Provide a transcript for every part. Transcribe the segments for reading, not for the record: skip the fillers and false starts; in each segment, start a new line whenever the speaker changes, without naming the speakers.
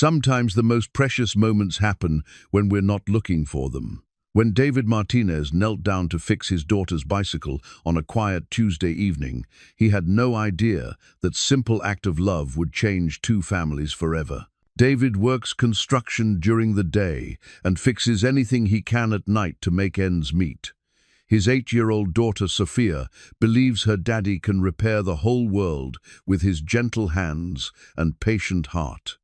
Sometimes the most precious moments happen when we're not looking for them. When David Martinez knelt down to fix his daughter's bicycle on a quiet Tuesday evening, he had no idea that simple act of love would change two families forever. David works construction during the day and fixes anything he can at night to make ends meet. His 8-year-old daughter, Sophia, believes her daddy can repair the whole world with his gentle hands and patient heart.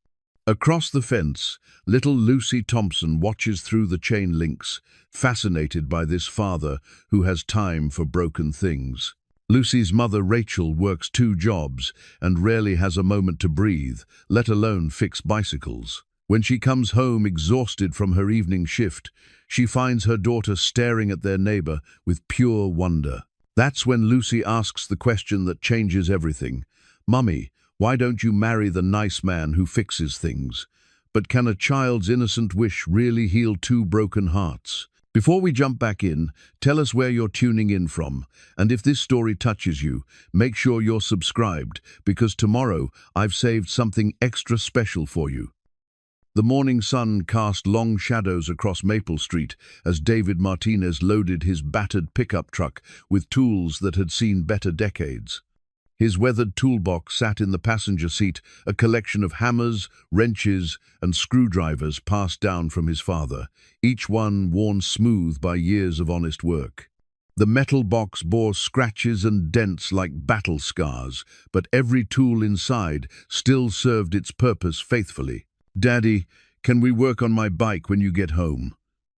Across the fence, little Lucy Thompson watches through the chain links, fascinated by this father who has time for broken things. Lucy's mother, Rachel, works 2 jobs and rarely has a moment to breathe, let alone fix bicycles. When she comes home exhausted from her evening shift, she finds her daughter staring at their neighbor with pure wonder. That's when Lucy asks the question that changes everything. "Mummy, why don't you marry the nice man who fixes things?" But can a child's innocent wish really heal 2 broken hearts? Before we jump back in, tell us where you're tuning in from, and if this story touches you, make sure you're subscribed, because tomorrow I've saved something extra special for you. The morning sun cast long shadows across Maple Street as David Martinez loaded his battered pickup truck with tools that had seen better decades. His weathered toolbox sat in the passenger seat, a collection of hammers, wrenches, and screwdrivers passed down from his father, each one worn smooth by years of honest work. The metal box bore scratches and dents like battle scars, but every tool inside still served its purpose faithfully. "Daddy, can we work on my bike when you get home?"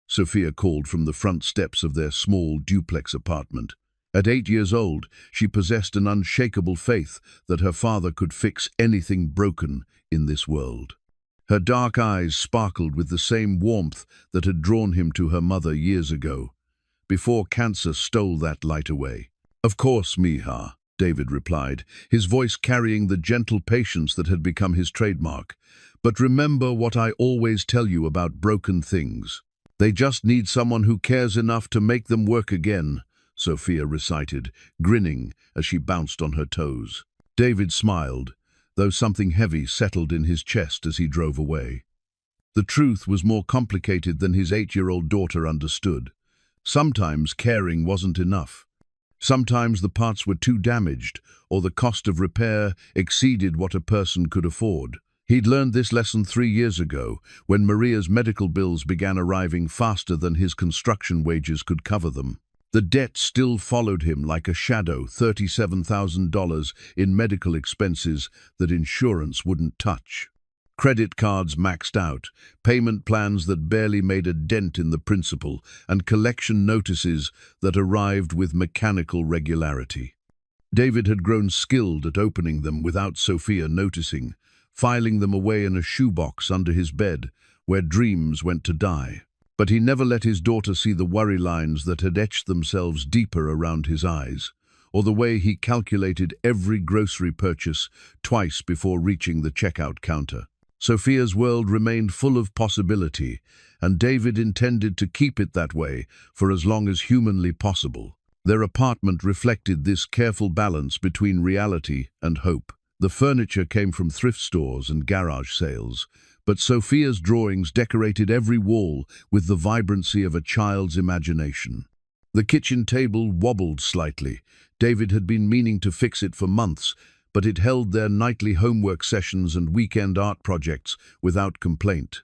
Sophia called from the front steps of their small duplex apartment. At 8 years old, she possessed an unshakable faith that her father could fix anything broken in this world. Her dark eyes sparkled with the same warmth that had drawn him to her mother years ago, before cancer stole that light away. "Of course, mija," David replied, his voice carrying the gentle patience that had become his trademark. "But remember what I always tell you about broken things. They just need someone who cares enough to make them work again," Sophia recited, grinning as she bounced on her toes. David smiled, though something heavy settled in his chest as he drove away. The truth was more complicated than his 8-year-old daughter understood. Sometimes caring wasn't enough. Sometimes the parts were too damaged, or the cost of repair exceeded what a person could afford. He'd learned this lesson 3 years ago, when Maria's medical bills began arriving faster than his construction wages could cover them. The debt still followed him like a shadow, $37,000 in medical expenses that insurance wouldn't touch. Credit cards maxed out, payment plans that barely made a dent in the principal, and collection notices that arrived with mechanical regularity. David had grown skilled at opening them without Sophia noticing, filing them away in a shoebox under his bed, where dreams went to die. But he never let his daughter see the worry lines that had etched themselves deeper around his eyes, or the way he calculated every grocery purchase twice before reaching the checkout counter. Sophia's world remained full of possibility, and David intended to keep it that way for as long as humanly possible. Their apartment reflected this careful balance between reality and hope. The furniture came from thrift stores and garage sales, but Sophia's drawings decorated every wall with the vibrancy of a child's imagination. The kitchen table wobbled slightly. David had been meaning to fix it for months, but it held their nightly homework sessions and weekend art projects without complaint.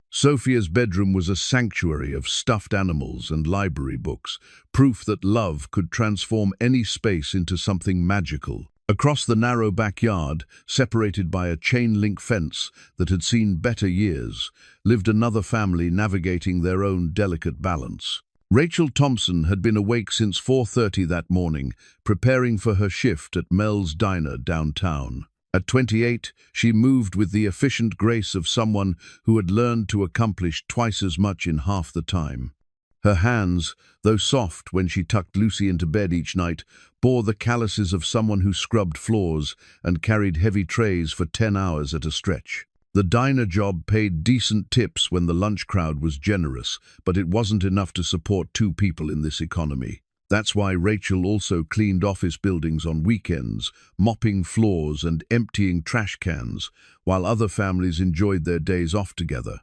Sophia's bedroom was a sanctuary of stuffed animals and library books, proof that love could transform any space into something magical. Across the narrow backyard, separated by a chain-link fence that had seen better years, lived another family navigating their own delicate balance. Rachel Thompson had been awake since 4:30 that morning, preparing for her shift at Mel's Diner downtown. At 28, she moved with the efficient grace of someone who had learned to accomplish twice as much in half the time. Her hands, though soft when she tucked Lucy into bed each night, bore the calluses of someone who scrubbed floors and carried heavy trays for 10 hours at a stretch. The diner job paid decent tips when the lunch crowd was generous, but it wasn't enough to support 2 people in this economy. That's why Rachel also cleaned office buildings on weekends, mopping floors and emptying trash cans, while other families enjoyed their days off together.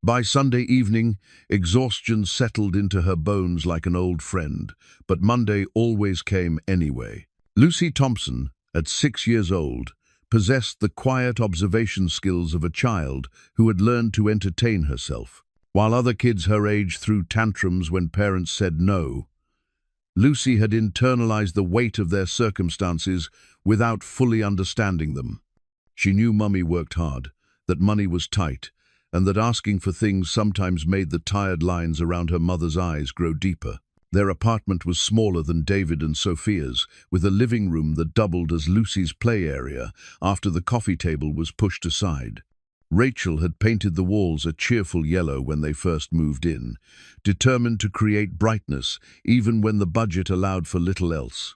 By Sunday evening, exhaustion settled into her bones like an old friend, but Monday always came anyway. Lucy Thompson, at 6 years old, possessed the quiet observation skills of a child who had learned to entertain herself. While other kids her age threw tantrums when parents said no, Lucy had internalized the weight of their circumstances without fully understanding them. She knew Mummy worked hard, that money was tight, and that asking for things sometimes made the tired lines around her mother's eyes grow deeper. Their apartment was smaller than David and Sophia's, with a living room that doubled as Lucy's play area after the coffee table was pushed aside. Rachel had painted the walls a cheerful yellow when they first moved in, determined to create brightness even when the budget allowed for little else.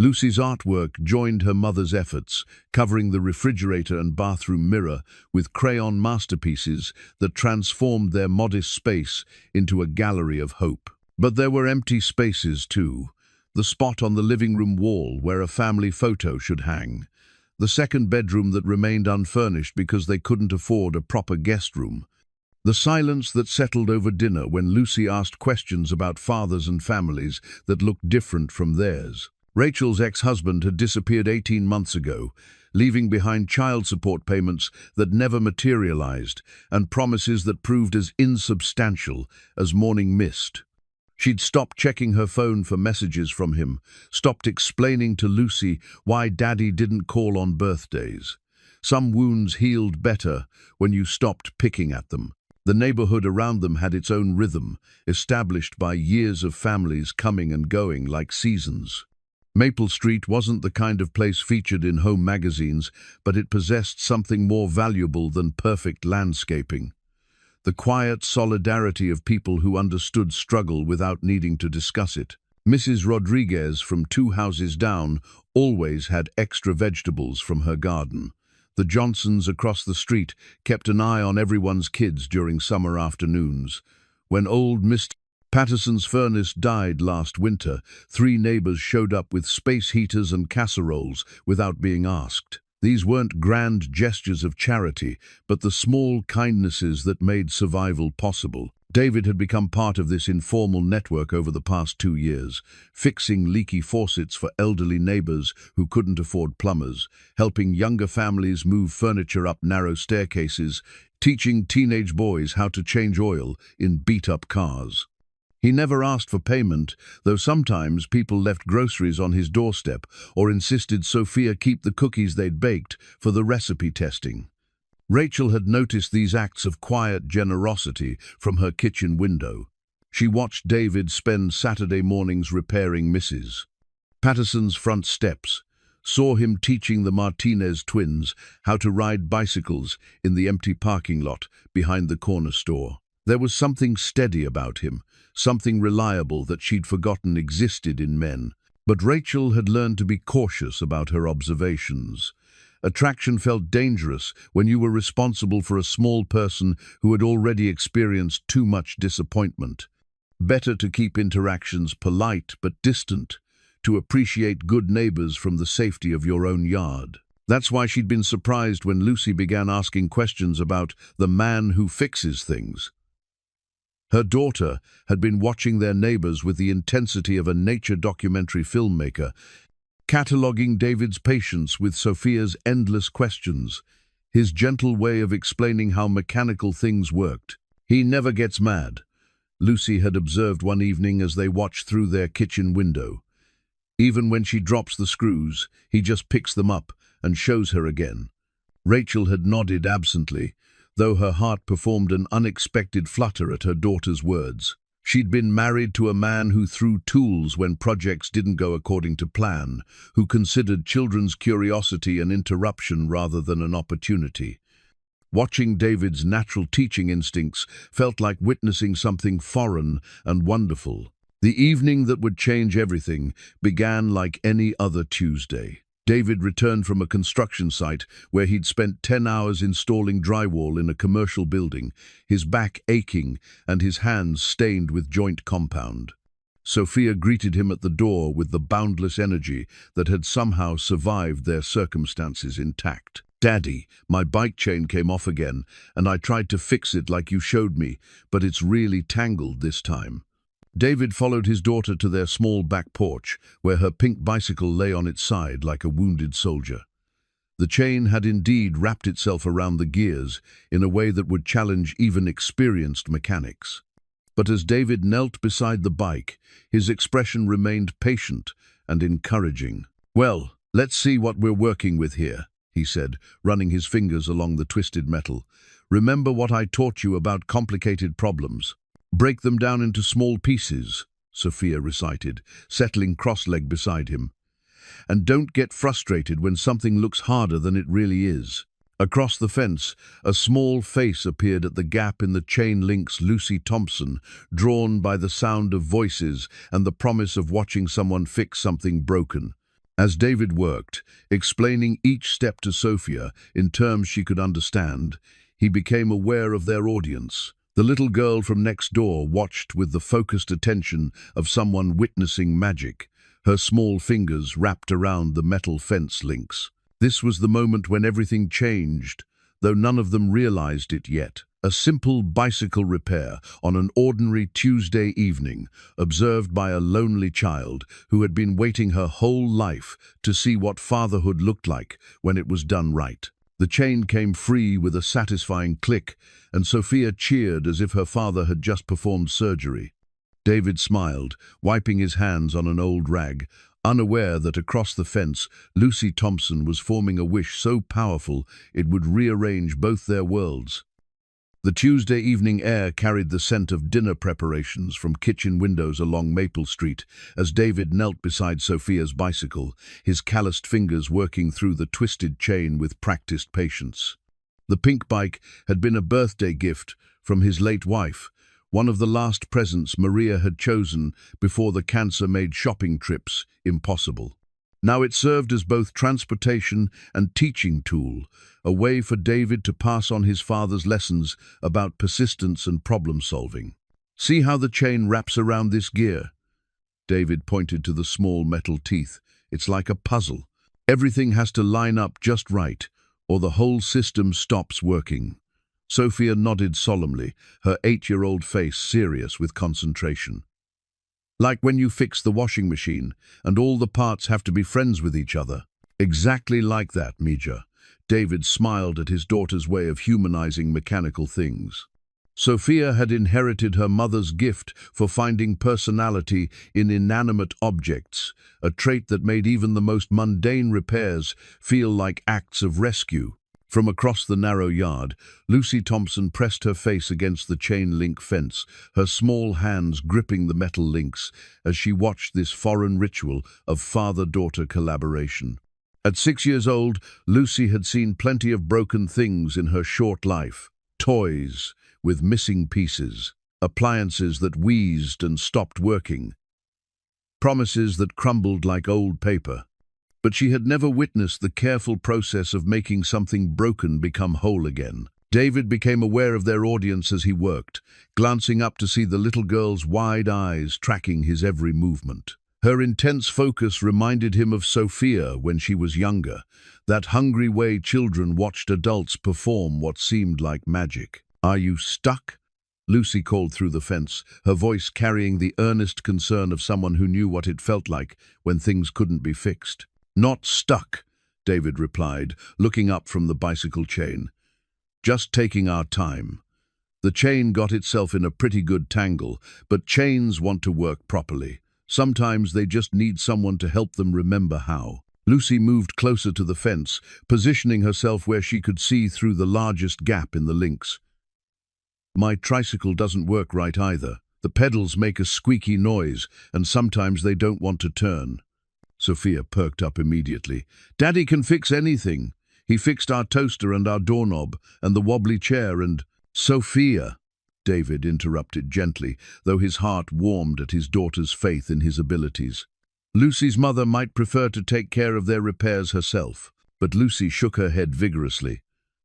Lucy's artwork joined her mother's efforts, covering the refrigerator and bathroom mirror with crayon masterpieces that transformed their modest space into a gallery of hope. But there were empty spaces too, the spot on the living room wall where a family photo should hang, the second bedroom that remained unfurnished because they couldn't afford a proper guest room, the silence that settled over dinner when Lucy asked questions about fathers and families that looked different from theirs. Rachel's ex-husband had disappeared 18 months ago, leaving behind child support payments that never materialized and promises that proved as insubstantial as morning mist. She'd stopped checking her phone for messages from him, stopped explaining to Lucy why Daddy didn't call on birthdays. Some wounds healed better when you stopped picking at them. The neighborhood around them had its own rhythm, established by years of families coming and going like seasons. Maple Street wasn't the kind of place featured in home magazines, but it possessed something more valuable than perfect landscaping. The quiet solidarity of people who understood struggle without needing to discuss it. Mrs. Rodriguez from 2 houses down always had extra vegetables from her garden. The Johnsons across the street kept an eye on everyone's kids during summer afternoons. When old Mr. Patterson's furnace died last winter, 3 neighbors showed up with space heaters and casseroles without being asked. These weren't grand gestures of charity, but the small kindnesses that made survival possible. David had become part of this informal network over the past 2 years, fixing leaky faucets for elderly neighbors who couldn't afford plumbers, helping younger families move furniture up narrow staircases, teaching teenage boys how to change oil in beat-up cars. He never asked for payment, though sometimes people left groceries on his doorstep or insisted Sophia keep the cookies they'd baked for the recipe testing. Rachel had noticed these acts of quiet generosity from her kitchen window. She watched David spend Saturday mornings repairing Mrs. Patterson's front steps, saw him teaching the Martinez twins how to ride bicycles in the empty parking lot behind the corner store. There was something steady about him, something reliable that she'd forgotten existed in men. But Rachel had learned to be cautious about her observations. Attraction felt dangerous when you were responsible for a small person who had already experienced too much disappointment. Better to keep interactions polite but distant, to appreciate good neighbors from the safety of your own yard. That's why she'd been surprised when Lucy began asking questions about the man who fixes things. Her daughter had been watching their neighbors with the intensity of a nature documentary filmmaker, cataloging David's patience with Sophia's endless questions, his gentle way of explaining how mechanical things worked. He never gets mad, Lucy had observed one evening as they watched through their kitchen window. Even when she drops the screws, he just picks them up and shows her again. Rachel had nodded absently, though her heart performed an unexpected flutter at her daughter's words. She'd been married to a man who threw tools when projects didn't go according to plan, who considered children's curiosity an interruption rather than an opportunity. Watching David's natural teaching instincts felt like witnessing something foreign and wonderful. The evening that would change everything began like any other Tuesday. David returned from a construction site where he'd spent 10 hours installing drywall in a commercial building, his back aching and his hands stained with joint compound. Sophia greeted him at the door with the boundless energy that had somehow survived their circumstances intact. "Daddy, my bike chain came off again, and I tried to fix it like you showed me, but it's really tangled this time." David followed his daughter to their small back porch, where her pink bicycle lay on its side like a wounded soldier. The chain had indeed wrapped itself around the gears in a way that would challenge even experienced mechanics. But as David knelt beside the bike, his expression remained patient and encouraging. "Well, let's see what we're working with here," he said, running his fingers along the twisted metal. "Remember what I taught you about complicated problems? Break them down into small pieces," Sophia recited, settling cross-legged beside him. "And don't get frustrated when something looks harder than it really is." Across the fence, a small face appeared at the gap in the chain links. Lucy Thompson, drawn by the sound of voices and the promise of watching someone fix something broken. As David worked, explaining each step to Sophia in terms she could understand, he became aware of their audience. The little girl from next door watched with the focused attention of someone witnessing magic, her small fingers wrapped around the metal fence links. This was the moment when everything changed, though none of them realized it yet. A simple bicycle repair on an ordinary Tuesday evening, observed by a lonely child who had been waiting her whole life to see what fatherhood looked like when it was done right. The chain came free with a satisfying click, and Sophia cheered as if her father had just performed surgery. David smiled, wiping his hands on an old rag, unaware that across the fence, Lucy Thompson was forming a wish so powerful it would rearrange both their worlds. The Tuesday evening air carried the scent of dinner preparations from kitchen windows along Maple Street as David knelt beside Sophia's bicycle, his calloused fingers working through the twisted chain with practiced patience. The pink bike had been a birthday gift from his late wife, one of the last presents Maria had chosen before the cancer made shopping trips impossible. Now it served as both transportation and teaching tool, a way for David to pass on his father's lessons about persistence and problem-solving. "See how the chain wraps around this gear?" David pointed to the small metal teeth. "It's like a puzzle. Everything has to line up just right, or the whole system stops working." Sophia nodded solemnly, her 8-year-old face serious with concentration. "Like when you fix the washing machine, and all the parts have to be friends with each other." "Exactly like that, Mija." David smiled at his daughter's way of humanizing mechanical things. Sophia had inherited her mother's gift for finding personality in inanimate objects, a trait that made even the most mundane repairs feel like acts of rescue. From across the narrow yard, Lucy Thompson pressed her face against the chain-link fence, her small hands gripping the metal links as she watched this foreign ritual of father-daughter collaboration. At 6 years old, Lucy had seen plenty of broken things in her short life. Toys with missing pieces, appliances that wheezed and stopped working, promises that crumbled like old paper. But she had never witnessed the careful process of making something broken become whole again. David became aware of their audience as he worked, glancing up to see the little girl's wide eyes tracking his every movement. Her intense focus reminded him of Sophia when she was younger, that hungry way children watched adults perform what seemed like magic. "Are you stuck?" Lucy called through the fence, her voice carrying the earnest concern of someone who knew what it felt like when things couldn't be fixed. "Not stuck," David replied, looking up from the bicycle chain. "Just taking our time." The chain got itself in a pretty good tangle, but chains want to work properly. Sometimes they just need someone to help them remember how. Lucy moved closer to the fence, positioning herself where she could see through the largest gap in the links. "My tricycle doesn't work right either. The pedals make a squeaky noise, and sometimes they don't want to turn." Sophia perked up immediately. "Daddy can fix anything. He fixed our toaster and our doorknob and the wobbly chair and—" "Sophia," David interrupted gently, though his heart warmed at his daughter's faith in his abilities. Lucy's mother might prefer to take care of their repairs herself, but Lucy shook her head vigorously.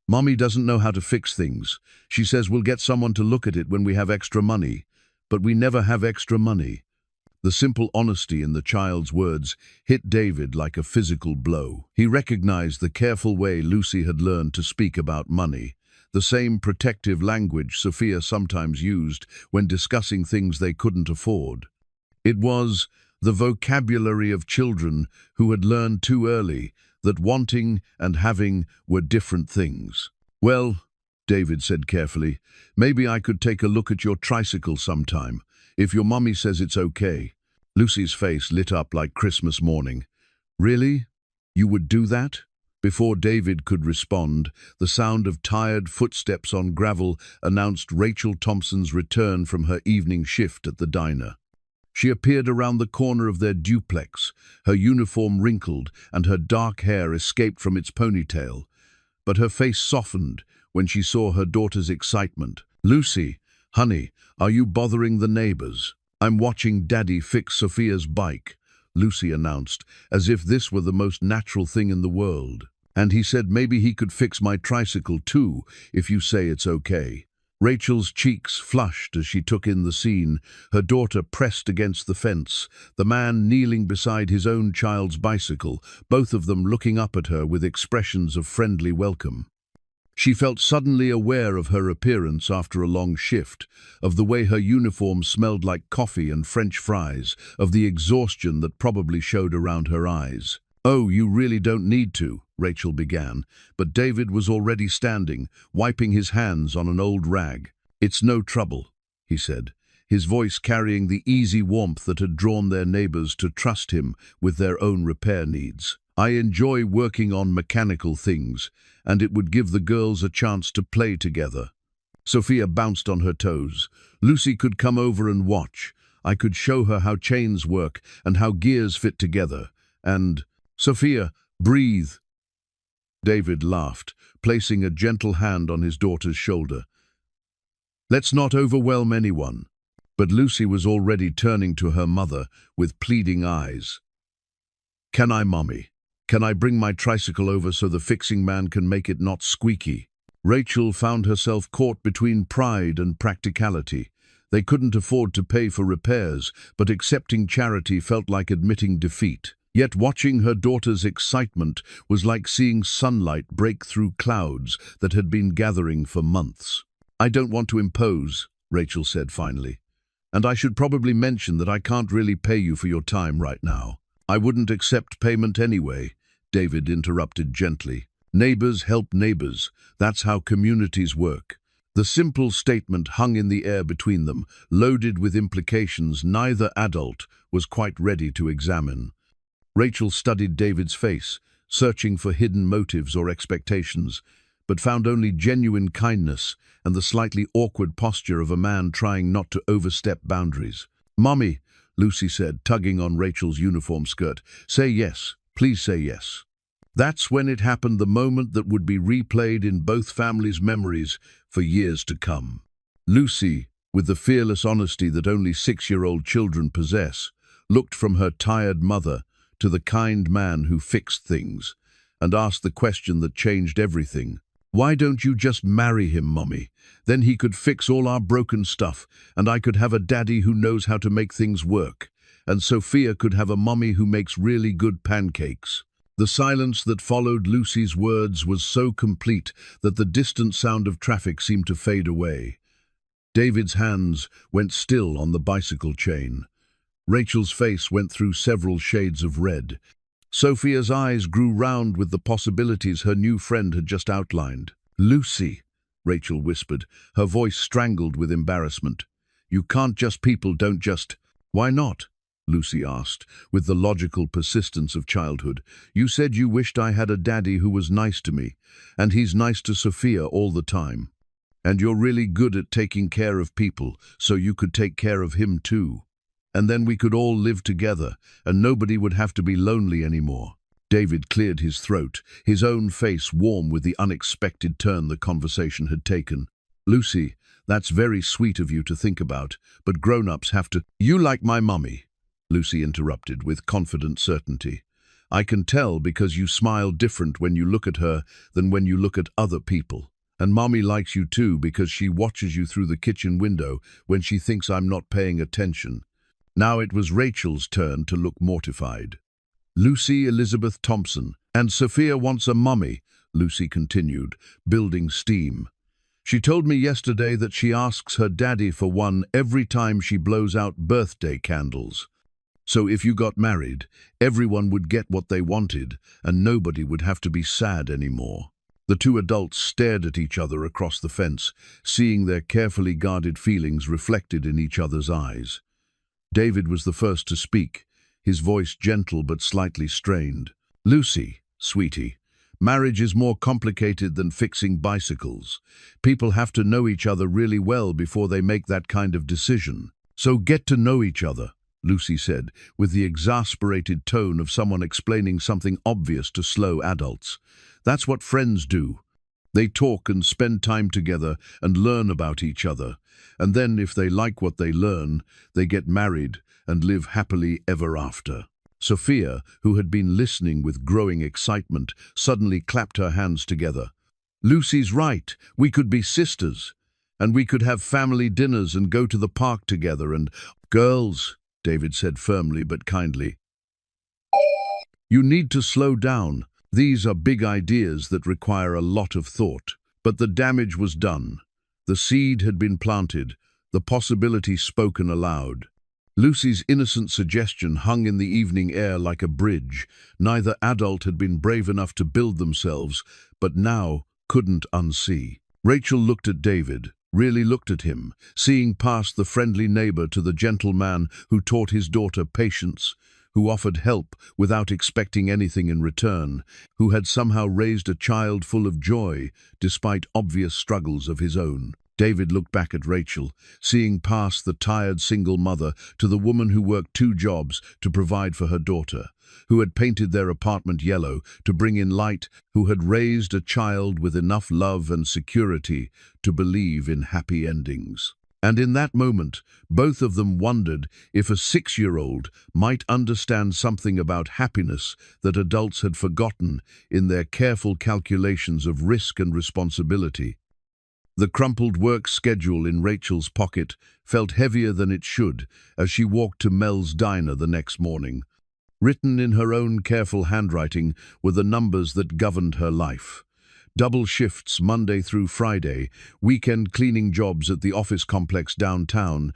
"Mommy doesn't know how to fix things. She says we'll get someone to look at it when we have extra money, but we never have extra money." The simple honesty in the child's words hit David like a physical blow. He recognized the careful way Lucy had learned to speak about money, the same protective language Sophia sometimes used when discussing things they couldn't afford. It was the vocabulary of children who had learned too early that wanting and having were different things. "Well," David said carefully, "maybe I could take a look at your tricycle sometime, if your mummy says it's okay." Lucy's face lit up like Christmas morning. "Really? You would do that?" Before David could respond, the sound of tired footsteps on gravel announced Rachel Thompson's return from her evening shift at the diner. She appeared around the corner of their duplex, her uniform wrinkled and her dark hair escaped from its ponytail. But her face softened when she saw her daughter's excitement. "Lucy, honey, are you bothering the neighbors?" "I'm watching Daddy fix Sophia's bike," Lucy announced, as if this were the most natural thing in the world. "And he said maybe he could fix my tricycle too, if you say it's okay." Rachel's cheeks flushed as she took in the scene, her daughter pressed against the fence, the man kneeling beside his own child's bicycle, both of them looking up at her with expressions of friendly welcome. She felt suddenly aware of her appearance after a long shift, of the way her uniform smelled like coffee and French fries, of the exhaustion that probably showed around her eyes. "Oh, you really don't need to," Rachel began, but David was already standing, wiping his hands on an old rag. "It's no trouble," he said, his voice carrying the easy warmth that had drawn their neighbors to trust him with their own repair needs. "I enjoy working on mechanical things, and it would give the girls a chance to play together." Sophia bounced on her toes. "Lucy could come over and watch. I could show her how chains work and how gears fit together. And, Sophia, breathe." David laughed, placing a gentle hand on his daughter's shoulder. "Let's not overwhelm anyone." But Lucy was already turning to her mother with pleading eyes. "Can I, Mummy? Can I bring my tricycle over so the fixing man can make it not squeaky?" Rachel found herself caught between pride and practicality. They couldn't afford to pay for repairs, but accepting charity felt like admitting defeat. Yet watching her daughter's excitement was like seeing sunlight break through clouds that had been gathering for months. "I don't want to impose," Rachel said finally. "And I should probably mention that I can't really pay you for your time right now." "I wouldn't accept payment anyway," David interrupted gently. "Neighbors help neighbors. That's how communities work." The simple statement hung in the air between them, loaded with implications neither adult was quite ready to examine. Rachel studied David's face, searching for hidden motives or expectations, but found only genuine kindness and the slightly awkward posture of a man trying not to overstep boundaries. "Mommy," Lucy said, tugging on Rachel's uniform skirt, "say yes, please say yes." That's when it happened, the moment that would be replayed in both families' memories for years to come. Lucy, with the fearless honesty that only 6-year-old children possess, looked from her tired mother to the kind man who fixed things, and asked the question that changed everything. "Why don't you just marry him, Mummy? Then he could fix all our broken stuff, and I could have a daddy who knows how to make things work, and Sophia could have a mummy who makes really good pancakes." The silence that followed Lucy's words was so complete that the distant sound of traffic seemed to fade away. David's hands went still on the bicycle chain. Rachel's face went through several shades of red. Sophia's eyes grew round with the possibilities her new friend had just outlined. "Lucy," Rachel whispered, her voice strangled with embarrassment. "You can't just people don't just—" "Why not?" Lucy asked, with the logical persistence of childhood. "You said you wished I had a daddy who was nice to me, and he's nice to Sophia all the time. And you're really good at taking care of people, so you could take care of him too. And then we could all live together, and nobody would have to be lonely anymore." David cleared his throat, his own face warm with the unexpected turn the conversation had taken. "Lucy, that's very sweet of you to think about, but grown-ups have to—" "You like my mummy," Lucy interrupted with confident certainty. "I can tell because you smile different when you look at her than when you look at other people. And Mommy likes you too because she watches you through the kitchen window when she thinks I'm not paying attention. Now it was Rachel's turn to look mortified. Lucy Elizabeth Thompson, and Sophia wants a mummy, Lucy continued, building steam. She told me yesterday that she asks her daddy for one every time she blows out birthday candles. So if you got married, everyone would get what they wanted, and nobody would have to be sad anymore. The two adults stared at each other across the fence, seeing their carefully guarded feelings reflected in each other's eyes. David was the first to speak, his voice gentle but slightly strained. "Lucy, sweetie, marriage is more complicated than fixing bicycles. People have to know each other really well before they make that kind of decision. So get to know each other," Lucy said, with the exasperated tone of someone explaining something obvious to slow adults. "That's what friends do. They talk and spend time together and learn about each other. And then, if they like what they learn, they get married and live happily ever after." Sophia, who had been listening with growing excitement, suddenly clapped her hands together. "Lucy's right. We could be sisters. And we could have family dinners and go to the park together and—" "Girls," David said firmly but kindly, "you need to slow down. These are big ideas that require a lot of thought." But the damage was done. The seed had been planted, the possibility spoken aloud. Lucy's innocent suggestion hung in the evening air like a bridge. Neither adult had been brave enough to build themselves, but now couldn't unsee. Rachel looked at David, really looked at him, seeing past the friendly neighbor to the gentle man who taught his daughter patience, who offered help without expecting anything in return, who had somehow raised a child full of joy despite obvious struggles of his own. David looked back at Rachel, seeing past the tired single mother to the woman who worked 2 jobs to provide for her daughter, who had painted their apartment yellow to bring in light, who had raised a child with enough love and security to believe in happy endings. And in that moment, both of them wondered if a 6-year-old might understand something about happiness that adults had forgotten in their careful calculations of risk and responsibility. The crumpled work schedule in Rachel's pocket felt heavier than it should as she walked to Mel's diner the next morning. Written in her own careful handwriting were the numbers that governed her life. Double shifts Monday through Friday, weekend cleaning jobs at the office complex downtown,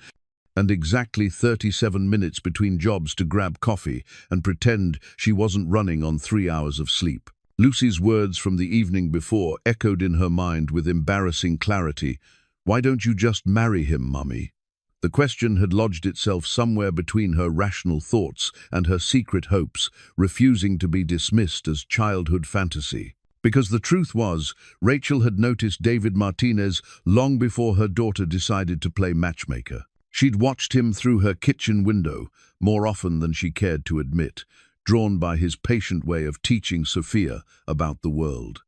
and exactly 37 minutes between jobs to grab coffee and pretend she wasn't running on 3 hours of sleep. Lucy's words from the evening before echoed in her mind with embarrassing clarity. "Why don't you just marry him, Mummy?" The question had lodged itself somewhere between her rational thoughts and her secret hopes, refusing to be dismissed as childhood fantasy. Because the truth was, Rachel had noticed David Martinez long before her daughter decided to play matchmaker. She'd watched him through her kitchen window, more often than she cared to admit, drawn by his patient way of teaching Sophia about the world.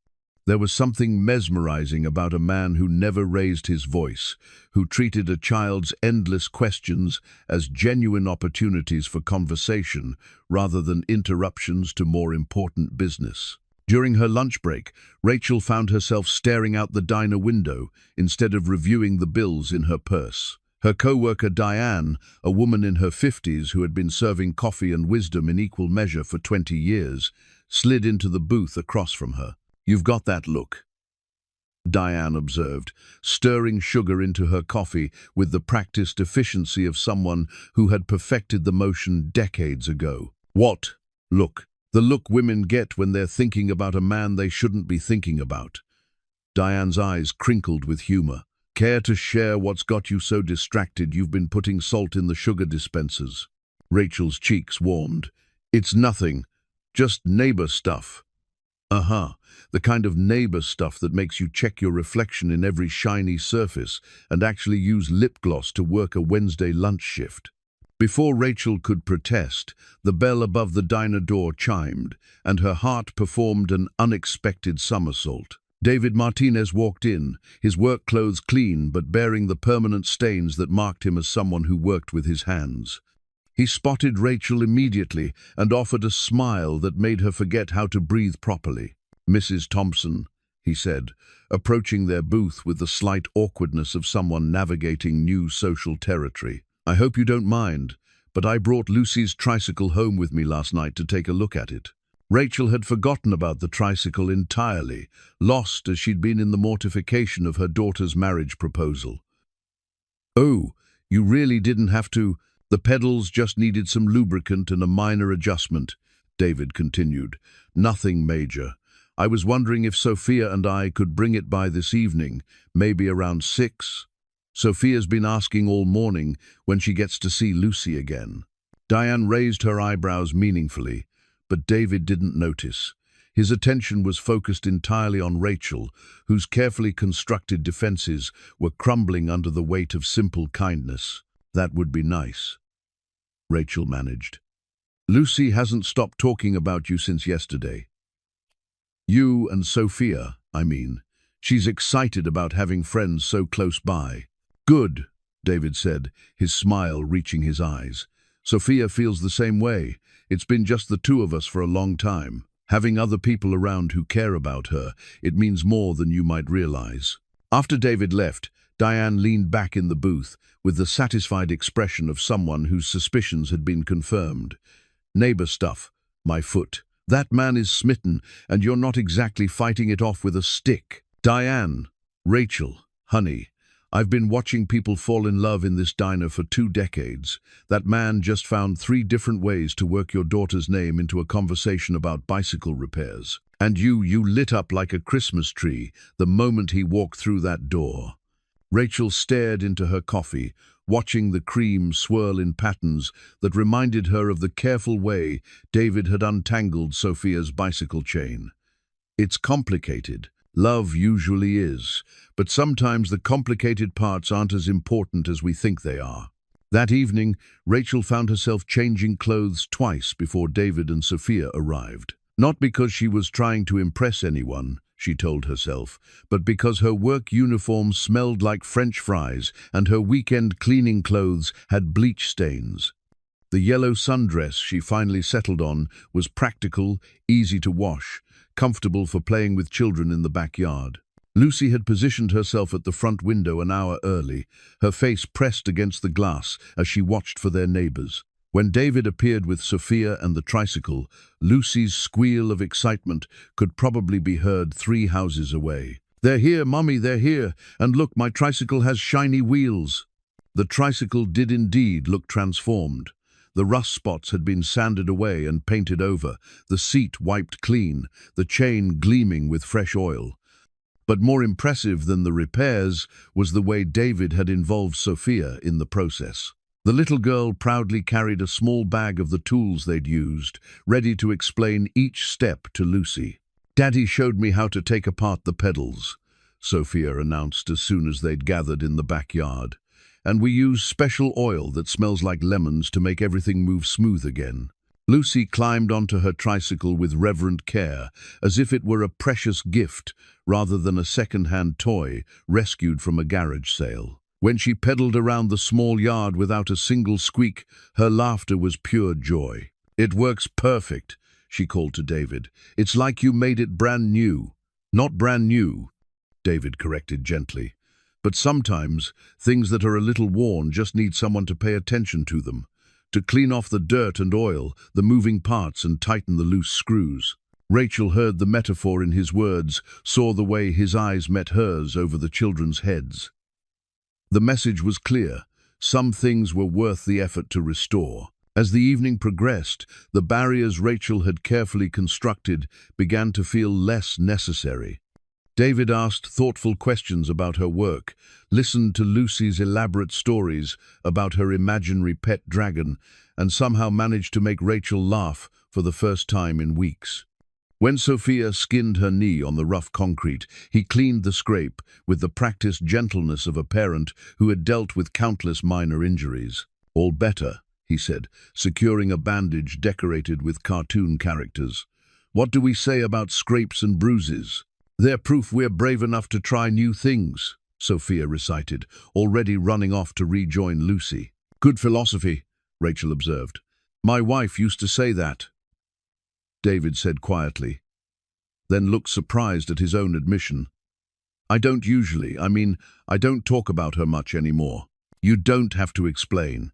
There was something mesmerizing about a man who never raised his voice, who treated a child's endless questions as genuine opportunities for conversation rather than interruptions to more important business. During her lunch break, Rachel found herself staring out the diner window instead of reviewing the bills in her purse. Her co-worker Diane, a woman in her 50s who had been serving coffee and wisdom in equal measure for 20 years, slid into the booth across from her. "You've got that look," Diane observed, stirring sugar into her coffee with the practiced efficiency of someone who had perfected the motion decades ago. "What look?" "The look women get when they're thinking about a man they shouldn't be thinking about." Diane's eyes crinkled with humor. "Care to share what's got you so distracted you've been putting salt in the sugar dispensers?" Rachel's cheeks warmed. "It's nothing, just neighbor stuff." The kind of neighbor stuff that makes you check your reflection in every shiny surface and actually use lip gloss to work a Wednesday lunch shift. Before Rachel could protest, the bell above the diner door chimed, and her heart performed an unexpected somersault. David Martinez walked in, his work clothes clean but bearing the permanent stains that marked him as someone who worked with his hands. He spotted Rachel immediately and offered a smile that made her forget how to breathe properly. "Mrs. Thompson," he said, approaching their booth with the slight awkwardness of someone navigating new social territory. "I hope you don't mind, but I brought Lucy's tricycle home with me last night to take a look at it. Rachel had forgotten about the tricycle entirely, lost as she'd been in the mortification of her daughter's marriage proposal. "Oh, you really didn't have to. The pedals just needed some lubricant and a minor adjustment," David continued. "Nothing major. I was wondering if Sophia and I could bring it by this evening, maybe around 6. Sophia's been asking all morning when she gets to see Lucy again." Diane raised her eyebrows meaningfully, but David didn't notice. His attention was focused entirely on Rachel, whose carefully constructed defenses were crumbling under the weight of simple kindness. "That would be nice," Rachel managed. "Lucy hasn't stopped talking about you since yesterday. You and Sophia, I mean. She's excited about having friends so close by." "Good," David said, his smile reaching his eyes. "Sophia feels the same way. It's been just the two of us for a long time. Having other people around who care about her, it means more than you might realize." After David left, Diane leaned back in the booth with the satisfied expression of someone whose suspicions had been confirmed. "Neighbor stuff, my foot. That man is smitten, and you're not exactly fighting it off with a stick." "Diane, Rachel, honey, I've been watching people fall in love in this diner for 2 decades. That man just found 3 different ways to work your daughter's name into a conversation about bicycle repairs. And you lit up like a Christmas tree the moment he walked through that door." Rachel stared into her coffee, watching the cream swirl in patterns that reminded her of the careful way David had untangled Sophia's bicycle chain. "It's complicated. Love usually is, but sometimes the complicated parts aren't as important as we think they are." That evening, Rachel found herself changing clothes twice before David and Sophia arrived. Not because she was trying to impress anyone, she told herself, but because her work uniform smelled like French fries and her weekend cleaning clothes had bleach stains. The yellow sundress she finally settled on was practical, easy to wash, comfortable for playing with children in the backyard. Lucy had positioned herself at the front window an hour early, her face pressed against the glass as she watched for their neighbors. When David appeared with Sophia and the tricycle, Lucy's squeal of excitement could probably be heard 3 houses away. "They're here, Mummy, they're here, and look, my tricycle has shiny wheels." The tricycle did indeed look transformed. The rust spots had been sanded away and painted over, the seat wiped clean, the chain gleaming with fresh oil. But more impressive than the repairs was the way David had involved Sophia in the process. The little girl proudly carried a small bag of the tools they'd used, ready to explain each step to Lucy. "Daddy showed me how to take apart the pedals," Sophia announced as soon as they'd gathered in the backyard. "And we use special oil that smells like lemons to make everything move smooth again." Lucy climbed onto her tricycle with reverent care, as if it were a precious gift rather than a second-hand toy rescued from a garage sale. When she pedaled around the small yard without a single squeak, her laughter was pure joy. "It works perfect," she called to David. "It's like you made it brand new." "Not brand new," David corrected gently. "But sometimes, things that are a little worn just need someone to pay attention to them, to clean off the dirt and oil, the moving parts, and tighten the loose screws." Rachel heard the metaphor in his words, saw the way his eyes met hers over the children's heads. The message was clear. Some things were worth the effort to restore. As the evening progressed, the barriers Rachel had carefully constructed began to feel less necessary. David asked thoughtful questions about her work, listened to Lucy's elaborate stories about her imaginary pet dragon, and somehow managed to make Rachel laugh for the first time in weeks. When Sophia skinned her knee on the rough concrete, he cleaned the scrape with the practiced gentleness of a parent who had dealt with countless minor injuries. "All better," he said, securing a bandage decorated with cartoon characters. "What do we say about scrapes and bruises?" "They're proof we're brave enough to try new things," Sophia recited, already running off to rejoin Lucy. "Good philosophy," Rachel observed. "My wife used to say that," David said quietly, then looked surprised at his own admission. I don't talk about her much anymore." "You don't have to explain."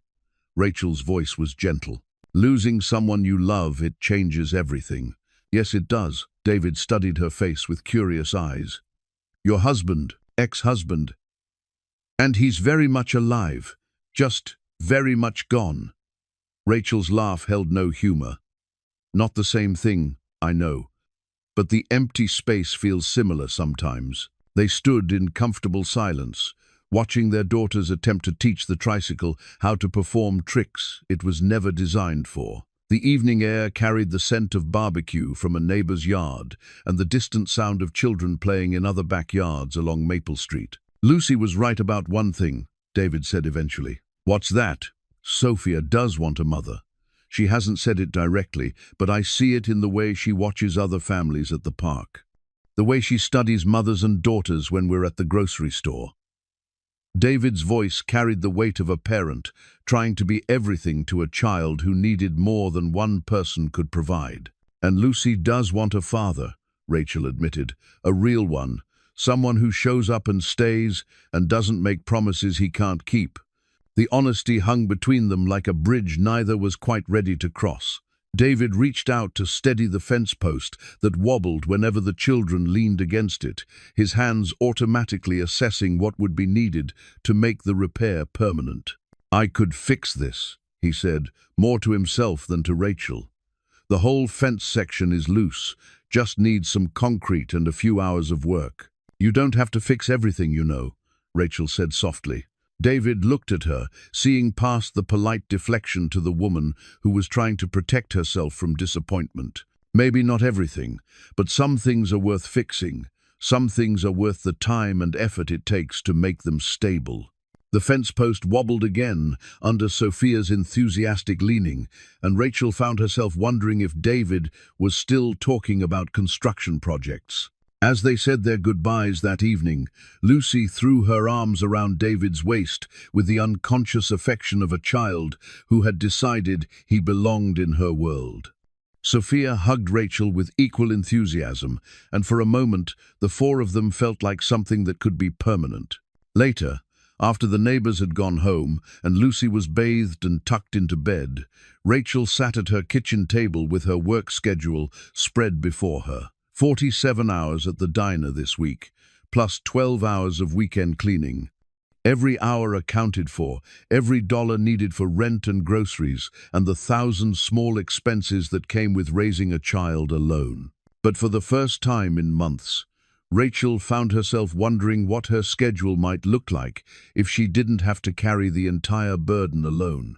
Rachel's voice was gentle. Losing someone you love, it changes everything. Yes, it does. David studied her face with curious eyes. Your husband, ex-husband. And he's very much alive, just very much gone. Rachel's laugh held no humor. Not the same thing, I know. But the empty space feels similar sometimes. They stood in comfortable silence, watching their daughters attempt to teach the tricycle how to perform tricks it was never designed for. The evening air carried the scent of barbecue from a neighbor's yard and the distant sound of children playing in other backyards along Maple Street. Lucy was right about one thing, David said eventually. What's that? Sophia does want a mother. She hasn't said it directly, but I see it in the way she watches other families at the park. The way she studies mothers and daughters when we're at the grocery store. David's voice carried the weight of a parent, trying to be everything to a child who needed more than one person could provide. And Lucy does want a father, Rachel admitted, a real one, someone who shows up and stays and doesn't make promises he can't keep. The honesty hung between them like a bridge neither was quite ready to cross. David reached out to steady the fence post that wobbled whenever the children leaned against it, his hands automatically assessing what would be needed to make the repair permanent. I could fix this, he said, more to himself than to Rachel. The whole fence section is loose, just needs some concrete and a few hours of work. You don't have to fix everything, you know, Rachel said softly. David looked at her, seeing past the polite deflection to the woman who was trying to protect herself from disappointment. Maybe not everything, but some things are worth fixing. Some things are worth the time and effort it takes to make them stable. The fence post wobbled again under Sophia's enthusiastic leaning, and Rachel found herself wondering if David was still talking about construction projects. As they said their goodbyes that evening, Lucy threw her arms around David's waist with the unconscious affection of a child who had decided he belonged in her world. Sophia hugged Rachel with equal enthusiasm, and for a moment the four of them felt like something that could be permanent. Later, after the neighbors had gone home and Lucy was bathed and tucked into bed, Rachel sat at her kitchen table with her work schedule spread before her. 47 hours at the diner this week, plus 12 hours of weekend cleaning. Every hour accounted for, every dollar needed for rent and groceries, and the thousand small expenses that came with raising a child alone. But for the first time in months, Rachel found herself wondering what her schedule might look like if she didn't have to carry the entire burden alone.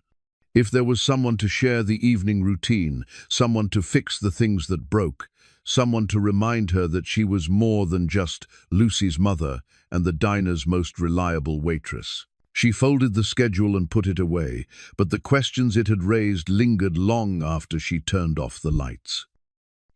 If there was someone to share the evening routine, someone to fix the things that broke, someone to remind her that she was more than just Lucy's mother and the diner's most reliable waitress. She folded the schedule and put it away, but the questions it had raised lingered long after she turned off the lights.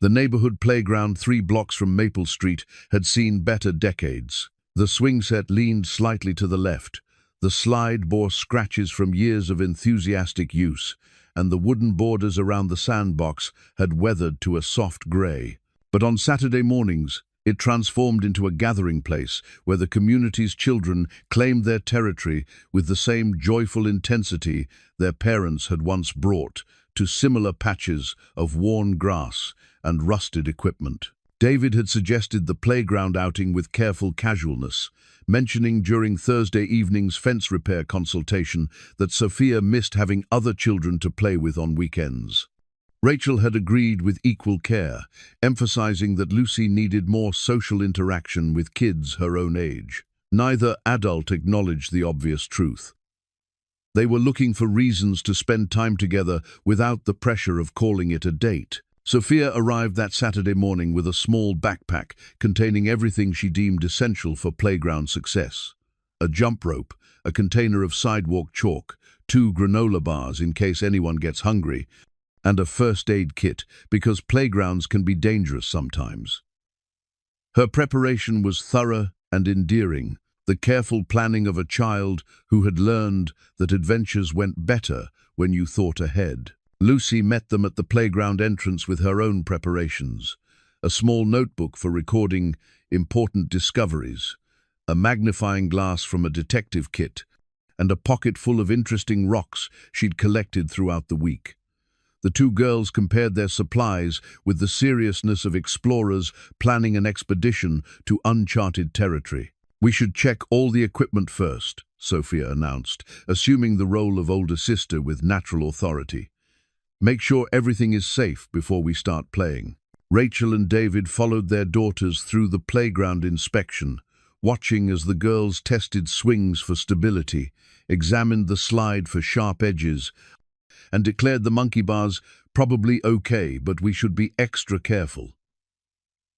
The neighborhood playground 3 blocks from Maple Street had seen better decades. The swing set leaned slightly to the left, the slide bore scratches from years of enthusiastic use, and the wooden borders around the sandbox had weathered to a soft gray. But on Saturday mornings, it transformed into a gathering place where the community's children claimed their territory with the same joyful intensity their parents had once brought to similar patches of worn grass and rusted equipment. David had suggested the playground outing with careful casualness, mentioning during Thursday evening's fence repair consultation that Sophia missed having other children to play with on weekends. Rachel had agreed with equal care, emphasizing that Lucy needed more social interaction with kids her own age. Neither adult acknowledged the obvious truth. They were looking for reasons to spend time together without the pressure of calling it a date. Sophia arrived that Saturday morning with a small backpack containing everything she deemed essential for playground success. A jump rope, a container of sidewalk chalk, 2 granola bars in case anyone gets hungry, and a first aid kit because playgrounds can be dangerous sometimes. Her preparation was thorough and endearing, the careful planning of a child who had learned that adventures went better when you thought ahead. Lucy met them at the playground entrance with her own preparations, a small notebook for recording important discoveries, a magnifying glass from a detective kit, and a pocket full of interesting rocks she'd collected throughout the week. The two girls compared their supplies with the seriousness of explorers planning an expedition to uncharted territory. "We should check all the equipment first," Sophia announced, assuming the role of older sister with natural authority. "Make sure everything is safe before we start playing." Rachel and David followed their daughters through the playground inspection, watching as the girls tested swings for stability, examined the slide for sharp edges, and declared the monkey bars probably okay, but we should be extra careful.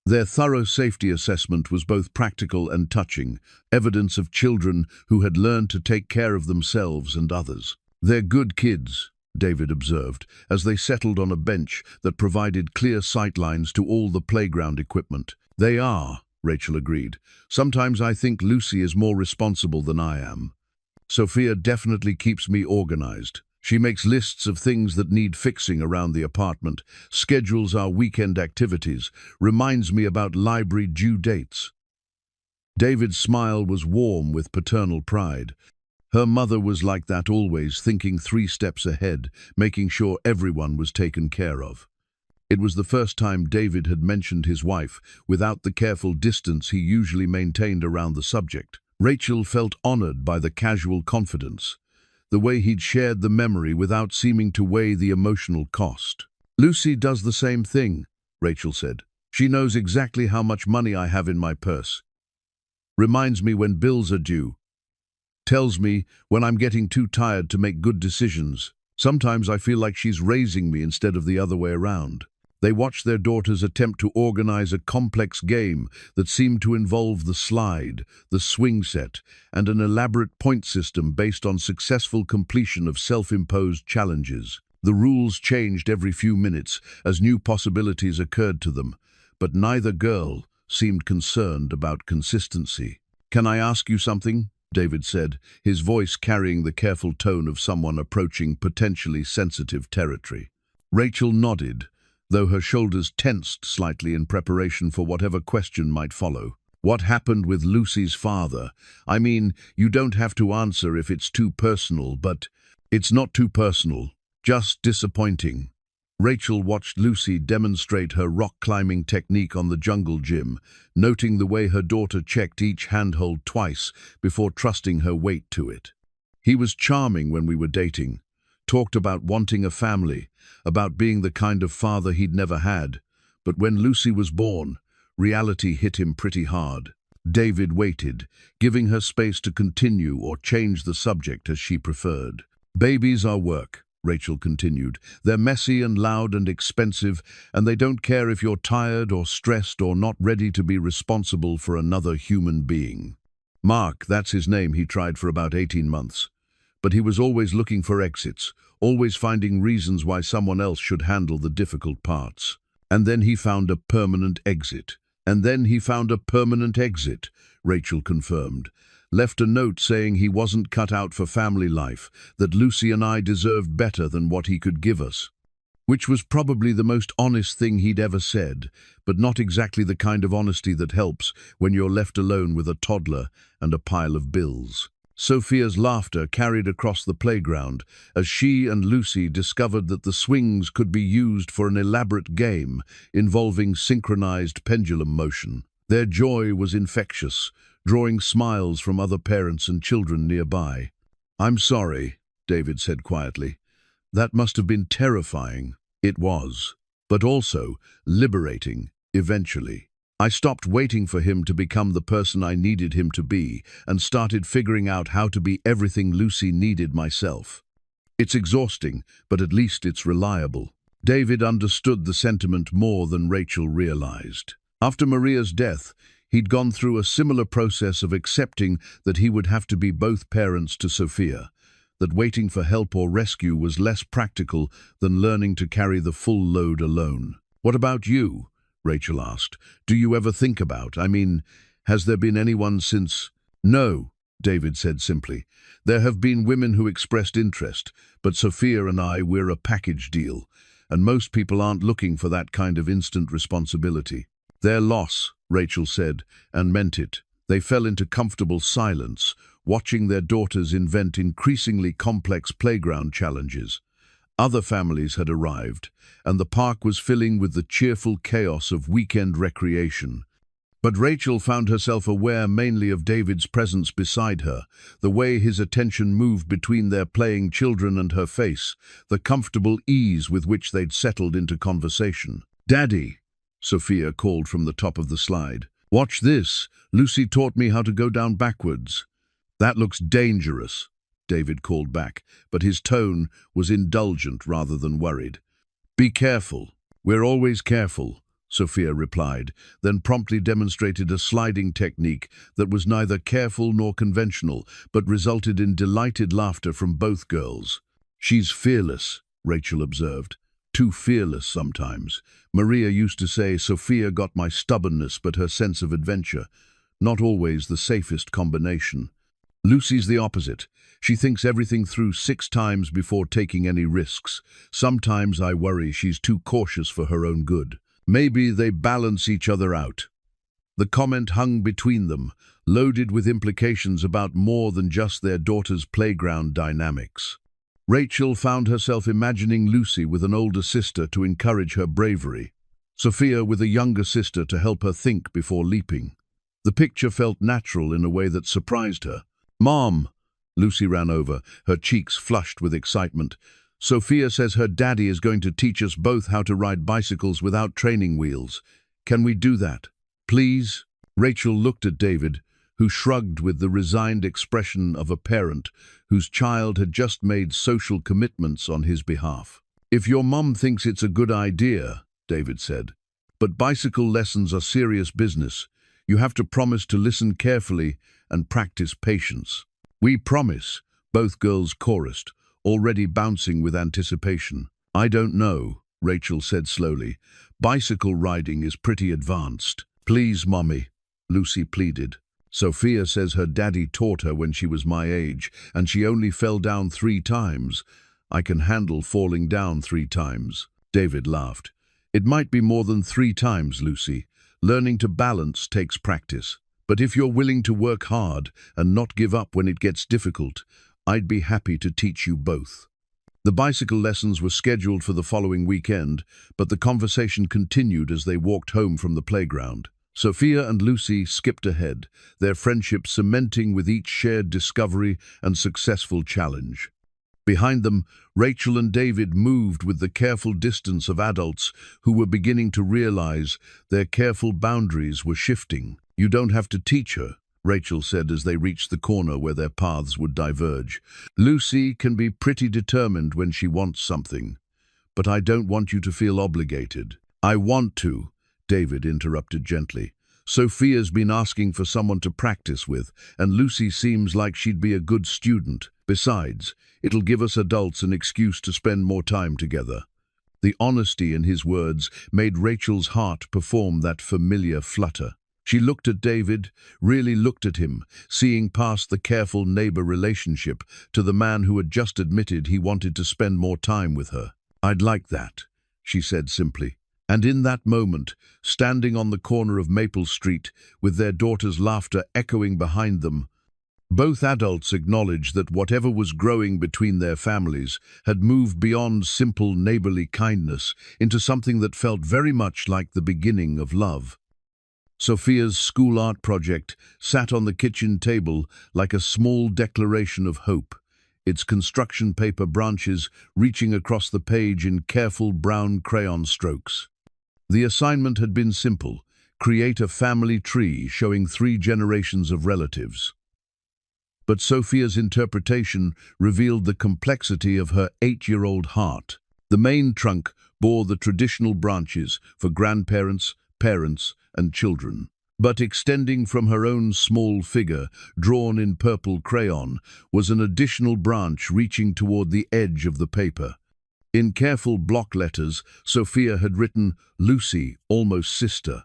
Their thorough safety assessment was both practical and touching, evidence of children who had learned to take care of themselves and others. "They're good kids," David observed, as they settled on a bench that provided clear sightlines to all the playground equipment. "They are," Rachel agreed. "Sometimes I think Lucy is more responsible than I am. Sophia definitely keeps me organized. She makes lists of things that need fixing around the apartment, schedules our weekend activities, reminds me about library due dates." David's smile was warm with paternal pride. Her mother was like that always, thinking 3 steps ahead, making sure everyone was taken care of. It was the first time David had mentioned his wife without the careful distance he usually maintained around the subject. Rachel felt honored by the casual confidence, the way he'd shared the memory without seeming to weigh the emotional cost. "Lucy does the same thing," Rachel said. "She knows exactly how much money I have in my purse. Reminds me when bills are due. Tells me when I'm getting too tired to make good decisions. Sometimes I feel like she's raising me instead of the other way around." They watched their daughters attempt to organize a complex game that seemed to involve the slide, the swing set, and an elaborate point system based on successful completion of self-imposed challenges. The rules changed every few minutes as new possibilities occurred to them, but neither girl seemed concerned about consistency. "Can I ask you something?" David said, his voice carrying the careful tone of someone approaching potentially sensitive territory. Rachel nodded, though her shoulders tensed slightly in preparation for whatever question might follow. "What happened with Lucy's father? I mean, you don't have to answer if it's too personal, but..." "It's not too personal, just disappointing." Rachel watched Lucy demonstrate her rock-climbing technique on the jungle gym, noting the way her daughter checked each handhold twice before trusting her weight to it. "He was charming when we were dating. Talked about wanting a family, about being the kind of father he'd never had. But when Lucy was born, reality hit him pretty hard." David waited, giving her space to continue or change the subject as she preferred. "Babies are work," Rachel continued. "They're messy and loud and expensive, and they don't care if you're tired or stressed or not ready to be responsible for another human being. Mark, that's his name, he tried for about 18 months. But he was always looking for exits, always finding reasons why someone else should handle the difficult parts. And then he found a permanent exit. Rachel confirmed. Left a note saying he wasn't cut out for family life, that Lucy and I deserved better than what he could give us. Which was probably the most honest thing he'd ever said, but not exactly the kind of honesty that helps when you're left alone with a toddler and a pile of bills. Sophia's laughter carried across the playground as she and Lucy discovered that the swings could be used for an elaborate game involving synchronized pendulum motion. Their joy was infectious, drawing smiles from other parents and children nearby. "I'm sorry," David said quietly. "That must have been terrifying." It was, but also liberating, eventually. I stopped waiting for him to become the person I needed him to be and started figuring out how to be everything Lucy needed myself. It's exhausting, but at least it's reliable. David understood the sentiment more than Rachel realized. After Maria's death, he'd gone through a similar process of accepting that he would have to be both parents to Sophia, that waiting for help or rescue was less practical than learning to carry the full load alone. "What about you?" Rachel asked. "Do you ever think about, has there been anyone since?" "No," David said simply. "There have been women who expressed interest, but Sophia and we're a package deal, and most people aren't looking for that kind of instant responsibility." "Their loss," Rachel said, and meant it. They fell into comfortable silence, watching their daughters invent increasingly complex playground challenges. Other families had arrived, and the park was filling with the cheerful chaos of weekend recreation. But Rachel found herself aware mainly of David's presence beside her, the way his attention moved between their playing children and her face, the comfortable ease with which they'd settled into conversation. "Daddy," Sophia called from the top of the slide. "Watch this. Lucy taught me how to go down backwards." "That looks dangerous," David called back, but his tone was indulgent rather than worried. "Be careful." "We're always careful," Sophia replied, then promptly demonstrated a sliding technique that was neither careful nor conventional, but resulted in delighted laughter from both girls. "She's fearless," Rachel observed. "Too fearless sometimes. Maria used to say Sophia got my stubbornness but her sense of adventure. Not always the safest combination. Lucy's the opposite. She thinks everything through 6 times before taking any risks. Sometimes I worry she's too cautious for her own good. Maybe they balance each other out." The comment hung between them, loaded with implications about more than just their daughter's playground dynamics. Rachel found herself imagining Lucy with an older sister to encourage her bravery, Sophia with a younger sister to help her think before leaping. The picture felt natural in a way that surprised her. "Mom," Lucy ran over, her cheeks flushed with excitement. "Sophia says her daddy is going to teach us both how to ride bicycles without training wheels. Can we do that? Please?" Rachel looked at David, who shrugged with the resigned expression of a parent whose child had just made social commitments on his behalf. "If your mum thinks it's a good idea," David said, "but bicycle lessons are serious business. You have to promise to listen carefully and practice patience." "We promise," both girls chorused, already bouncing with anticipation. "I don't know," Rachel said slowly. "Bicycle riding is pretty advanced." "Please, Mommy," Lucy pleaded. "Sophia says her daddy taught her when she was my age, and she only fell down 3 times. I can handle falling down 3 times." David laughed. "It might be more than 3 times, Lucy. Learning to balance takes practice. But if you're willing to work hard and not give up when it gets difficult, I'd be happy to teach you both." The bicycle lessons were scheduled for the following weekend, but the conversation continued as they walked home from the playground. Sophia and Lucy skipped ahead, their friendship cementing with each shared discovery and successful challenge. Behind them, Rachel and David moved with the careful distance of adults who were beginning to realize their careful boundaries were shifting. "You don't have to teach her," Rachel said as they reached the corner where their paths would diverge. "Lucy can be pretty determined when she wants something, but I don't want you to feel obligated." "I want to," David interrupted gently. "Sophia's been asking for someone to practice with, and Lucy seems like she'd be a good student. Besides, it'll give us adults an excuse to spend more time together." The honesty in his words made Rachel's heart perform that familiar flutter. She looked at David, really looked at him, seeing past the careful neighbor relationship to the man who had just admitted he wanted to spend more time with her. "I'd like that," she said simply. And in that moment, standing on the corner of Maple Street, with their daughter's laughter echoing behind them, both adults acknowledged that whatever was growing between their families had moved beyond simple neighborly kindness into something that felt very much like the beginning of love. Sophia's school art project sat on the kitchen table like a small declaration of hope, its construction paper branches reaching across the page in careful brown crayon strokes. The assignment had been simple: create a family tree showing 3 generations of relatives. But Sophia's interpretation revealed the complexity of her 8-year-old heart. The main trunk bore the traditional branches for grandparents, parents, and children. But extending from her own small figure, drawn in purple crayon, was an additional branch reaching toward the edge of the paper. In careful block letters, Sophia had written, "Lucy, almost sister,"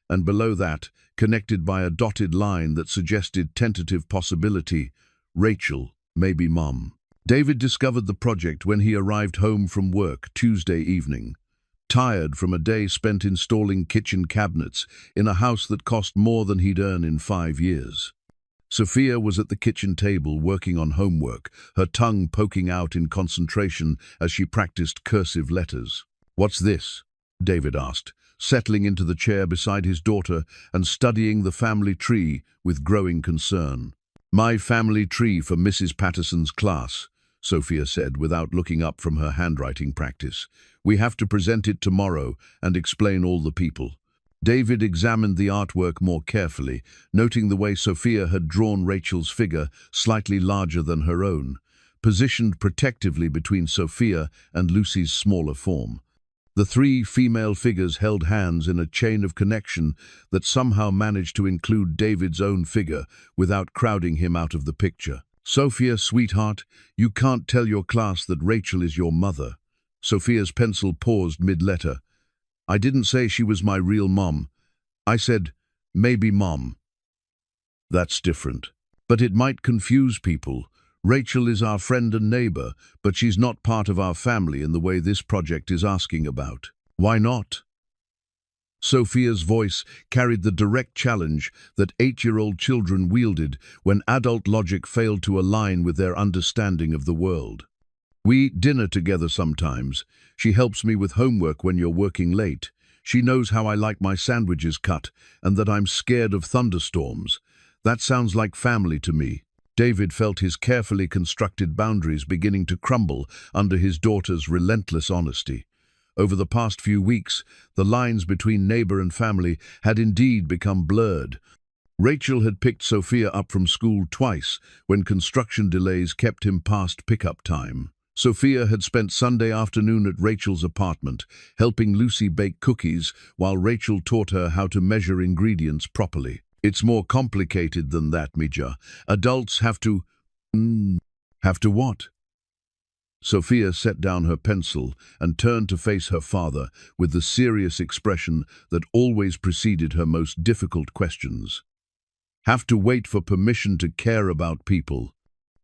and below that, connected by a dotted line that suggested tentative possibility, "Rachel, maybe Mom." David discovered the project when he arrived home from work Tuesday evening. Tired from a day spent installing kitchen cabinets in a house that cost more than he'd earn in 5 years. Sophia was at the kitchen table working on homework, her tongue poking out in concentration as she practiced cursive letters. "What's this?" David asked, settling into the chair beside his daughter and studying the family tree with growing concern. "My family tree for Mrs. Patterson's class," Sophia said without looking up from her handwriting practice. "We have to present it tomorrow and explain all the people." David examined the artwork more carefully, noting the way Sophia had drawn Rachel's figure slightly larger than her own, positioned protectively between Sophia and Lucy's smaller form. The three female figures held hands in a chain of connection that somehow managed to include David's own figure without crowding him out of the picture. "Sophia, sweetheart, you can't tell your class that Rachel is your mother." Sophia's pencil paused mid-letter. "I didn't say she was my real mom. I said, maybe mom." "That's different. But it might confuse people. Rachel is our friend and neighbor, but she's not part of our family in the way this project is asking about." "Why not?" Sophia's voice carried the direct challenge that 8-year-old children wielded when adult logic failed to align with their understanding of the world. "We eat dinner together sometimes. She helps me with homework when you're working late. She knows how I like my sandwiches cut and that I'm scared of thunderstorms. That sounds like family to me." David felt his carefully constructed boundaries beginning to crumble under his daughter's relentless honesty. Over the past few weeks, the lines between neighbor and family had indeed become blurred. Rachel had picked Sophia up from school twice when construction delays kept him past pickup time. Sophia had spent Sunday afternoon at Rachel's apartment, helping Lucy bake cookies while Rachel taught her how to measure ingredients properly. "It's more complicated than that, Mija. Adults have to..." "Have to what?" Sophia set down her pencil and turned to face her father with the serious expression that always preceded her most difficult questions. "Have to wait for permission to care about people.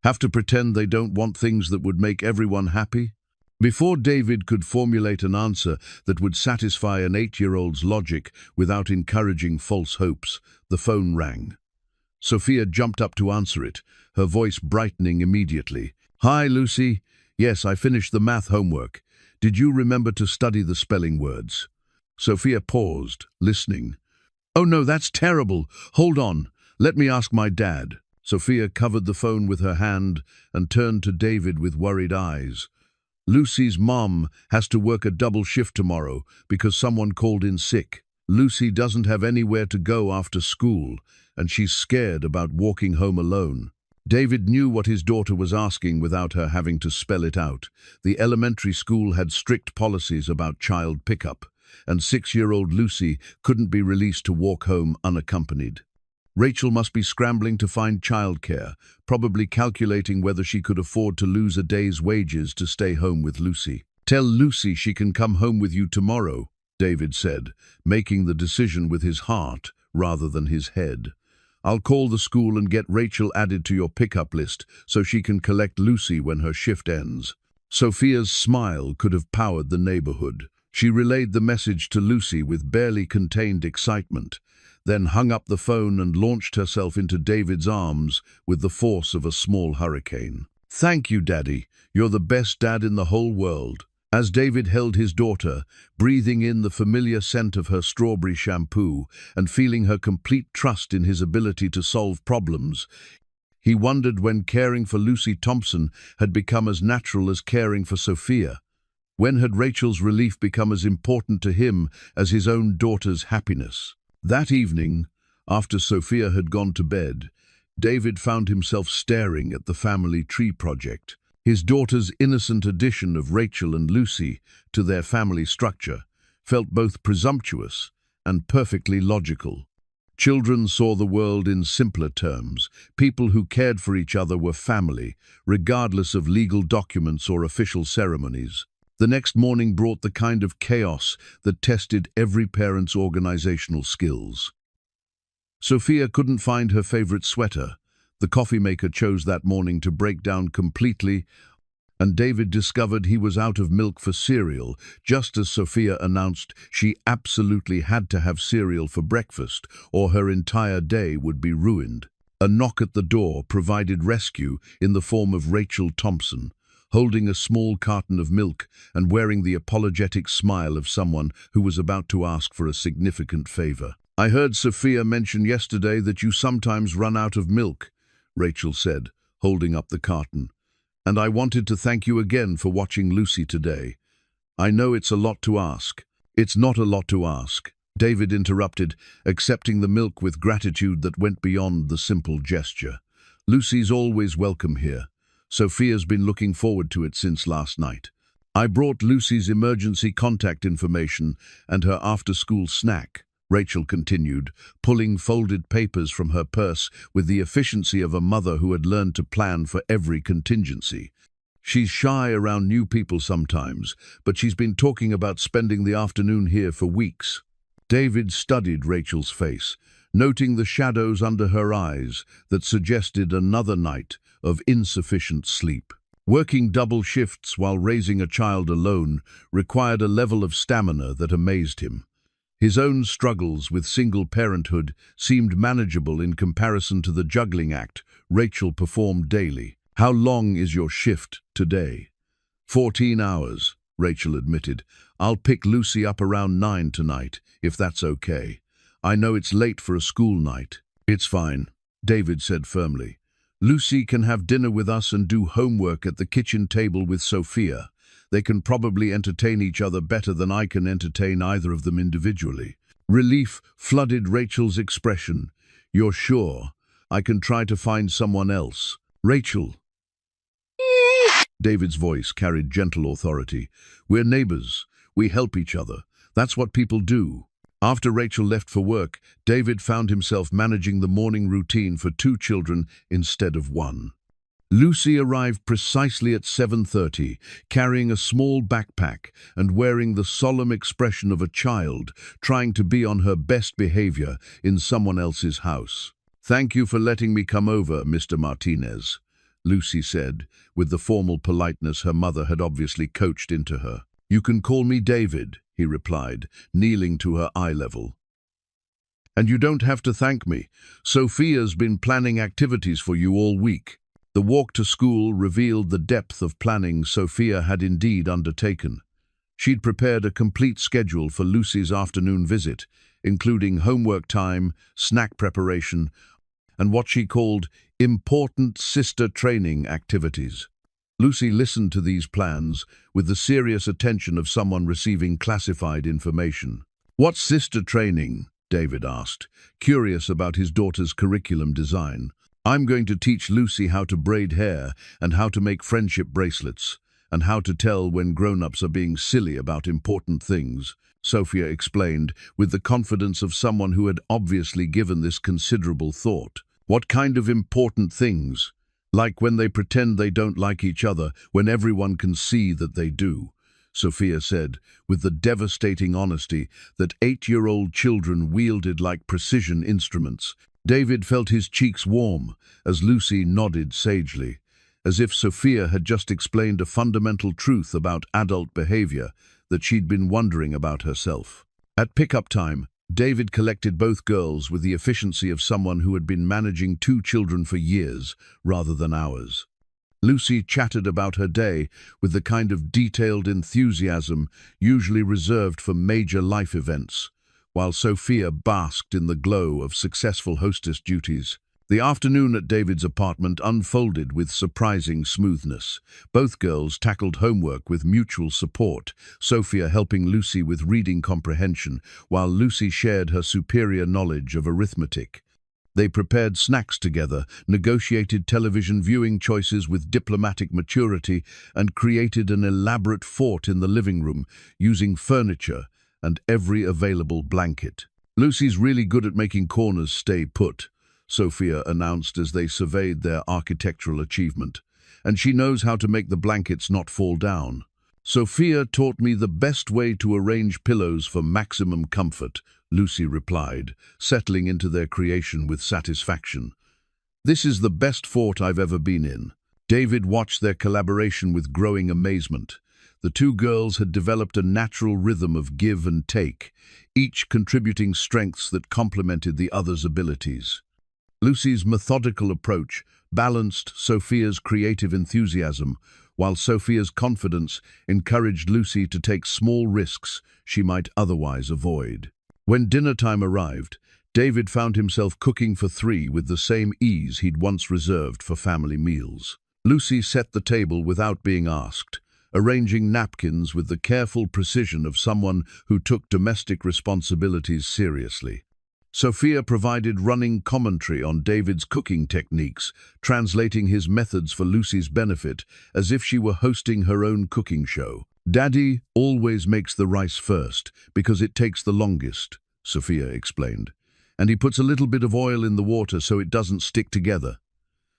Have to pretend they don't want things that would make everyone happy?" Before David could formulate an answer that would satisfy an 8-year-old's logic without encouraging false hopes, the phone rang. Sophia jumped up to answer it, her voice brightening immediately. "Hi, Lucy. Yes, I finished the math homework. Did you remember to study the spelling words?" Sophia paused, listening. "Oh no, that's terrible. Hold on. Let me ask my dad." Sophia covered the phone with her hand and turned to David with worried eyes. "Lucy's mom has to work a double shift tomorrow because someone called in sick. Lucy doesn't have anywhere to go after school, and she's scared about walking home alone." David knew what his daughter was asking without her having to spell it out. The elementary school had strict policies about child pickup, and 6-year-old Lucy couldn't be released to walk home unaccompanied. Rachel must be scrambling to find childcare, probably calculating whether she could afford to lose a day's wages to stay home with Lucy. "Tell Lucy she can come home with you tomorrow," David said, making the decision with his heart rather than his head. "I'll call the school and get Rachel added to your pickup list so she can collect Lucy when her shift ends." Sophia's smile could have powered the neighborhood. She relayed the message to Lucy with barely contained excitement, then hung up the phone and launched herself into David's arms with the force of a small hurricane. "Thank you, Daddy. You're the best dad in the whole world." As David held his daughter, breathing in the familiar scent of her strawberry shampoo and feeling her complete trust in his ability to solve problems, he wondered when caring for Lucy Thompson had become as natural as caring for Sophia. When had Rachel's relief become as important to him as his own daughter's happiness? That evening, after Sophia had gone to bed, David found himself staring at the family tree project. His daughter's innocent addition of Rachel and Lucy to their family structure felt both presumptuous and perfectly logical. Children saw the world in simpler terms. People who cared for each other were family, regardless of legal documents or official ceremonies. The next morning brought the kind of chaos that tested every parent's organizational skills. Sophia couldn't find her favorite sweater. The coffee maker chose that morning to break down completely, and David discovered he was out of milk for cereal, just as Sophia announced she absolutely had to have cereal for breakfast, or her entire day would be ruined. A knock at the door provided rescue in the form of Rachel Thompson, holding a small carton of milk and wearing the apologetic smile of someone who was about to ask for a significant favor. "I heard Sophia mention yesterday that you sometimes run out of milk," Rachel said, holding up the carton. "And I wanted to thank you again for watching Lucy today. I know it's a lot to ask." "It's not a lot to ask," David interrupted, accepting the milk with gratitude that went beyond the simple gesture. "Lucy's always welcome here. Sophia's been looking forward to it since last night. I brought Lucy's emergency contact information and her after-school snack," Rachel continued, pulling folded papers from her purse with the efficiency of a mother who had learned to plan for every contingency. "She's shy around new people sometimes, but she's been talking about spending the afternoon here for weeks." David studied Rachel's face, noting the shadows under her eyes that suggested another night of insufficient sleep. Working double shifts while raising a child alone required a level of stamina that amazed him. His own struggles with single parenthood seemed manageable in comparison to the juggling act Rachel performed daily. "How long is your shift today?" 14 hours, Rachel admitted. "I'll pick Lucy up around 9 tonight, if that's okay. I know it's late for a school night." "It's fine," David said firmly. "Lucy can have dinner with us and do homework at the kitchen table with Sophia. They can probably entertain each other better than I can entertain either of them individually." Relief flooded Rachel's expression. "You're sure? I can try to find someone else." "Rachel." David's voice carried gentle authority. "We're neighbors. We help each other. That's what people do." After Rachel left for work, David found himself managing the morning routine for 2 children instead of 1. Lucy arrived precisely at 7:30, carrying a small backpack and wearing the solemn expression of a child trying to be on her best behavior in someone else's house. "Thank you for letting me come over, Mr. Martinez," Lucy said, with the formal politeness her mother had obviously coached into her. "You can call me David," he replied, kneeling to her eye level. "And you don't have to thank me. Sophia's been planning activities for you all week." The walk to school revealed the depth of planning Sophia had indeed undertaken. She'd prepared a complete schedule for Lucy's afternoon visit, including homework time, snack preparation, and what she called important sister training activities. Lucy listened to these plans with the serious attention of someone receiving classified information. "What's sister training?" David asked, curious about his daughter's curriculum design. "I'm going to teach Lucy how to braid hair and how to make friendship bracelets, and how to tell when grown-ups are being silly about important things," Sophia explained with the confidence of someone who had obviously given this considerable thought. "What kind of important things? Like when they pretend they don't like each other when everyone can see that they do," Sophia said, with the devastating honesty that 8-year-old children wielded like precision instruments. David felt his cheeks warm as Lucy nodded sagely, as if Sophia had just explained a fundamental truth about adult behavior that she'd been wondering about herself. At pickup time, David collected both girls with the efficiency of someone who had been managing 2 children for years rather than hours. Lucy chatted about her day with the kind of detailed enthusiasm usually reserved for major life events, while Sophia basked in the glow of successful hostess duties. The afternoon at David's apartment unfolded with surprising smoothness. Both girls tackled homework with mutual support, Sophia helping Lucy with reading comprehension, while Lucy shared her superior knowledge of arithmetic. They prepared snacks together, negotiated television viewing choices with diplomatic maturity, and created an elaborate fort in the living room, using furniture and every available blanket. "Lucy's really good at making corners stay put," Sophia announced as they surveyed their architectural achievement. "And she knows how to make the blankets not fall down." "Sophia taught me the best way to arrange pillows for maximum comfort," Lucy replied, settling into their creation with satisfaction. "This is the best fort I've ever been in." David watched their collaboration with growing amazement. The 2 girls had developed a natural rhythm of give and take, each contributing strengths that complemented the other's abilities. Lucy's methodical approach balanced Sophia's creative enthusiasm, while Sophia's confidence encouraged Lucy to take small risks she might otherwise avoid. When dinner time arrived, David found himself cooking for three with the same ease he'd once reserved for family meals. Lucy set the table without being asked, arranging napkins with the careful precision of someone who took domestic responsibilities seriously. Sophia provided running commentary on David's cooking techniques, translating his methods for Lucy's benefit as if she were hosting her own cooking show. "Daddy always makes the rice first because it takes the longest," Sophia explained. "And he puts a little bit of oil in the water so it doesn't stick together.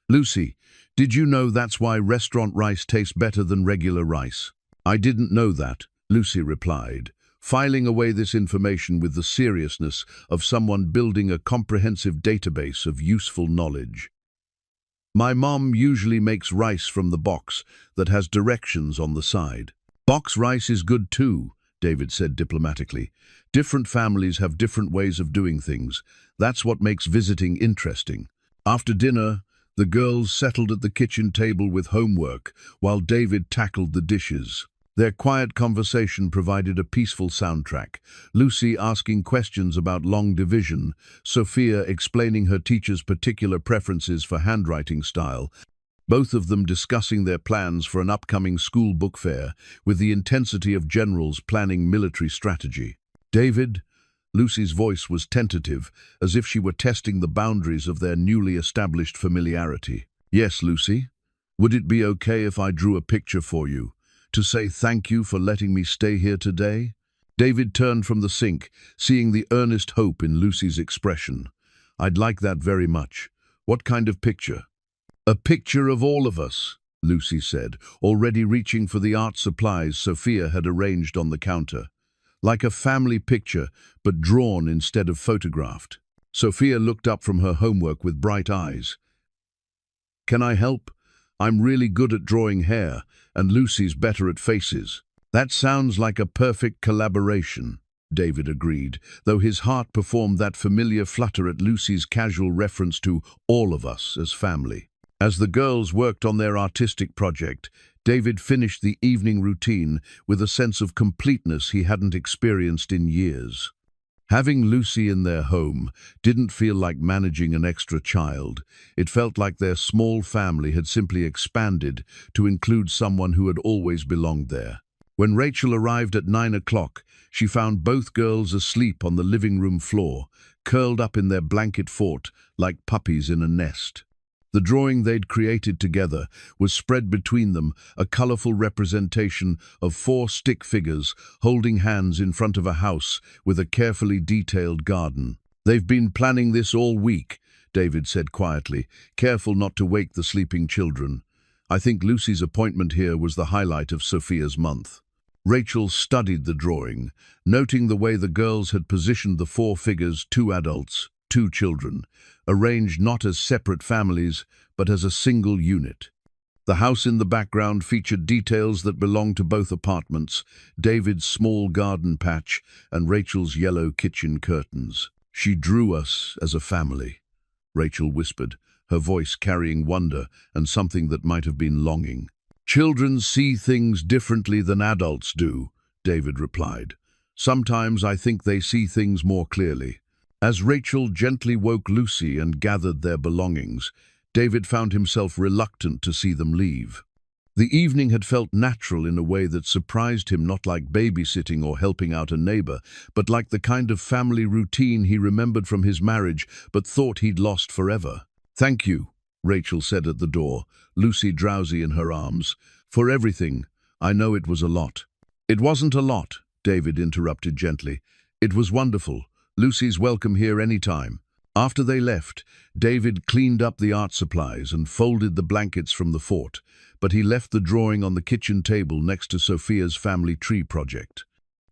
Lucy, did you know that's why restaurant rice tastes better than regular rice?" "I didn't know that," Lucy replied, filing away this information with the seriousness of someone building a comprehensive database of useful knowledge. "My mom usually makes rice from the box that has directions on the side." "Box rice is good too," David said diplomatically. "Different families have different ways of doing things. That's what makes visiting interesting." After dinner, the girls settled at the kitchen table with homework, while David tackled the dishes. Their quiet conversation provided a peaceful soundtrack, Lucy asking questions about long division, Sophia explaining her teacher's particular preferences for handwriting style, both of them discussing their plans for an upcoming school book fair with the intensity of generals planning military strategy. "David," Lucy's voice was tentative, as if she were testing the boundaries of their newly established familiarity. "Yes, Lucy. Would it be okay if I drew a picture for you, to say thank you for letting me stay here today?" David turned from the sink, seeing the earnest hope in Lucy's expression. "I'd like that very much. What kind of picture?" "A picture of all of us," Lucy said, already reaching for the art supplies Sophia had arranged on the counter. "Like a family picture, but drawn instead of photographed." Sophia looked up from her homework with bright eyes. "Can I help? I'm really good at drawing hair, and Lucy's better at faces." "That sounds like a perfect collaboration," David agreed, though his heart performed that familiar flutter at Lucy's casual reference to all of us as family. As the girls worked on their artistic project, David finished the evening routine with a sense of completeness he hadn't experienced in years. Having Lucy in their home didn't feel like managing an extra child. It felt like their small family had simply expanded to include someone who had always belonged there. When Rachel arrived at 9 o'clock, she found both girls asleep on the living room floor, curled up in their blanket fort like puppies in a nest. The drawing they'd created together was spread between them, a colorful representation of 4 stick figures holding hands in front of a house with a carefully detailed garden. "They've been planning this all week," David said quietly, careful not to wake the sleeping children. "I think Lucy's appointment here was the highlight of Sophia's month." Rachel studied the drawing, noting the way the girls had positioned the 4 figures, 2 adults, 2 children, arranged not as separate families, but as a single unit. The house in the background featured details that belonged to both apartments, David's small garden patch and Rachel's yellow kitchen curtains. "She drew us as a family," Rachel whispered, her voice carrying wonder and something that might have been longing. "Children see things differently than adults do," David replied. "Sometimes I think they see things more clearly." As Rachel gently woke Lucy and gathered their belongings, David found himself reluctant to see them leave. The evening had felt natural in a way that surprised him, not like babysitting or helping out a neighbor, but like the kind of family routine he remembered from his marriage but thought he'd lost forever. "Thank you," Rachel said at the door, Lucy drowsy in her arms, "for everything. I know it was a lot." "It wasn't a lot," David interrupted gently. "It was wonderful. Lucy's welcome here any time." After they left, David cleaned up the art supplies and folded the blankets from the fort, but he left the drawing on the kitchen table next to Sophia's family tree project.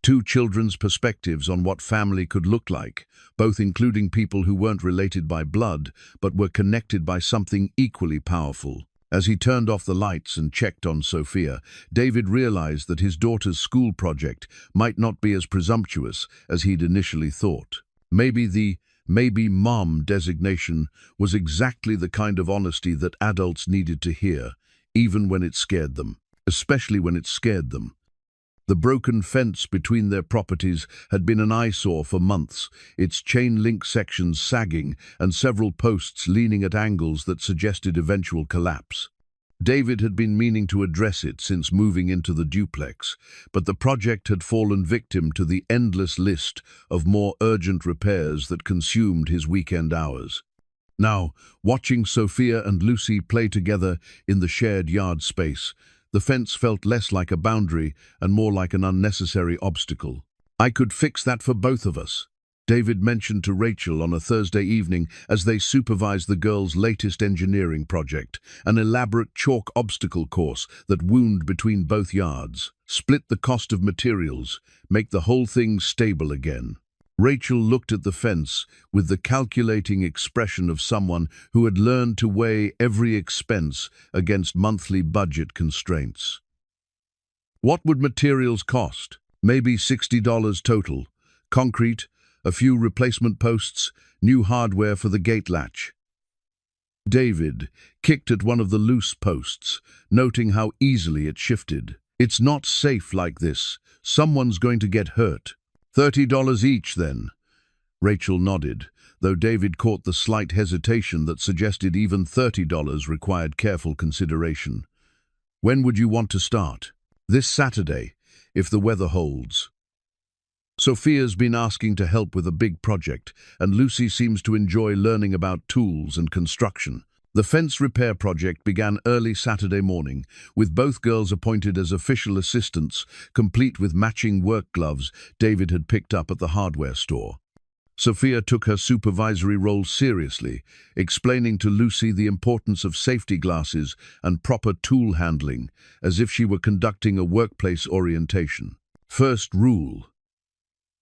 2 children's perspectives on what family could look like, both including people who weren't related by blood, but were connected by something equally powerful. As he turned off the lights and checked on Sophia, David realized that his daughter's school project might not be as presumptuous as he'd initially thought. Maybe the maybe mom designation was exactly the kind of honesty that adults needed to hear, even when it scared them, especially when it scared them. The broken fence between their properties had been an eyesore for months, its chain-link sections sagging and several posts leaning at angles that suggested eventual collapse. David had been meaning to address it since moving into the duplex, but the project had fallen victim to the endless list of more urgent repairs that consumed his weekend hours. Now, watching Sophia and Lucy play together in the shared yard space, the fence felt less like a boundary and more like an unnecessary obstacle. "I could fix that for both of us," David mentioned to Rachel on a Thursday evening as they supervised the girls' latest engineering project, an elaborate chalk obstacle course that wound between both yards. "Split the cost of materials, make the whole thing stable again." Rachel looked at the fence with the calculating expression of someone who had learned to weigh every expense against monthly budget constraints. "What would materials cost?" "Maybe $60 total. Concrete, a few replacement posts, new hardware for the gate latch." David kicked at one of the loose posts, noting how easily it shifted. "It's not safe like this. Someone's going to get hurt." $30 each, then." Rachel nodded, though David caught the slight hesitation that suggested even $30 required careful consideration. "When would you want to start?" "This Saturday, if the weather holds." Sophia's been asking to help with a big project, and Lucy seems to enjoy learning about tools and construction. The fence repair project began early Saturday morning, with both girls appointed as official assistants, complete with matching work gloves David had picked up at the hardware store. Sophia took her supervisory role seriously, explaining to Lucy the importance of safety glasses and proper tool handling, as if she were conducting a workplace orientation. "First rule,"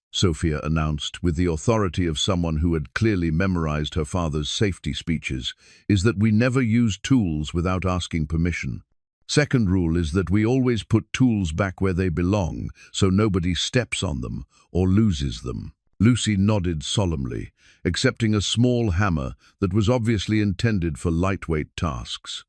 Sophia announced with the authority of someone who had clearly memorized her father's safety speeches, "is that we never use tools without asking permission. Second rule is that we always put tools back where they belong, so nobody steps on them or loses them." Lucy nodded solemnly, accepting a small hammer that was obviously intended for lightweight tasks.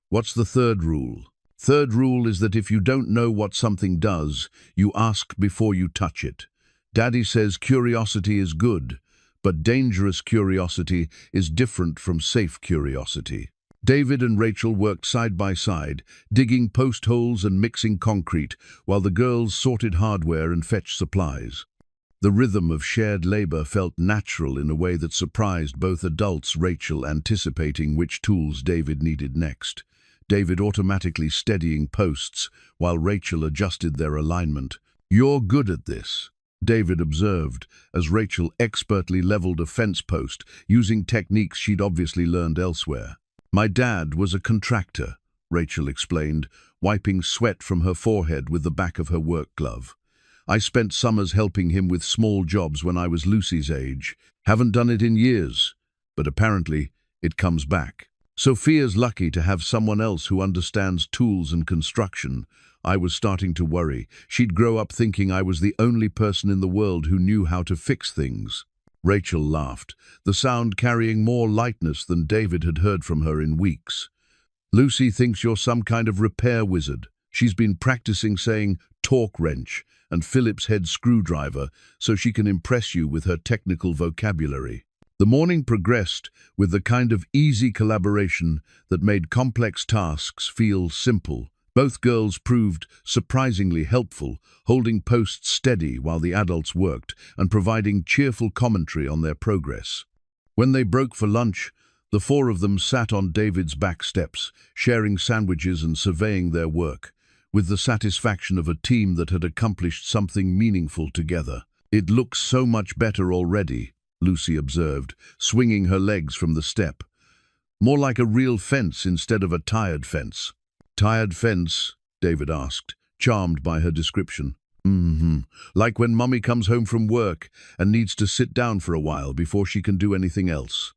"What's the third rule?" "Third rule is that if you don't know what something does, you ask before you touch it. Daddy says curiosity is good, but dangerous curiosity is different from safe curiosity." David and Rachel worked side by side, digging post holes and mixing concrete, while the girls sorted hardware and fetched supplies. The rhythm of shared labor felt natural in a way that surprised both adults, Rachel anticipating which tools David needed next. David automatically steadying posts, while Rachel adjusted their alignment. "You're good at this," David observed, as Rachel expertly leveled a fence post, using techniques she'd obviously learned elsewhere. "My dad was a contractor," Rachel explained, wiping sweat from her forehead with the back of her work glove. "I spent summers helping him with small jobs when I was Lucy's age. Haven't done it in years, but apparently it comes back." Sophia's lucky to have someone else who understands tools and construction. I was starting to worry. She'd grow up thinking I was the only person in the world who knew how to fix things. Rachel laughed, the sound carrying more lightness than David had heard from her in weeks. "Lucy thinks you're some kind of repair wizard. She's been practicing saying torque wrench and Phillips head screwdriver so she can impress you with her technical vocabulary." The morning progressed with the kind of easy collaboration that made complex tasks feel simple. Both girls proved surprisingly helpful, holding posts steady while the adults worked and providing cheerful commentary on their progress. When they broke for lunch, the four of them sat on David's back steps, sharing sandwiches and surveying their work, with the satisfaction of a team that had accomplished something meaningful together. "It looks so much better already," Lucy observed, swinging her legs from the step. "More like a real fence instead of a tired fence." "Tired fence?" David asked, charmed by her description. Like when Mummy comes home from work and needs to sit down for a while before she can do anything else."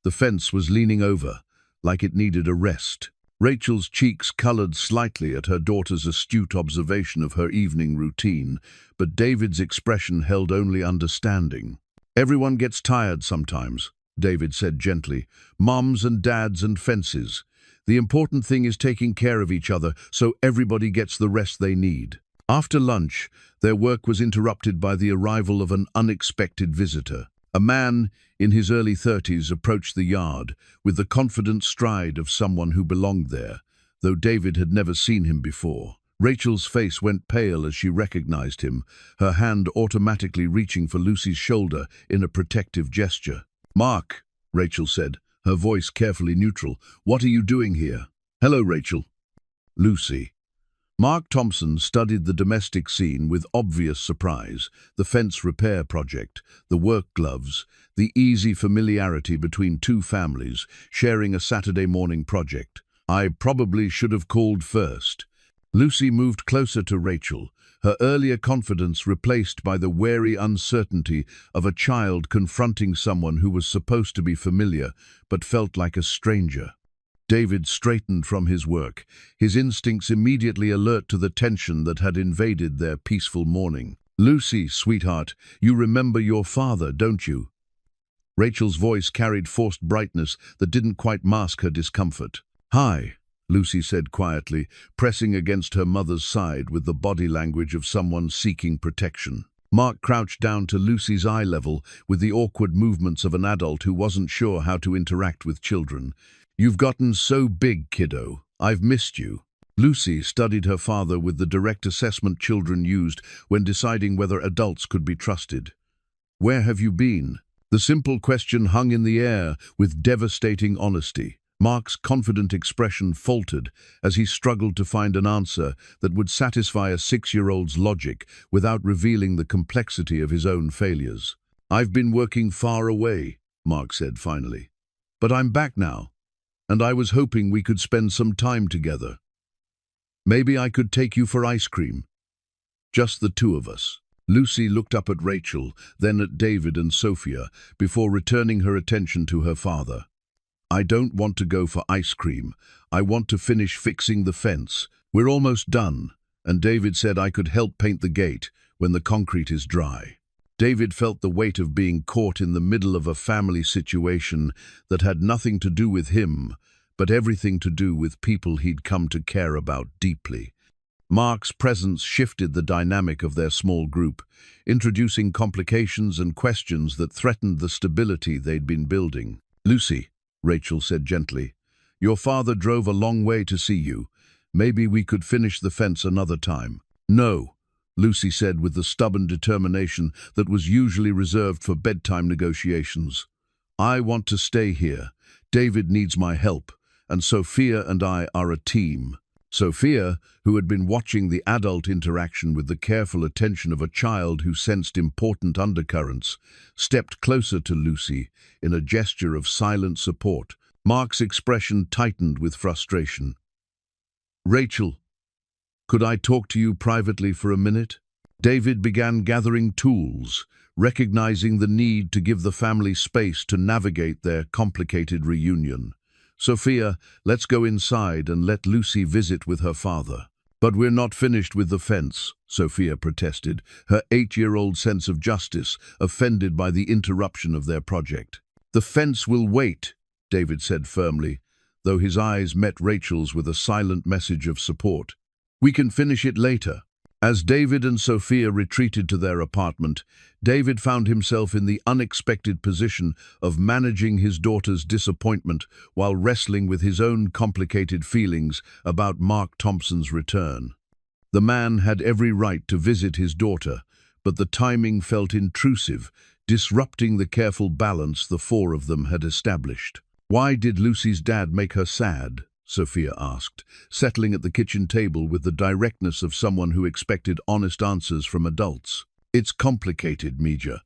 The fence was leaning over, like it needed a rest. Rachel's cheeks colored slightly at her daughter's astute observation of her evening routine, but David's expression held only understanding. Everyone gets tired sometimes, David said gently. Moms and dads and fences. The important thing is taking care of each other so everybody gets the rest they need. After lunch, their work was interrupted by the arrival of an unexpected visitor. A man in his early 30s approached the yard with the confident stride of someone who belonged there, though David had never seen him before. Rachel's face went pale as she recognized him, her hand automatically reaching for Lucy's shoulder in a protective gesture. "Mark," Rachel said, her voice carefully neutral, "what are you doing here?" "Hello, Rachel." Lucy. Mark Thompson studied the domestic scene with obvious surprise, the fence repair project, the work gloves, the easy familiarity between two families sharing a Saturday morning project. "I probably should have called first." Lucy moved closer to Rachel, her earlier confidence replaced by the wary uncertainty of a child confronting someone who was supposed to be familiar but felt like a stranger. David straightened from his work, his instincts immediately alert to the tension that had invaded their peaceful morning. "Lucy, sweetheart, you remember your father, don't you?" Rachel's voice carried forced brightness that didn't quite mask her discomfort. "Hi," Lucy said quietly, pressing against her mother's side with the body language of someone seeking protection. Mark crouched down to Lucy's eye level with the awkward movements of an adult who wasn't sure how to interact with children. "You've gotten so big, kiddo. I've missed you." Lucy studied her father with the direct assessment children used when deciding whether adults could be trusted. "Where have you been?" The simple question hung in the air with devastating honesty. Mark's confident expression faltered as he struggled to find an answer that would satisfy a 6-year-old's logic without revealing the complexity of his own failures. "I've been working far away," Mark said finally. "But I'm back now, and I was hoping we could spend some time together. Maybe I could take you for ice cream. Just the two of us." Lucy looked up at Rachel, then at David and Sophia, before returning her attention to her father. "I don't want to go for ice cream. I want to finish fixing the fence. We're almost done, and David said I could help paint the gate when the concrete is dry." David felt the weight of being caught in the middle of a family situation that had nothing to do with him, but everything to do with people he'd come to care about deeply. Mark's presence shifted the dynamic of their small group, introducing complications and questions that threatened the stability they'd been building. "Lucy," Rachel said gently, "your father drove a long way to see you. Maybe we could finish the fence another time." "No," Lucy said with the stubborn determination that was usually reserved for bedtime negotiations. "I want to stay here. David needs my help, and Sophia and I are a team." Sophia, who had been watching the adult interaction with the careful attention of a child who sensed important undercurrents, stepped closer to Lucy in a gesture of silent support. Mark's expression tightened with frustration. "Rachel, could I talk to you privately for a minute?" David began gathering tools, recognizing the need to give the family space to navigate their complicated reunion. "Sophia, let's go inside and let Lucy visit with her father." "But we're not finished with the fence," Sophia protested, her 8-year-old sense of justice offended by the interruption of their project. "The fence will wait," David said firmly, though his eyes met Rachel's with a silent message of support. "We can finish it later." As David and Sophia retreated to their apartment, David found himself in the unexpected position of managing his daughter's disappointment while wrestling with his own complicated feelings about Mark Thompson's return. The man had every right to visit his daughter, but the timing felt intrusive, disrupting the careful balance the four of them had established. "Why did Lucy's dad make her sad?" Sophia asked, settling at the kitchen table with the directness of someone who expected honest answers from adults. "It's complicated, Mija.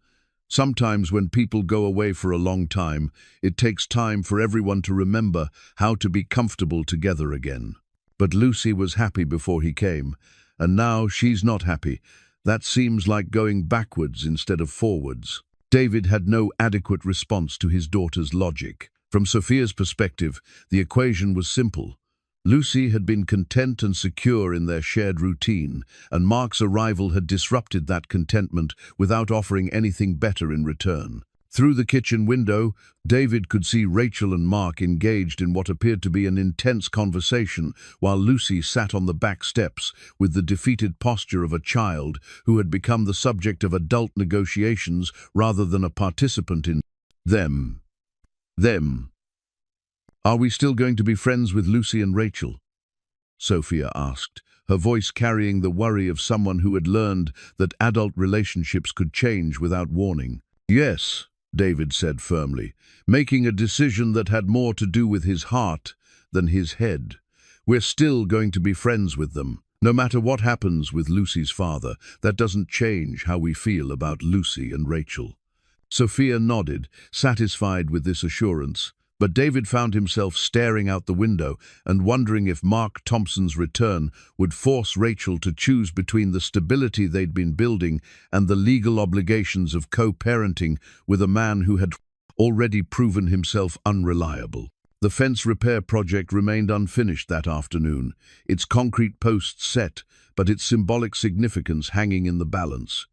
Sometimes when people go away for a long time, it takes time for everyone to remember how to be comfortable together again. But Lucy was happy before he came, and now she's not happy. That seems like going backwards instead of forwards." David had no adequate response to his daughter's logic. From Sophia's perspective, the equation was simple. Lucy had been content and secure in their shared routine, and Mark's arrival had disrupted that contentment without offering anything better in return. Through the kitchen window, David could see Rachel and Mark engaged in what appeared to be an intense conversation, while Lucy sat on the back steps with the defeated posture of a child who had become the subject of adult negotiations rather than a participant in them. "Are we still going to be friends with Lucy and Rachel?" Sophia asked, her voice carrying the worry of someone who had learned that adult relationships could change without warning. "Yes," David said firmly, making a decision that had more to do with his heart than his head. "We're still going to be friends with them. No matter what happens with Lucy's father, that doesn't change how we feel about Lucy and Rachel." Sophia nodded, satisfied with this assurance. But David found himself staring out the window and wondering if Mark Thompson's return would force Rachel to choose between the stability they'd been building and the legal obligations of co-parenting with a man who had already proven himself unreliable. The fence repair project remained unfinished that afternoon, its concrete posts set, but its symbolic significance hanging in the balance.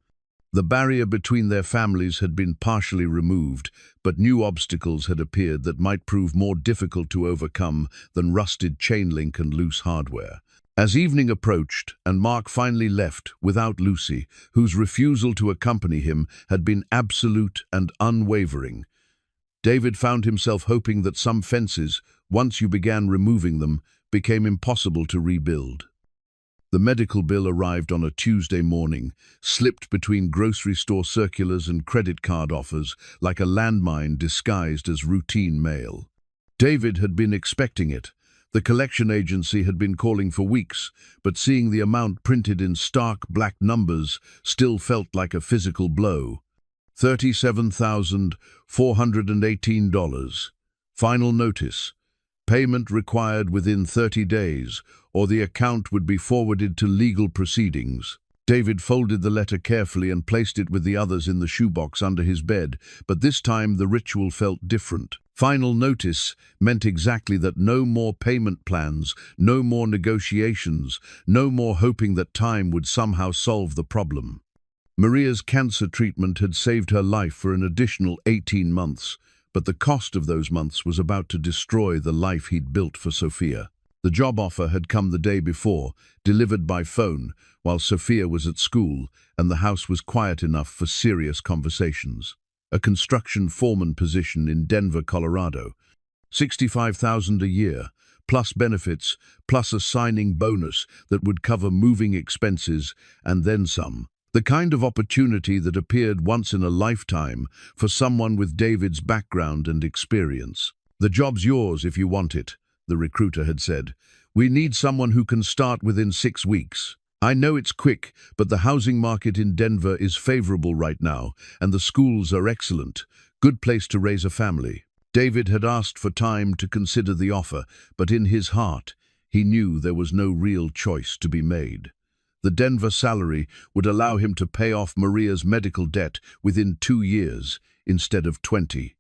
The barrier between their families had been partially removed, but new obstacles had appeared that might prove more difficult to overcome than rusted chain link and loose hardware. As evening approached and Mark finally left without Lucy, whose refusal to accompany him had been absolute and unwavering, David found himself hoping that some fences, once you began removing them, became impossible to rebuild. The medical bill arrived on a Tuesday morning, slipped between grocery store circulars and credit card offers like a landmine disguised as routine mail. David had been expecting it. The collection agency had been calling for weeks, but seeing the amount printed in stark black numbers still felt like a physical blow. $37,418. Final notice. Payment required within 30 days, or the account would be forwarded to legal proceedings. David folded the letter carefully and placed it with the others in the shoebox under his bed, but this time the ritual felt different. Final notice meant exactly that: no more payment plans, no more negotiations, no more hoping that time would somehow solve the problem. Maria's cancer treatment had saved her life for an additional 18 months, but the cost of those months was about to destroy the life he'd built for Sophia. The job offer had come the day before, delivered by phone, while Sophia was at school and the house was quiet enough for serious conversations. A construction foreman position in Denver, Colorado. $65,000 a year, plus benefits, plus a signing bonus that would cover moving expenses and then some. The kind of opportunity that appeared once in a lifetime for someone with David's background and experience. "The job's yours if you want it," the recruiter had said. "We need someone who can start within 6 weeks. I know it's quick, but the housing market in Denver is favorable right now, and the schools are excellent. Good place to raise a family." David had asked for time to consider the offer, but in his heart, he knew there was no real choice to be made. The Denver salary would allow him to pay off Maria's medical debt within 2 years instead of 20.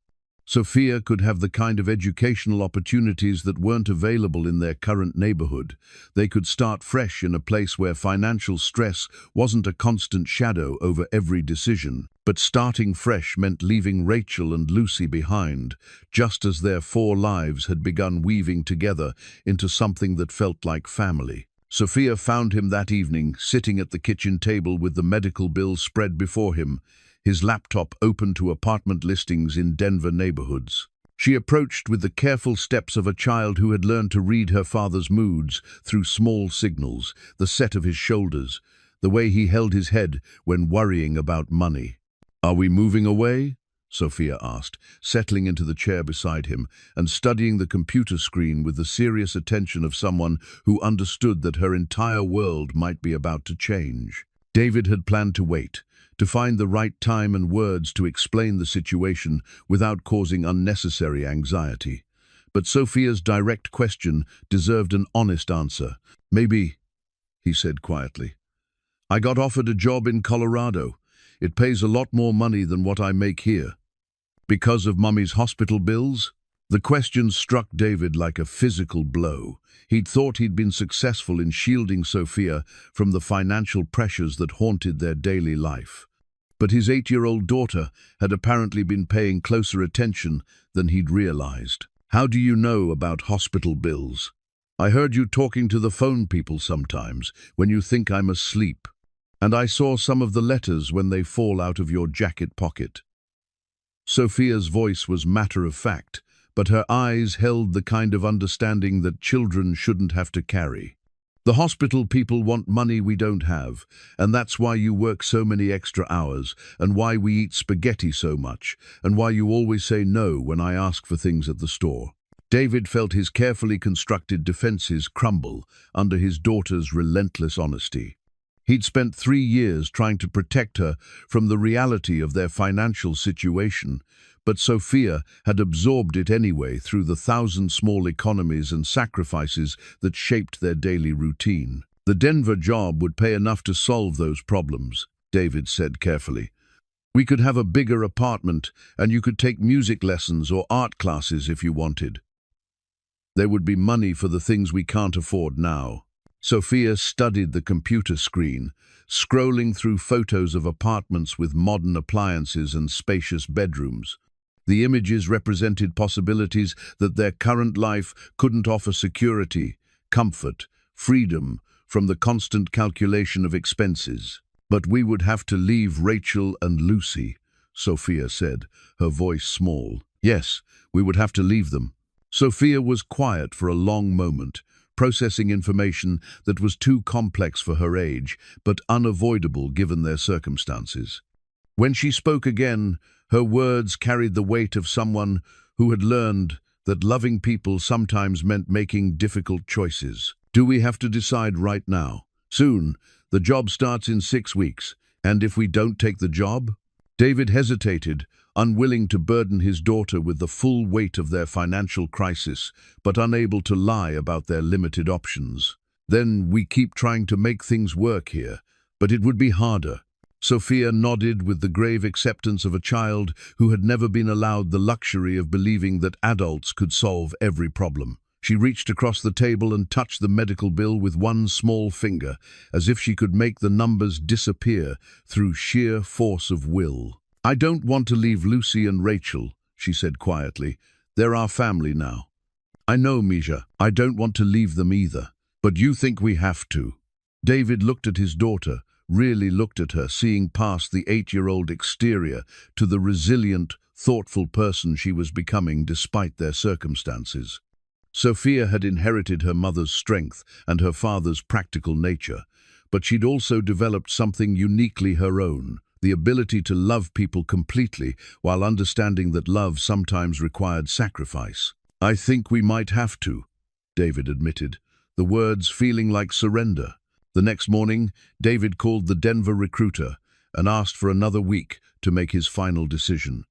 Sophia could have the kind of educational opportunities that weren't available in their current neighborhood. They could start fresh in a place where financial stress wasn't a constant shadow over every decision. But starting fresh meant leaving Rachel and Lucy behind, just as their 4 lives had begun weaving together into something that felt like family. Sophia found him that evening, sitting at the kitchen table with the medical bill spread before him, his laptop open to apartment listings in Denver neighborhoods. She approached with the careful steps of a child who had learned to read her father's moods through small signals, the set of his shoulders, the way he held his head when worrying about money. "Are we moving away?" Sophia asked, settling into the chair beside him and studying the computer screen with the serious attention of someone who understood that her entire world might be about to change. David had planned to wait, to find the right time and words to explain the situation without causing unnecessary anxiety. But Sophia's direct question deserved an honest answer. "Maybe," he said quietly. "I got offered a job in Colorado. It pays a lot more money than what I make here." "Because of Mummy's hospital bills?" The question struck David like a physical blow. He'd thought he'd been successful in shielding Sophia from the financial pressures that haunted their daily life. But his 8-year-old daughter had apparently been paying closer attention than he'd realized. "How do you know about hospital bills? I heard you talking to the phone people sometimes when you think I'm asleep. And I saw some of the letters when they fall out of your jacket pocket." Sophia's voice was matter-of-fact, but her eyes held the kind of understanding that children shouldn't have to carry. "The hospital people want money we don't have, and that's why you work so many extra hours, and why we eat spaghetti so much, and why you always say no when I ask for things at the store." David felt his carefully constructed defenses crumble under his daughter's relentless honesty. He'd spent 3 years trying to protect her from the reality of their financial situation, but Sophia had absorbed it anyway through the 1,000 small economies and sacrifices that shaped their daily routine. "The Denver job would pay enough to solve those problems," David said carefully. "We could have a bigger apartment, and you could take music lessons or art classes if you wanted. There would be money for the things we can't afford now." Sophia studied the computer screen, scrolling through photos of apartments with modern appliances and spacious bedrooms. The images represented possibilities that their current life couldn't offer: security, comfort, freedom from the constant calculation of expenses. "But we would have to leave Rachel and Lucy," Sophia said, her voice small. "Yes, we would have to leave them." Sophia was quiet for a long moment, processing information that was too complex for her age, but unavoidable given their circumstances. When she spoke again, her words carried the weight of someone who had learned that loving people sometimes meant making difficult choices. "Do we have to decide right now? Soon. The job starts in 6 weeks. And if we don't take the job?" David hesitated, unwilling to burden his daughter with the full weight of their financial crisis, but unable to lie about their limited options. "Then we keep trying to make things work here, but it would be harder." Sophia nodded with the grave acceptance of a child who had never been allowed the luxury of believing that adults could solve every problem. She reached across the table and touched the medical bill with one small finger, as if she could make the numbers disappear through sheer force of will. "I don't want to leave Lucy and Rachel," she said quietly. "They're our family now." "I know, Misha. I don't want to leave them either. But you think we have to." David looked at his daughter, really looked at her, seeing past the 8-year-old exterior to the resilient, thoughtful person she was becoming despite their circumstances. Sophia had inherited her mother's strength and her father's practical nature, but she'd also developed something uniquely her own: the ability to love people completely while understanding that love sometimes required sacrifice. "I think we might have to," David admitted, the words feeling like surrender. The next morning, David called the Denver recruiter and asked for another week to make his final decision.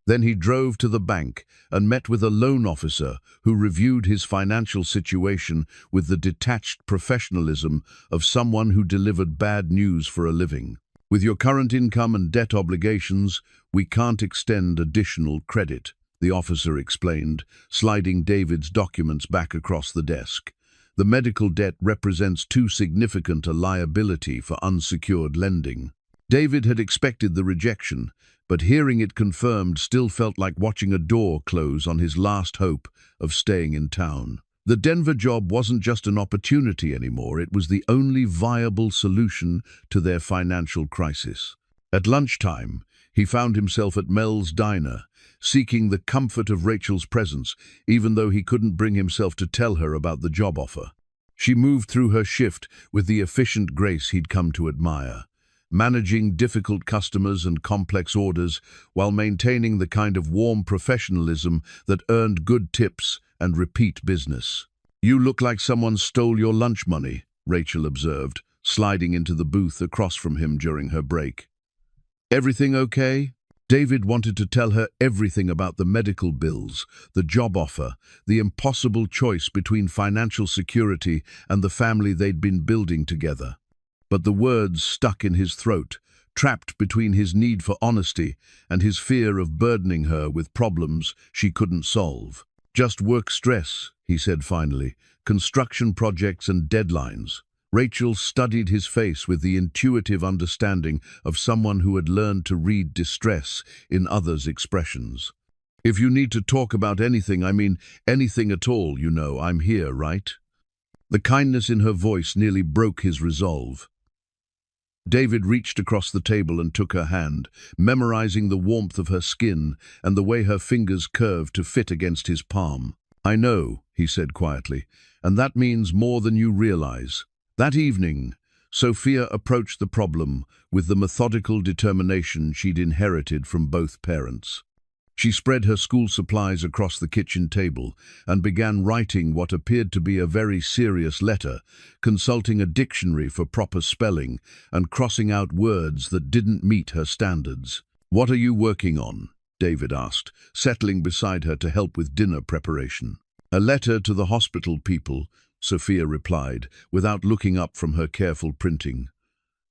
Then he drove to the bank and met with a loan officer who reviewed his financial situation with the detached professionalism of someone who delivered bad news for a living. "With your current income and debt obligations, we can't extend additional credit," the officer explained, sliding David's documents back across the desk. "The medical debt represents too significant a liability for unsecured lending." David had expected the rejection, but hearing it confirmed still felt like watching a door close on his last hope of staying in town. The Denver job wasn't just an opportunity anymore, it was the only viable solution to their financial crisis. At lunchtime, he found himself at Mel's diner, seeking the comfort of Rachel's presence, even though he couldn't bring himself to tell her about the job offer. She moved through her shift with the efficient grace he'd come to admire, managing difficult customers and complex orders while maintaining the kind of warm professionalism that earned good tips and repeat business. "You look like someone stole your lunch money," Rachel observed, sliding into the booth across from him during her break. "Everything okay?" David wanted to tell her everything about the medical bills, the job offer, the impossible choice between financial security and the family they'd been building together. But the words stuck in his throat, trapped between his need for honesty and his fear of burdening her with problems she couldn't solve. Just work stress, he said finally. Construction projects and deadlines. Rachel studied his face with the intuitive understanding of someone who had learned to read distress in others' expressions. If you need to talk about anything, I mean anything at all, you know, I'm here, right? The kindness in her voice nearly broke his resolve. David reached across the table and took her hand, memorizing the warmth of her skin and the way her fingers curved to fit against his palm. I know, he said quietly, and that means more than you realize. That evening, Sophia approached the problem with the methodical determination she'd inherited from both parents. She spread her school supplies across the kitchen table and began writing what appeared to be a very serious letter, consulting a dictionary for proper spelling and crossing out words that didn't meet her standards. "What are you working on?" David asked, settling beside her to help with dinner preparation. "A letter to the hospital people," Sophia replied, without looking up from her careful printing.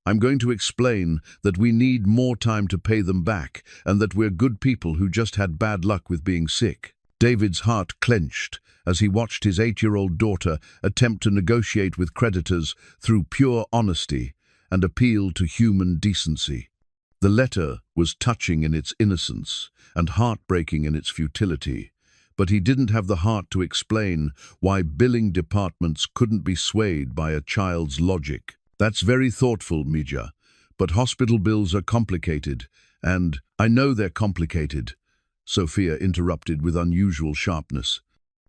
"I'm going to explain that we need more time to pay them back and that we're good people who just had bad luck with being sick." David's heart clenched as he watched his 8-year-old daughter attempt to negotiate with creditors through pure honesty and appeal to human decency. The letter was touching in its innocence and heartbreaking in its futility, but he didn't have the heart to explain why billing departments couldn't be swayed by a child's logic. "That's very thoughtful, Mija, but hospital bills are complicated, and I know they're complicated," Sophia interrupted with unusual sharpness.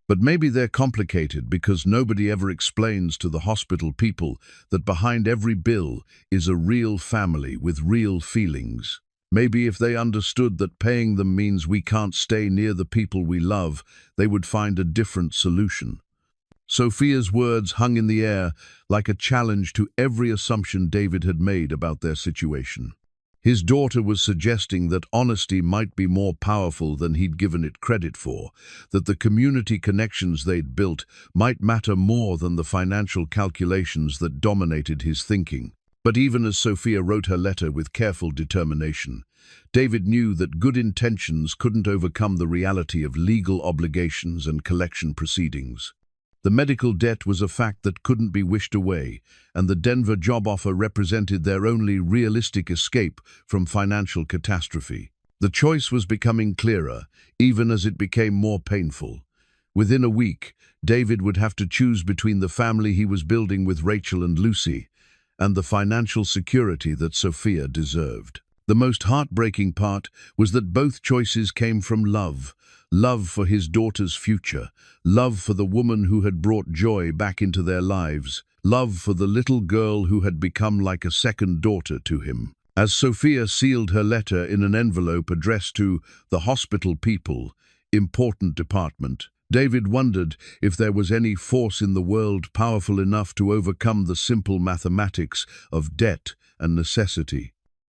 "But maybe they're complicated because nobody ever explains to the hospital people that behind every bill is a real family with real feelings. Maybe if they understood that paying them means we can't stay near the people we love, they would find a different solution." Sophia's words hung in the air like a challenge to every assumption David had made about their situation. His daughter was suggesting that honesty might be more powerful than he'd given it credit for, that the community connections they'd built might matter more than the financial calculations that dominated his thinking. But even as Sophia wrote her letter with careful determination, David knew that good intentions couldn't overcome the reality of legal obligations and collection proceedings. The medical debt was a fact that couldn't be wished away, and the Denver job offer represented their only realistic escape from financial catastrophe. The choice was becoming clearer, even as it became more painful. Within a week, David would have to choose between the family he was building with Rachel and Lucy and the financial security that Sophia deserved. The most heartbreaking part was that both choices came from love. Love for his daughter's future, love for the woman who had brought joy back into their lives, love for the little girl who had become like a second daughter to him. As Sophia sealed her letter in an envelope addressed to the hospital people, important department, David wondered if there was any force in the world powerful enough to overcome the simple mathematics of debt and necessity.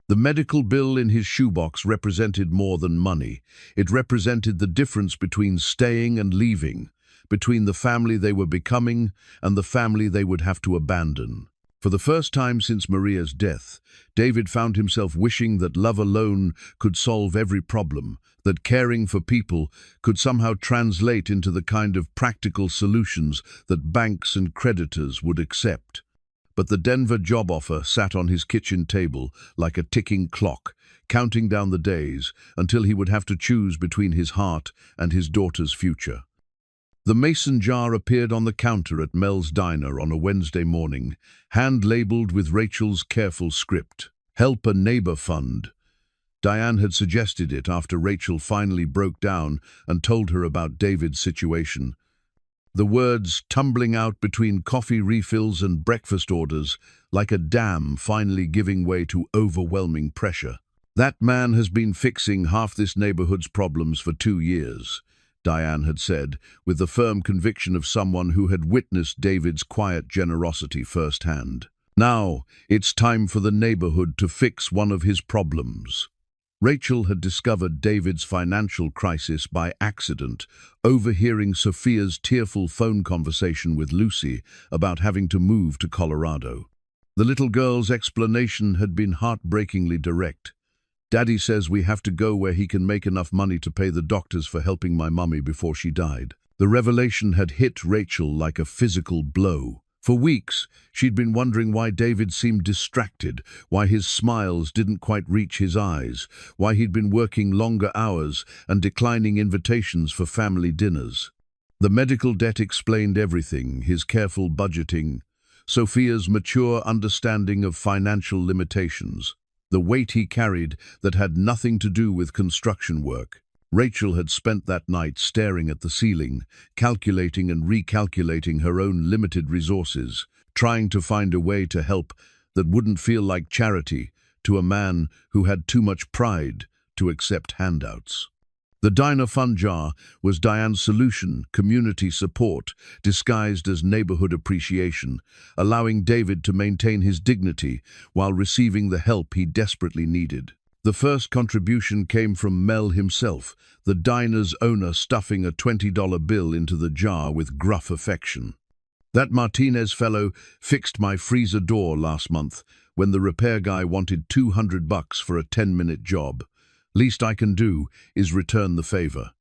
The medical bill in his shoebox represented more than money. It represented the difference between staying and leaving, between the family they were becoming and the family they would have to abandon. For the first time since Maria's death, David found himself wishing that love alone could solve every problem, that caring for people could somehow translate into the kind of practical solutions that banks and creditors would accept. But the Denver job offer sat on his kitchen table like a ticking clock, counting down the days until he would have to choose between his heart and his daughter's future. The mason jar appeared on the counter at Mel's Diner on a Wednesday morning, hand-labeled with Rachel's careful script. "Help a Neighbor Fund." Diane had suggested it after Rachel finally broke down and told her about David's situation. The words tumbling out between coffee refills and breakfast orders, like a dam finally giving way to overwhelming pressure. "That man has been fixing half this neighborhood's problems for 2 years, Diane had said, with the firm conviction of someone who had witnessed David's quiet generosity firsthand. Now, it's time for the neighborhood to fix one of his problems. Rachel had discovered David's financial crisis by accident, overhearing Sophia's tearful phone conversation with Lucy about having to move to Colorado. The little girl's explanation had been heartbreakingly direct. "Daddy says we have to go where he can make enough money to pay the doctors for helping my mummy before she died." The revelation had hit Rachel like a physical blow. For weeks, she'd been wondering why David seemed distracted, why his smiles didn't quite reach his eyes, why he'd been working longer hours and declining invitations for family dinners. The medical debt explained everything, his careful budgeting, Sophia's mature understanding of financial limitations, the weight he carried that had nothing to do with construction work. Rachel had spent that night staring at the ceiling, calculating and recalculating her own limited resources, trying to find a way to help that wouldn't feel like charity to a man who had too much pride to accept handouts. The diner fund jar was Diane's solution, community support, disguised as neighborhood appreciation, allowing David to maintain his dignity while receiving the help he desperately needed. The first contribution came from Mel himself, the diner's owner, stuffing a $20 bill into the jar with gruff affection. "That Martinez fellow fixed my freezer door last month when the repair guy wanted $200 for a 10-minute job. Least I can do is return the favor."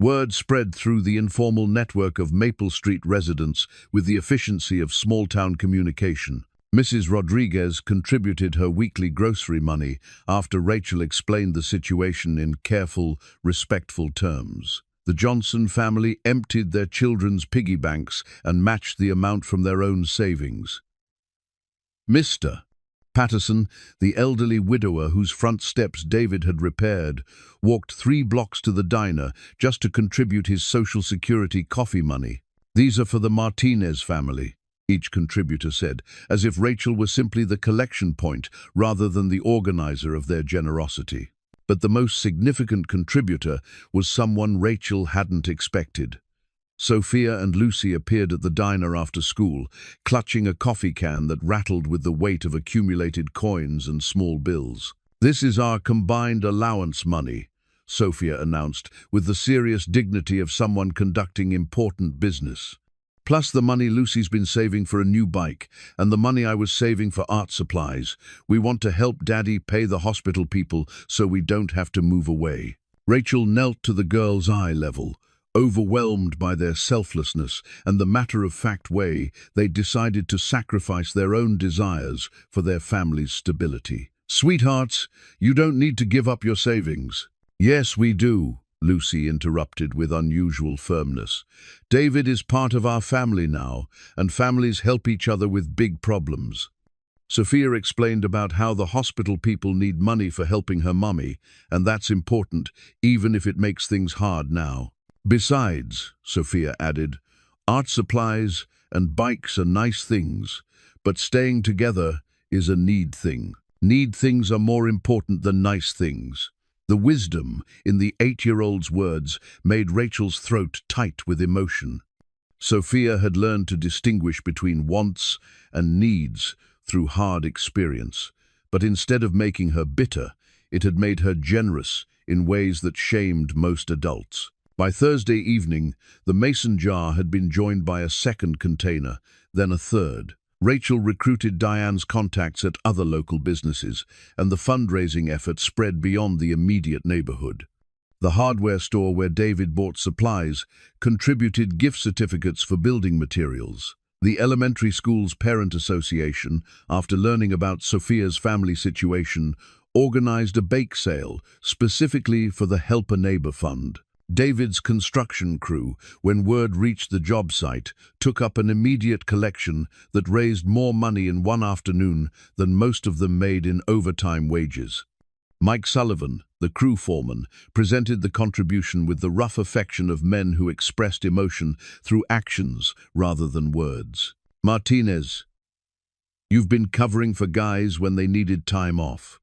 Word spread through the informal network of Maple Street residents with the efficiency of small-town communication. Mrs. Rodriguez contributed her weekly grocery money after Rachel explained the situation in careful, respectful terms. The Johnson family emptied their children's piggy banks and matched the amount from their own savings. Mr. Patterson, the elderly widower whose front steps David had repaired, walked 3 blocks to the diner just to contribute his Social Security coffee money. "These are for the Martinez family," each contributor said, as if Rachel were simply the collection point rather than the organizer of their generosity. But the most significant contributor was someone Rachel hadn't expected. Sophia and Lucy appeared at the diner after school, clutching a coffee can that rattled with the weight of accumulated coins and small bills. "This is our combined allowance money," Sophia announced, with the serious dignity of someone conducting important business. "Plus the money Lucy's been saving for a new bike, and the money I was saving for art supplies. We want to help Daddy pay the hospital people so we don't have to move away." Rachel knelt to the girls' eye level, overwhelmed by their selflessness and the matter-of-fact way they decided to sacrifice their own desires for their family's stability. "Sweethearts, you don't need to give up your savings." "Yes, we do," Lucy interrupted with unusual firmness. "David is part of our family now, and families help each other with big problems." Sophia explained about how the hospital people need money for helping her mummy, and that's important, even if it makes things hard now. "Besides," Sophia added, "art supplies and bikes are nice things, but staying together is a need thing. Need things are more important than nice things." The wisdom in the 8-year-old's words made Rachel's throat tight with emotion. Sophia had learned to distinguish between wants and needs through hard experience, but instead of making her bitter, it had made her generous in ways that shamed most adults. By Thursday evening, the mason jar had been joined by a second container, then a third. Rachel recruited Diane's contacts at other local businesses, and the fundraising effort spread beyond the immediate neighborhood. The hardware store where David bought supplies contributed gift certificates for building materials. The elementary school's parent association, after learning about Sophia's family situation, organized a bake sale specifically for the Help a Neighbor Fund. David's construction crew, when word reached the job site, took up an immediate collection that raised more money in one afternoon than most of them made in overtime wages. Mike Sullivan, the crew foreman, presented the contribution with the rough affection of men who expressed emotion through actions rather than words. "Martinez, you've been covering for guys when they needed time off,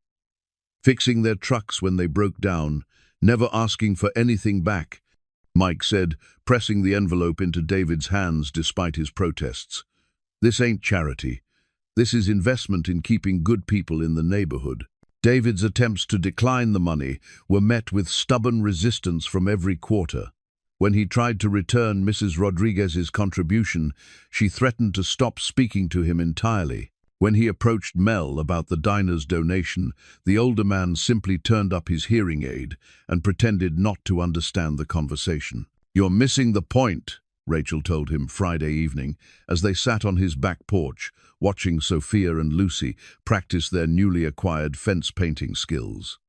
fixing their trucks when they broke down, never asking for anything back," Mike said, pressing the envelope into David's hands despite his protests. "This ain't charity. This is investment in keeping good people in the neighborhood." David's attempts to decline the money were met with stubborn resistance from every quarter. When he tried to return Mrs. Rodriguez's contribution, she threatened to stop speaking to him entirely. When he approached Mel about the diner's donation, the older man simply turned up his hearing aid and pretended not to understand the conversation. "You're missing the point," Rachel told him Friday evening as they sat on his back porch, watching Sophia and Lucy practice their newly acquired fence painting skills.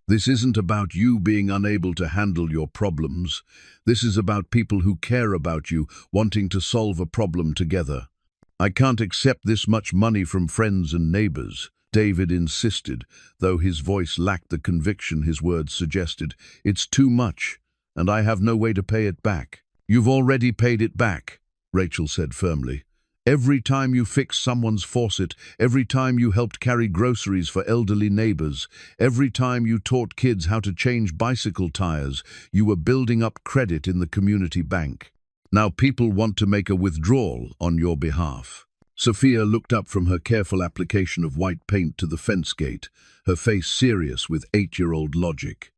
"This isn't about you being unable to handle your problems. This is about people who care about you wanting to solve a problem together. I can't accept this much money from friends and neighbors," David insisted, though his voice lacked the conviction his words suggested. "It's too much, and I have no way to pay it back." "You've already paid it back," Rachel said firmly. "Every time you fixed someone's faucet, every time you helped carry groceries for elderly neighbors, every time you taught kids how to change bicycle tires, you were building up credit in the community bank. Now people want to make a withdrawal on your behalf." Sophia looked up from her careful application of white paint to the fence gate, her face serious with 8-year-old logic.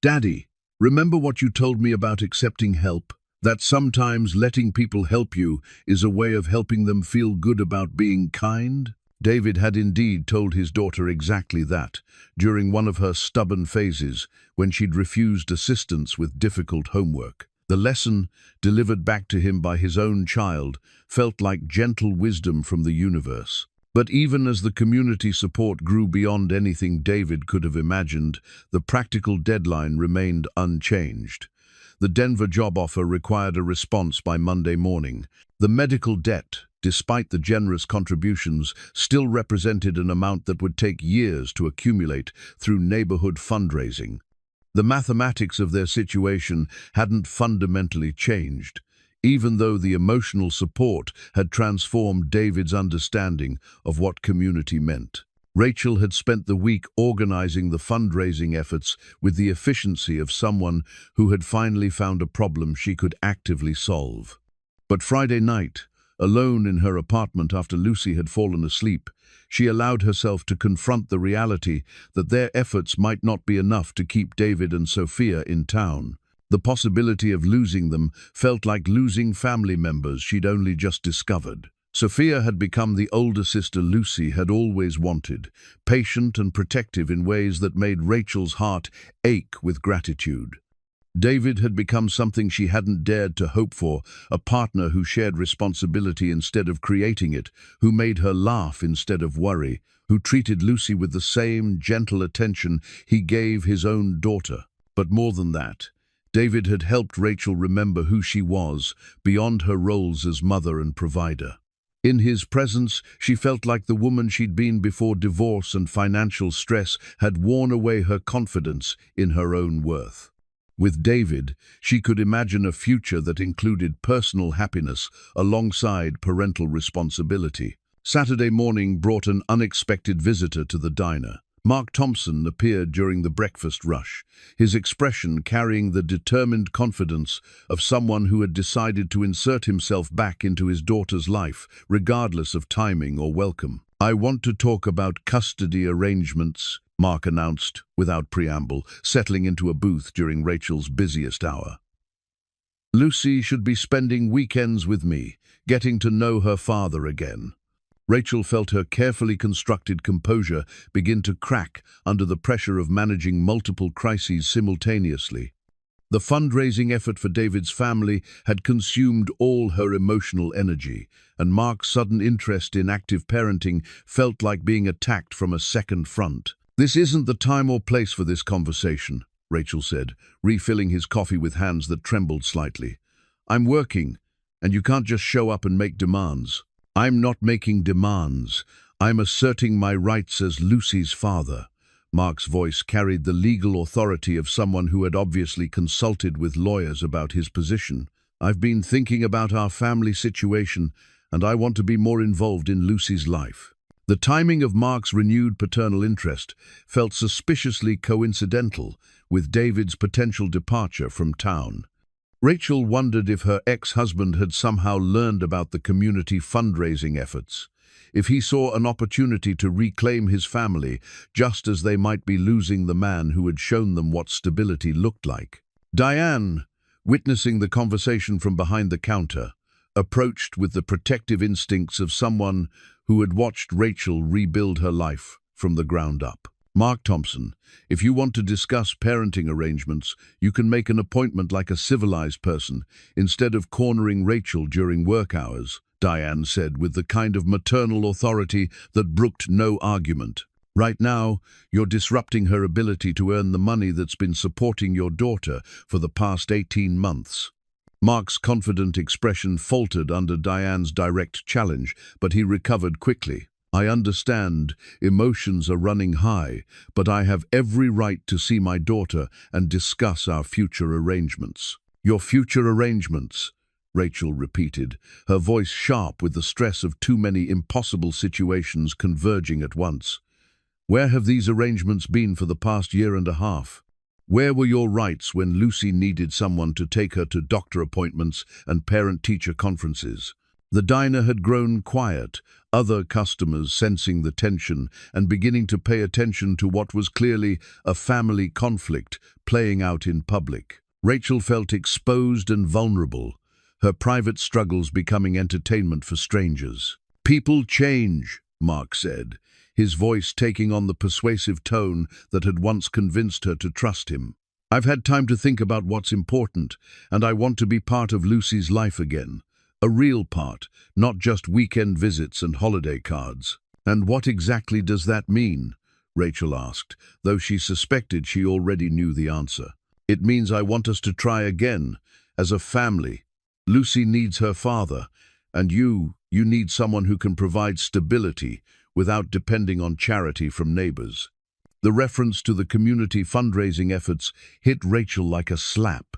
"Daddy, remember what you told me about accepting help? That sometimes letting people help you is a way of helping them feel good about being kind?" David had indeed told his daughter exactly that, during one of her stubborn phases, when she'd refused assistance with difficult homework. The lesson, delivered back to him by his own child, felt like gentle wisdom from the universe. But even as the community support grew beyond anything David could have imagined, the practical deadline remained unchanged. The Denver job offer required a response by Monday morning. The medical debt, despite the generous contributions, still represented an amount that would take years to accumulate through neighborhood fundraising. The mathematics of their situation hadn't fundamentally changed, even though the emotional support had transformed David's understanding of what community meant. Rachel had spent the week organizing the fundraising efforts with the efficiency of someone who had finally found a problem she could actively solve. But Friday night, alone in her apartment after Lucy had fallen asleep, she allowed herself to confront the reality that their efforts might not be enough to keep David and Sophia in town. The possibility of losing them felt like losing family members she'd only just discovered. Sophia had become the older sister Lucy had always wanted, patient and protective in ways that made Rachel's heart ache with gratitude. David had become something she hadn't dared to hope for, a partner who shared responsibility instead of creating it, who made her laugh instead of worry, who treated Lucy with the same gentle attention he gave his own daughter. But more than that, David had helped Rachel remember who she was, beyond her roles as mother and provider. In his presence, she felt like the woman she'd been before divorce and financial stress had worn away her confidence in her own worth. With David, she could imagine a future that included personal happiness alongside parental responsibility. Saturday morning brought an unexpected visitor to the diner. Mark Thompson appeared during the breakfast rush, his expression carrying the determined confidence of someone who had decided to insert himself back into his daughter's life, regardless of timing or welcome. "I want to talk about custody arrangements," Mark announced without preamble, settling into a booth during Rachel's busiest hour. "Lucy should be spending weekends with me, getting to know her father again." Rachel felt her carefully constructed composure begin to crack under the pressure of managing multiple crises simultaneously. The fundraising effort for David's family had consumed all her emotional energy, and Mark's sudden interest in active parenting felt like being attacked from a second front. "This isn't the time or place for this conversation," Rachel said, refilling his coffee with hands that trembled slightly. "I'm working, and you can't just show up and make demands." "I'm not making demands. I'm asserting my rights as Lucy's father." Mark's voice carried the legal authority of someone who had obviously consulted with lawyers about his position. "I've been thinking about our family situation, and I want to be more involved in Lucy's life." The timing of Mark's renewed paternal interest felt suspiciously coincidental with David's potential departure from town. Rachel wondered if her ex-husband had somehow learned about the community fundraising efforts, if he saw an opportunity to reclaim his family just as they might be losing the man who had shown them what stability looked like. Diane, witnessing the conversation from behind the counter, approached with the protective instincts of someone who had watched Rachel rebuild her life from the ground up. Mark Thompson, if you want to discuss parenting arrangements, you can make an appointment like a civilized person, instead of cornering Rachel during work hours, Diane said with the kind of maternal authority that brooked no argument. Right now, you're disrupting her ability to earn the money that's been supporting your daughter for the past 18 months. Mark's confident expression faltered under Diane's direct challenge, but he recovered quickly. I understand, emotions are running high, but I have every right to see my daughter and discuss our future arrangements. Your future arrangements, Rachel repeated, her voice sharp with the stress of too many impossible situations converging at once. Where have these arrangements been for the past year and a half? Where were your rights when Lucy needed someone to take her to doctor appointments and parent-teacher conferences? The diner had grown quiet, other customers sensing the tension and beginning to pay attention to what was clearly a family conflict playing out in public. Rachel felt exposed and vulnerable, her private struggles becoming entertainment for strangers. People change, Mark said, his voice taking on the persuasive tone that had once convinced her to trust him. I've had time to think about what's important, and I want to be part of Lucy's life again. A real part, not just weekend visits and holiday cards. And what exactly does that mean? Rachel asked, though she suspected she already knew the answer. It means I want us to try again, as a family. Lucy needs her father, and you need someone who can provide stability without depending on charity from neighbors. The reference to the community fundraising efforts hit Rachel like a slap.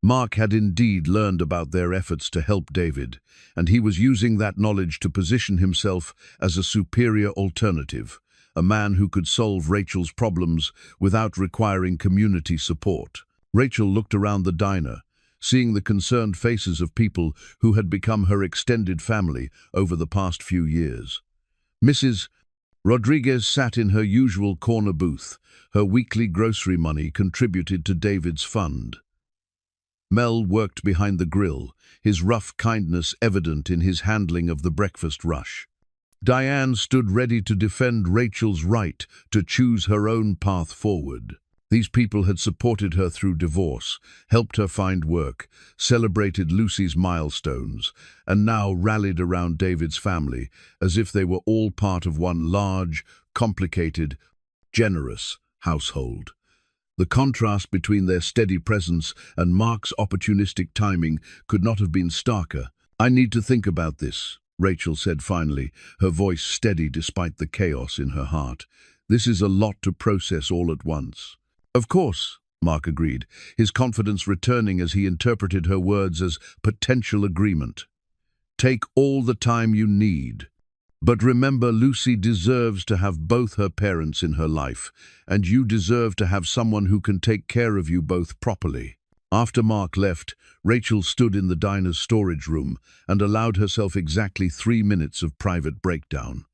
Mark had indeed learned about their efforts to help David, and he was using that knowledge to position himself as a superior alternative, a man who could solve Rachel's problems without requiring community support. Rachel looked around the diner, seeing the concerned faces of people who had become her extended family over the past few years. Mrs. Rodriguez sat in her usual corner booth, her weekly grocery money contributed to David's fund. Mel worked behind the grill, his rough kindness evident in his handling of the breakfast rush. Diane stood ready to defend Rachel's right to choose her own path forward. These people had supported her through divorce, helped her find work, celebrated Lucy's milestones, and now rallied around David's family as if they were all part of one large, complicated, generous household. The contrast between their steady presence and Mark's opportunistic timing could not have been starker. I need to think about this, Rachel said finally, her voice steady despite the chaos in her heart. This is a lot to process all at once. Of course, Mark agreed, his confidence returning as he interpreted her words as potential agreement. Take all the time you need. But remember, Lucy deserves to have both her parents in her life, and you deserve to have someone who can take care of you both properly. After Mark left, Rachel stood in the diner's storage room and allowed herself exactly 3 minutes of private breakdown.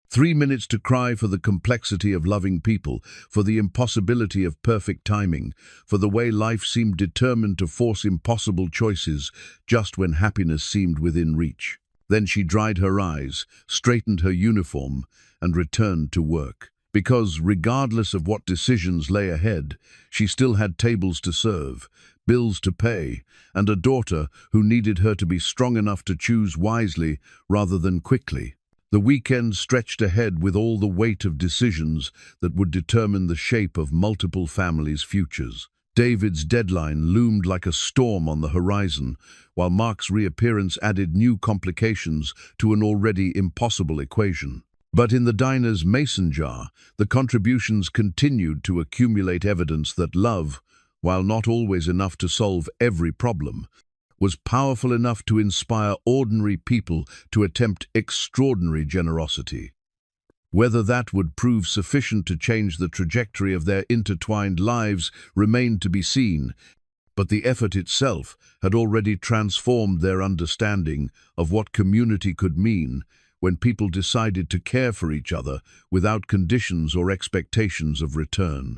3 minutes to cry for the complexity of loving people, for the impossibility of perfect timing, for the way life seemed determined to force impossible choices just when happiness seemed within reach. Then she dried her eyes, straightened her uniform, and returned to work. Because, regardless of what decisions lay ahead, she still had tables to serve, bills to pay, and a daughter who needed her to be strong enough to choose wisely rather than quickly. The weekend stretched ahead with all the weight of decisions that would determine the shape of multiple families' futures. David's deadline loomed like a storm on the horizon, while Mark's reappearance added new complications to an already impossible equation. But in the diner's mason jar, the contributions continued to accumulate evidence that love, while not always enough to solve every problem, was powerful enough to inspire ordinary people to attempt extraordinary generosity. Whether that would prove sufficient to change the trajectory of their intertwined lives remained to be seen, but the effort itself had already transformed their understanding of what community could mean when people decided to care for each other without conditions or expectations of return.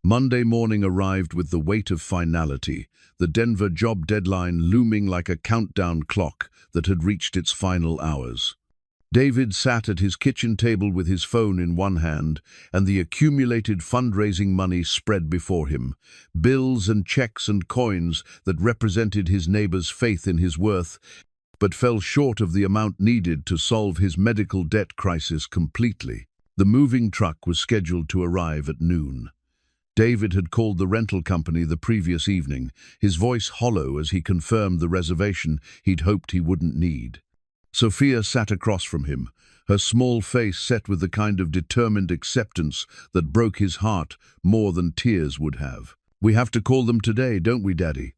Monday morning arrived with the weight of finality, the Denver job deadline looming like a countdown clock that had reached its final hours. David sat at his kitchen table with his phone in one hand and the accumulated fundraising money spread before him, bills and checks and coins that represented his neighbor's faith in his worth, but fell short of the amount needed to solve his medical debt crisis completely. The moving truck was scheduled to arrive at noon. David had called the rental company the previous evening, his voice hollow as he confirmed the reservation he'd hoped he wouldn't need. Sophia sat across from him, her small face set with the kind of determined acceptance that broke his heart more than tears would have. "We have to call them today, don't we, Daddy?"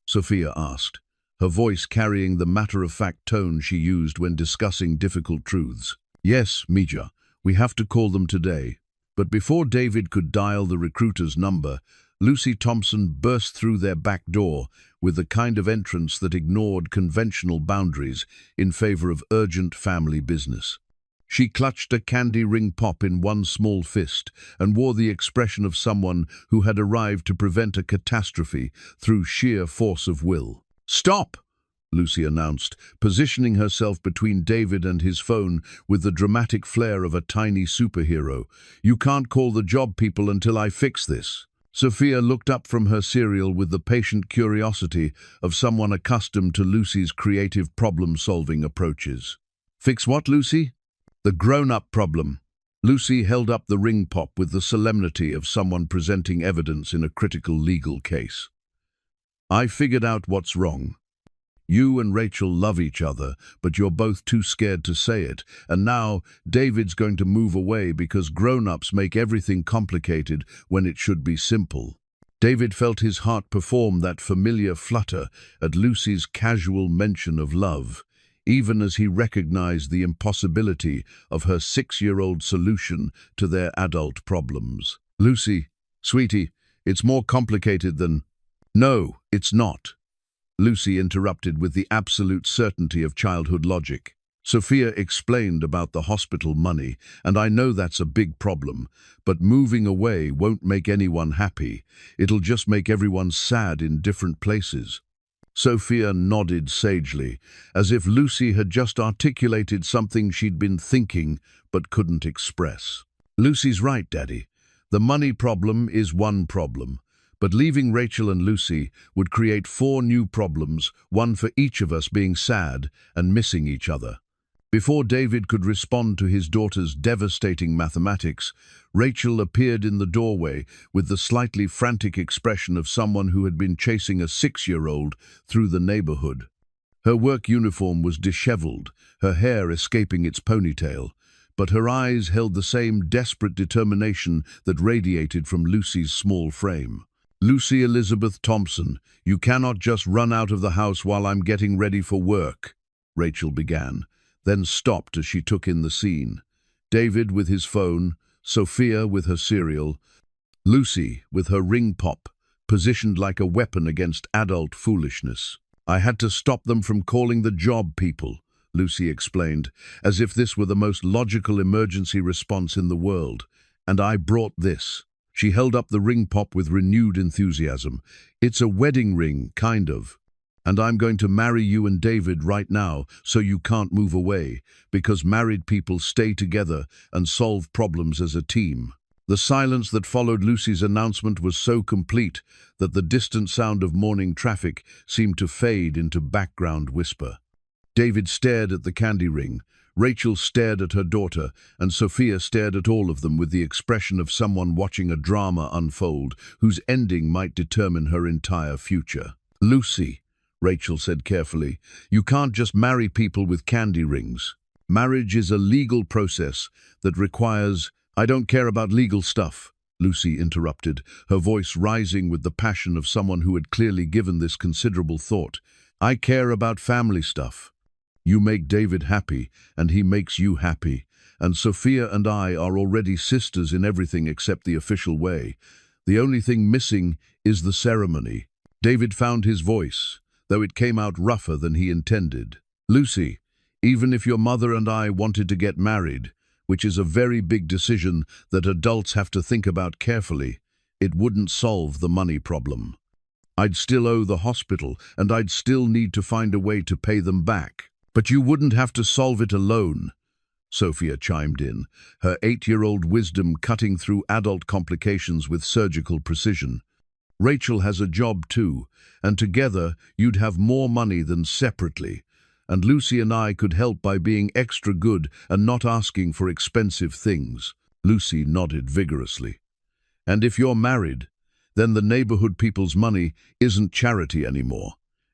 Sophia asked, her voice carrying the matter-of-fact tone she used when discussing difficult truths. "Yes, Mija, we have to call them today." But before David could dial the recruiter's number, Lucy Thompson burst through their back door with the kind of entrance that ignored conventional boundaries in favor of urgent family business. She clutched a candy ring pop in one small fist and wore the expression of someone who had arrived to prevent a catastrophe through sheer force of will. "Stop!" Lucy announced, positioning herself between David and his phone with the dramatic flair of a tiny superhero. "You can't call the job people until I fix this." Sophia looked up from her cereal with the patient curiosity of someone accustomed to Lucy's creative problem-solving approaches. "Fix what, Lucy?" "The grown-up problem." Lucy held up the ring pop with the solemnity of someone presenting evidence in a critical legal case. "I figured out what's wrong. You and Rachel love each other, but you're both too scared to say it, and now David's going to move away because grown-ups make everything complicated when it should be simple." David felt his heart perform that familiar flutter at Lucy's casual mention of love, even as he recognized the impossibility of her 6-year-old solution to their adult problems. "Lucy, sweetie, it's more complicated than—" "No, it's not," Lucy interrupted with the absolute certainty of childhood logic. "Sophia explained about the hospital money, and I know that's a big problem, but moving away won't make anyone happy. It'll just make everyone sad in different places." Sophia nodded sagely, as if Lucy had just articulated something she'd been thinking but couldn't express. "Lucy's right, Daddy. The money problem is one problem. But leaving Rachel and Lucy would create 4 new problems, one for each of us being sad and missing each other." Before David could respond to his daughter's devastating mathematics, Rachel appeared in the doorway with the slightly frantic expression of someone who had been chasing a 6-year-old through the neighborhood. Her work uniform was disheveled, her hair escaping its ponytail, but her eyes held the same desperate determination that radiated from Lucy's small frame. "Lucy Elizabeth Thompson, you cannot just run out of the house while I'm getting ready for work," Rachel began, then stopped as she took in the scene. David with his phone, Sophia with her cereal, Lucy with her ring pop, positioned like a weapon against adult foolishness. "I had to stop them from calling the job people," Lucy explained, as if this were the most logical emergency response in the world. "And I brought this." She held up the ring pop with renewed enthusiasm. "It's a wedding ring, kind of. And I'm going to marry you and David right now, so you can't move away, because married people stay together and solve problems as a team." The silence that followed Lucy's announcement was so complete that the distant sound of morning traffic seemed to fade into background whisper. David stared at the candy ring, Rachel stared at her daughter, and Sophia stared at all of them with the expression of someone watching a drama unfold, whose ending might determine her entire future. "Lucy," Rachel said carefully, "you can't just marry people with candy rings. Marriage is a legal process that requires—" "I don't care about legal stuff," Lucy interrupted, her voice rising with the passion of someone who had clearly given this considerable thought. "I care about family stuff. You make David happy, and he makes you happy. And Sophia and I are already sisters in everything except the official way. The only thing missing is the ceremony." David found his voice, though it came out rougher than he intended. "Lucy, even if your mother and I wanted to get married, which is a very big decision that adults have to think about carefully, it wouldn't solve the money problem. I'd still owe the hospital, and I'd still need to find a way to pay them back. But you wouldn't have to solve it alone," Sophia chimed in, her 8-year-old wisdom cutting through adult complications with surgical precision. Rachel has a job too, and together you'd have more money than separately. And Lucy and I could help by being extra good and not asking for expensive things. Lucy nodded vigorously. And if you're married, then the neighborhood people's money isn't charity anymore.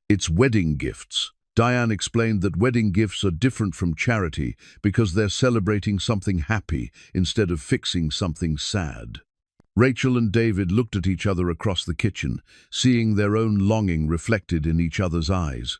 It's wedding gifts. Diane explained that wedding gifts are different from charity because they're celebrating something happy instead of fixing something sad. Rachel and David looked at each other across the kitchen, seeing their own longing reflected in each other's eyes.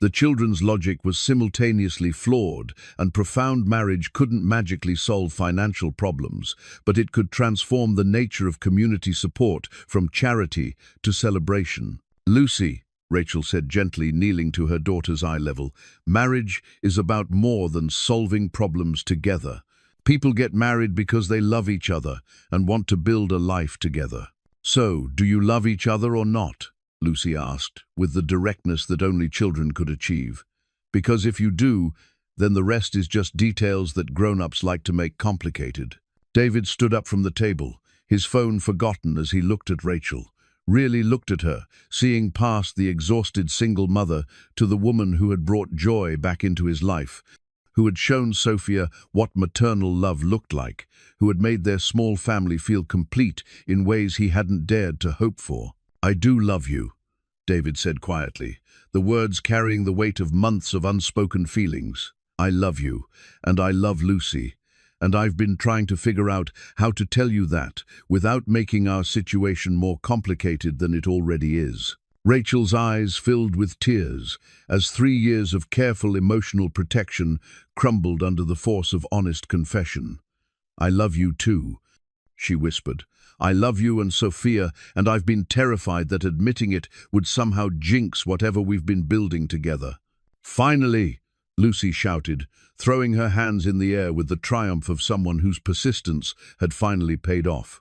The children's logic was simultaneously flawed, and profound marriage couldn't magically solve financial problems, but it could transform the nature of community support from charity to celebration. Lucy, Rachel said gently, kneeling to her daughter's eye level, marriage is about more than solving problems together. People get married because they love each other and want to build a life together. So, do you love each other or not? Lucy asked, with the directness that only children could achieve. Because if you do, then the rest is just details that grown-ups like to make complicated. David stood up from the table, his phone forgotten as he looked at Rachel. Really looked at her, seeing past the exhausted single mother to the woman who had brought joy back into his life, who had shown Sophia what maternal love looked like, who had made their small family feel complete in ways he hadn't dared to hope for. "I do love you," David said quietly, the words carrying the weight of months of unspoken feelings. "I love you, and I love Lucy. And I've been trying to figure out how to tell you that without making our situation more complicated than it already is." Rachel's eyes filled with tears as 3 years of careful emotional protection crumbled under the force of honest confession. "I love you too," she whispered. "I love you and Sophia, and I've been terrified that admitting it would somehow jinx whatever we've been building together." "Finally!" Lucy shouted, throwing her hands in the air with the triumph of someone whose persistence had finally paid off.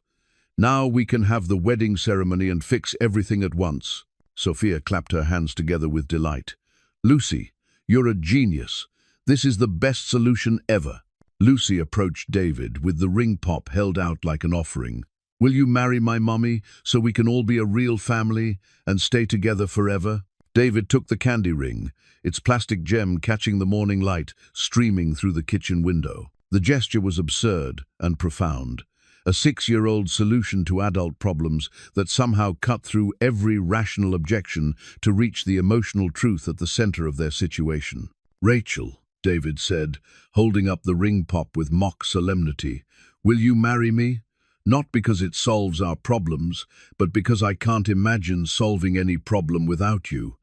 "Now we can have the wedding ceremony and fix everything at once." Sophia clapped her hands together with delight. "Lucy, you're a genius. This is the best solution ever." Lucy approached David with the ring pop held out like an offering. "Will you marry my mommy so we can all be a real family and stay together forever?" David took the candy ring, its plastic gem catching the morning light streaming through the kitchen window. The gesture was absurd and profound, a 6-year-old solution to adult problems that somehow cut through every rational objection to reach the emotional truth at the center of their situation. "Rachel," David said, holding up the ring pop with mock solemnity, "will you marry me? Not because it solves our problems, but because I can't imagine solving any problem without you.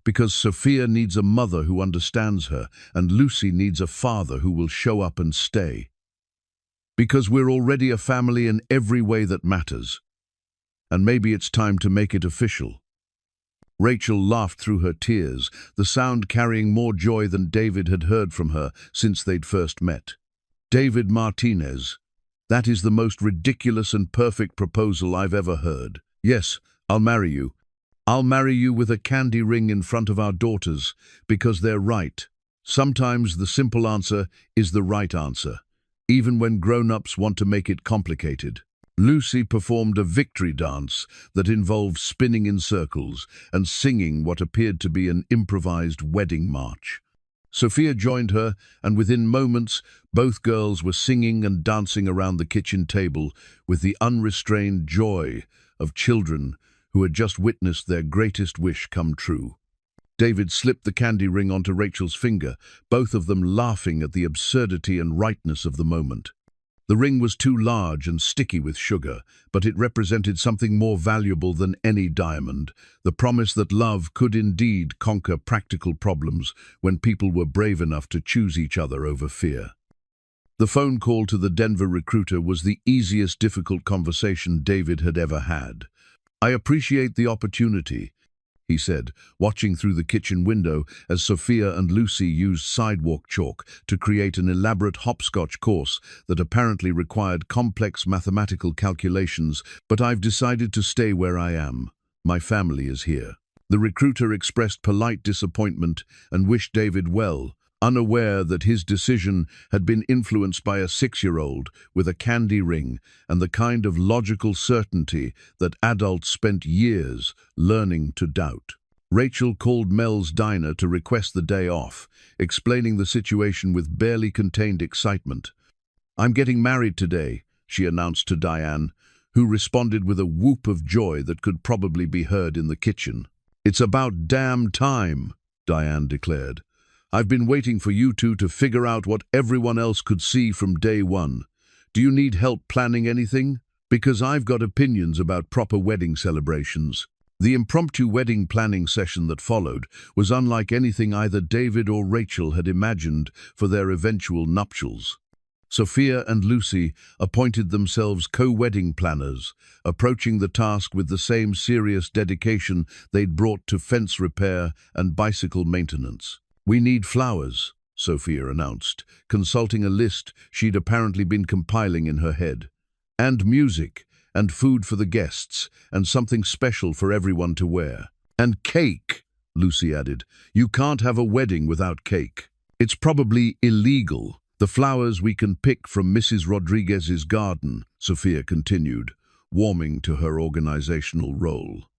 Because Sophia needs a mother who understands her, and Lucy needs a father who will show up and stay. Because we're already a family in every way that matters. And maybe it's time to make it official." Rachel laughed through her tears, the sound carrying more joy than David had heard from her since they'd first met. "David Martinez, that is the most ridiculous and perfect proposal I've ever heard. Yes, I'll marry you. I'll marry you with a candy ring in front of our daughters, because they're right. Sometimes the simple answer is the right answer, even when grown-ups want to make it complicated." Lucy performed a victory dance that involved spinning in circles and singing what appeared to be an improvised wedding march. Sophia joined her, and within moments, both girls were singing and dancing around the kitchen table with the unrestrained joy of children who had just witnessed their greatest wish come true. David slipped the candy ring onto Rachel's finger, both of them laughing at the absurdity and rightness of the moment. The ring was too large and sticky with sugar, but it represented something more valuable than any diamond, the promise that love could indeed conquer practical problems when people were brave enough to choose each other over fear. The phone call to the Denver recruiter was the easiest difficult conversation David had ever had. "I appreciate the opportunity," he said, watching through the kitchen window as Sophia and Lucy used sidewalk chalk to create an elaborate hopscotch course that apparently required complex mathematical calculations, "but I've decided to stay where I am. My family is here." The recruiter expressed polite disappointment and wished David well, unaware that his decision had been influenced by a 6-year-old with a candy ring and the kind of logical certainty that adults spent years learning to doubt. Rachel called Mel's diner to request the day off, explaining the situation with barely contained excitement. "I'm getting married today," she announced to Diane, who responded with a whoop of joy that could probably be heard in the kitchen. "It's about damn time," Diane declared. "I've been waiting for you two to figure out what everyone else could see from day one. Do you need help planning anything? Because I've got opinions about proper wedding celebrations." The impromptu wedding planning session that followed was unlike anything either David or Rachel had imagined for their eventual nuptials. Sophia and Lucy appointed themselves co-wedding planners, approaching the task with the same serious dedication they'd brought to fence repair and bicycle maintenance. "We need flowers," Sophia announced, consulting a list she'd apparently been compiling in her head. "And music, and food for the guests, and something special for everyone to wear. And cake," Lucy added. "You can't have a wedding without cake. It's probably illegal. The flowers we can pick from Mrs. Rodriguez's garden," Sophia continued, warming to her organizational role.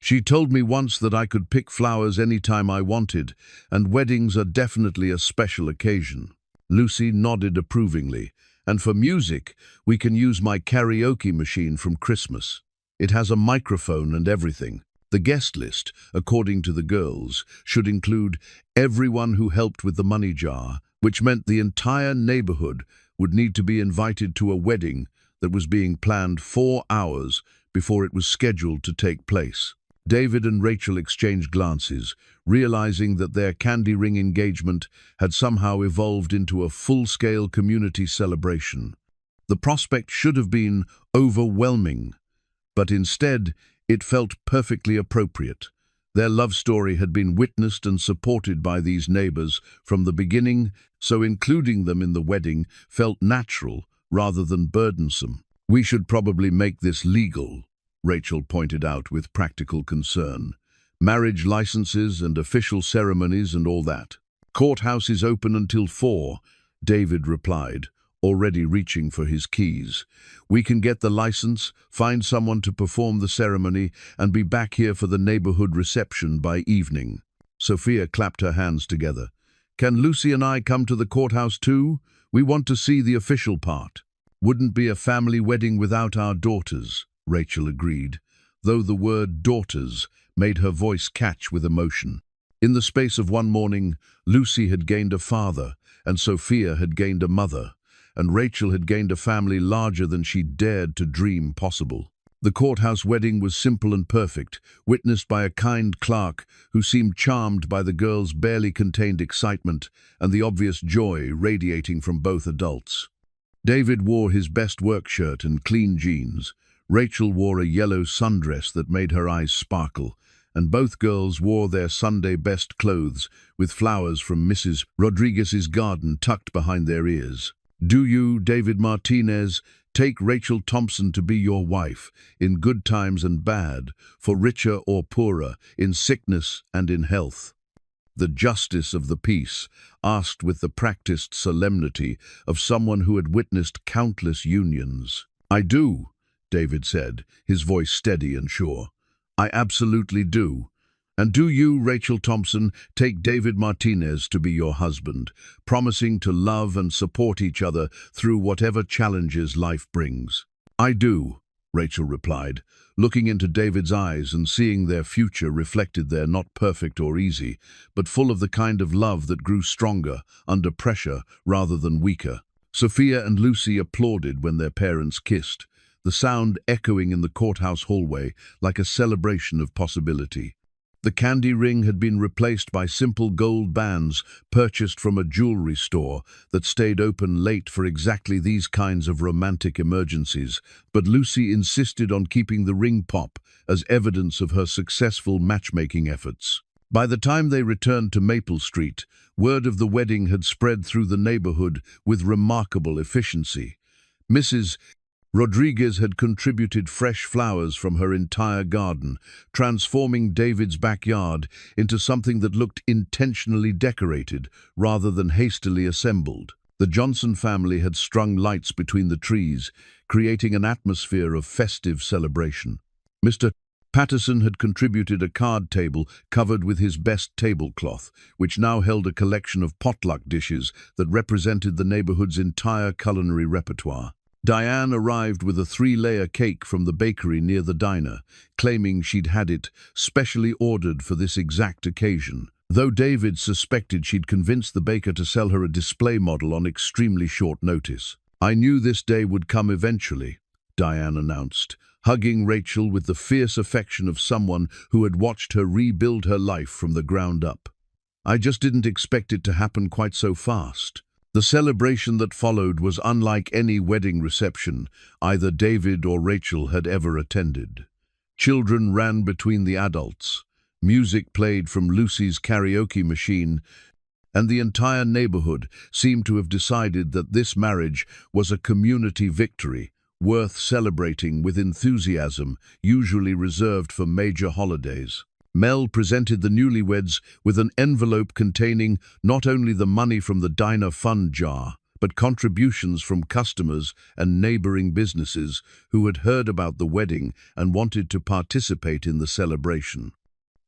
"She told me once that I could pick flowers any time I wanted, and weddings are definitely a special occasion." Lucy nodded approvingly. "And for music, we can use my karaoke machine from Christmas. It has a microphone and everything." The guest list, according to the girls, should include everyone who helped with the money jar, which meant the entire neighborhood would need to be invited to a wedding that was being planned 4 hours before it was scheduled to take place. David and Rachel exchanged glances, realizing that their candy ring engagement had somehow evolved into a full-scale community celebration. The prospect should have been overwhelming, but instead it felt perfectly appropriate. Their love story had been witnessed and supported by these neighbors from the beginning, so including them in the wedding felt natural rather than burdensome. "We should probably make this legal," Rachel pointed out with practical concern. "Marriage licenses and official ceremonies and all that." "Courthouse is open until 4, David replied, already reaching for his keys. "We can get the license, find someone to perform the ceremony, and be back here for the neighborhood reception by evening." Sophia clapped her hands together. "Can Lucy and I come to the courthouse too? We want to see the official part." "Wouldn't be a family wedding without our daughters," Rachel agreed, though the word daughters made her voice catch with emotion. In the space of one morning, Lucy had gained a father, and Sophia had gained a mother, and Rachel had gained a family larger than she dared to dream possible. The courthouse wedding was simple and perfect, witnessed by a kind clerk who seemed charmed by the girls' barely contained excitement and the obvious joy radiating from both adults. David wore his best work shirt and clean jeans. Rachel wore a yellow sundress that made her eyes sparkle, and both girls wore their Sunday best clothes with flowers from Mrs. Rodriguez's garden tucked behind their ears. "Do you, David Martinez, take Rachel Thompson to be your wife, in good times and bad, for richer or poorer, in sickness and in health?" The justice of the peace asked with the practiced solemnity of someone who had witnessed countless unions. "I do," David said, his voice steady and sure. "I absolutely do. And do you, Rachel Thompson, take David Martinez to be your husband, promising to love and support each other through whatever challenges life brings?" "I do," Rachel replied, looking into David's eyes and seeing their future reflected there, not perfect or easy, but full of the kind of love that grew stronger under pressure rather than weaker. Sophia and Lucy applauded when their parents kissed, the sound echoing in the courthouse hallway like a celebration of possibility. The candy ring had been replaced by simple gold bands purchased from a jewelry store that stayed open late for exactly these kinds of romantic emergencies, but Lucy insisted on keeping the ring pop as evidence of her successful matchmaking efforts. By the time they returned to Maple Street, word of the wedding had spread through the neighborhood with remarkable efficiency. Mrs. Rodriguez had contributed fresh flowers from her entire garden, transforming David's backyard into something that looked intentionally decorated rather than hastily assembled. The Johnson family had strung lights between the trees, creating an atmosphere of festive celebration. Mr. Patterson had contributed a card table covered with his best tablecloth, which now held a collection of potluck dishes that represented the neighborhood's entire culinary repertoire. Diane arrived with a 3-layer cake from the bakery near the diner, claiming she'd had it specially ordered for this exact occasion. Though David suspected she'd convinced the baker to sell her a display model on extremely short notice. "I knew this day would come eventually," Diane announced, hugging Rachel with the fierce affection of someone who had watched her rebuild her life from the ground up. "I just didn't expect it to happen quite so fast." The celebration that followed was unlike any wedding reception either David or Rachel had ever attended. Children ran between the adults, music played from Lucy's karaoke machine, and the entire neighborhood seemed to have decided that this marriage was a community victory, worth celebrating with enthusiasm, usually reserved for major holidays. Mel presented the newlyweds with an envelope containing not only the money from the diner fund jar, but contributions from customers and neighboring businesses who had heard about the wedding and wanted to participate in the celebration.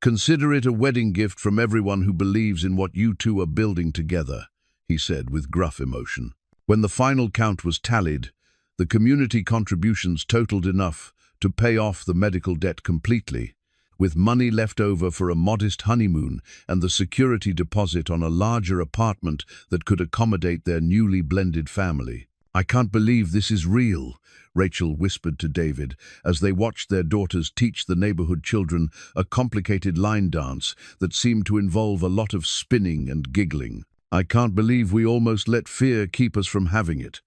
"Consider it a wedding gift from everyone who believes in what you two are building together," he said with gruff emotion. When the final count was tallied, the community contributions totaled enough to pay off the medical debt completely, with money left over for a modest honeymoon and the security deposit on a larger apartment that could accommodate their newly blended family. "I can't believe this is real," Rachel whispered to David as they watched their daughters teach the neighborhood children a complicated line dance that seemed to involve a lot of spinning and giggling. "I can't believe we almost let fear keep us from having it,"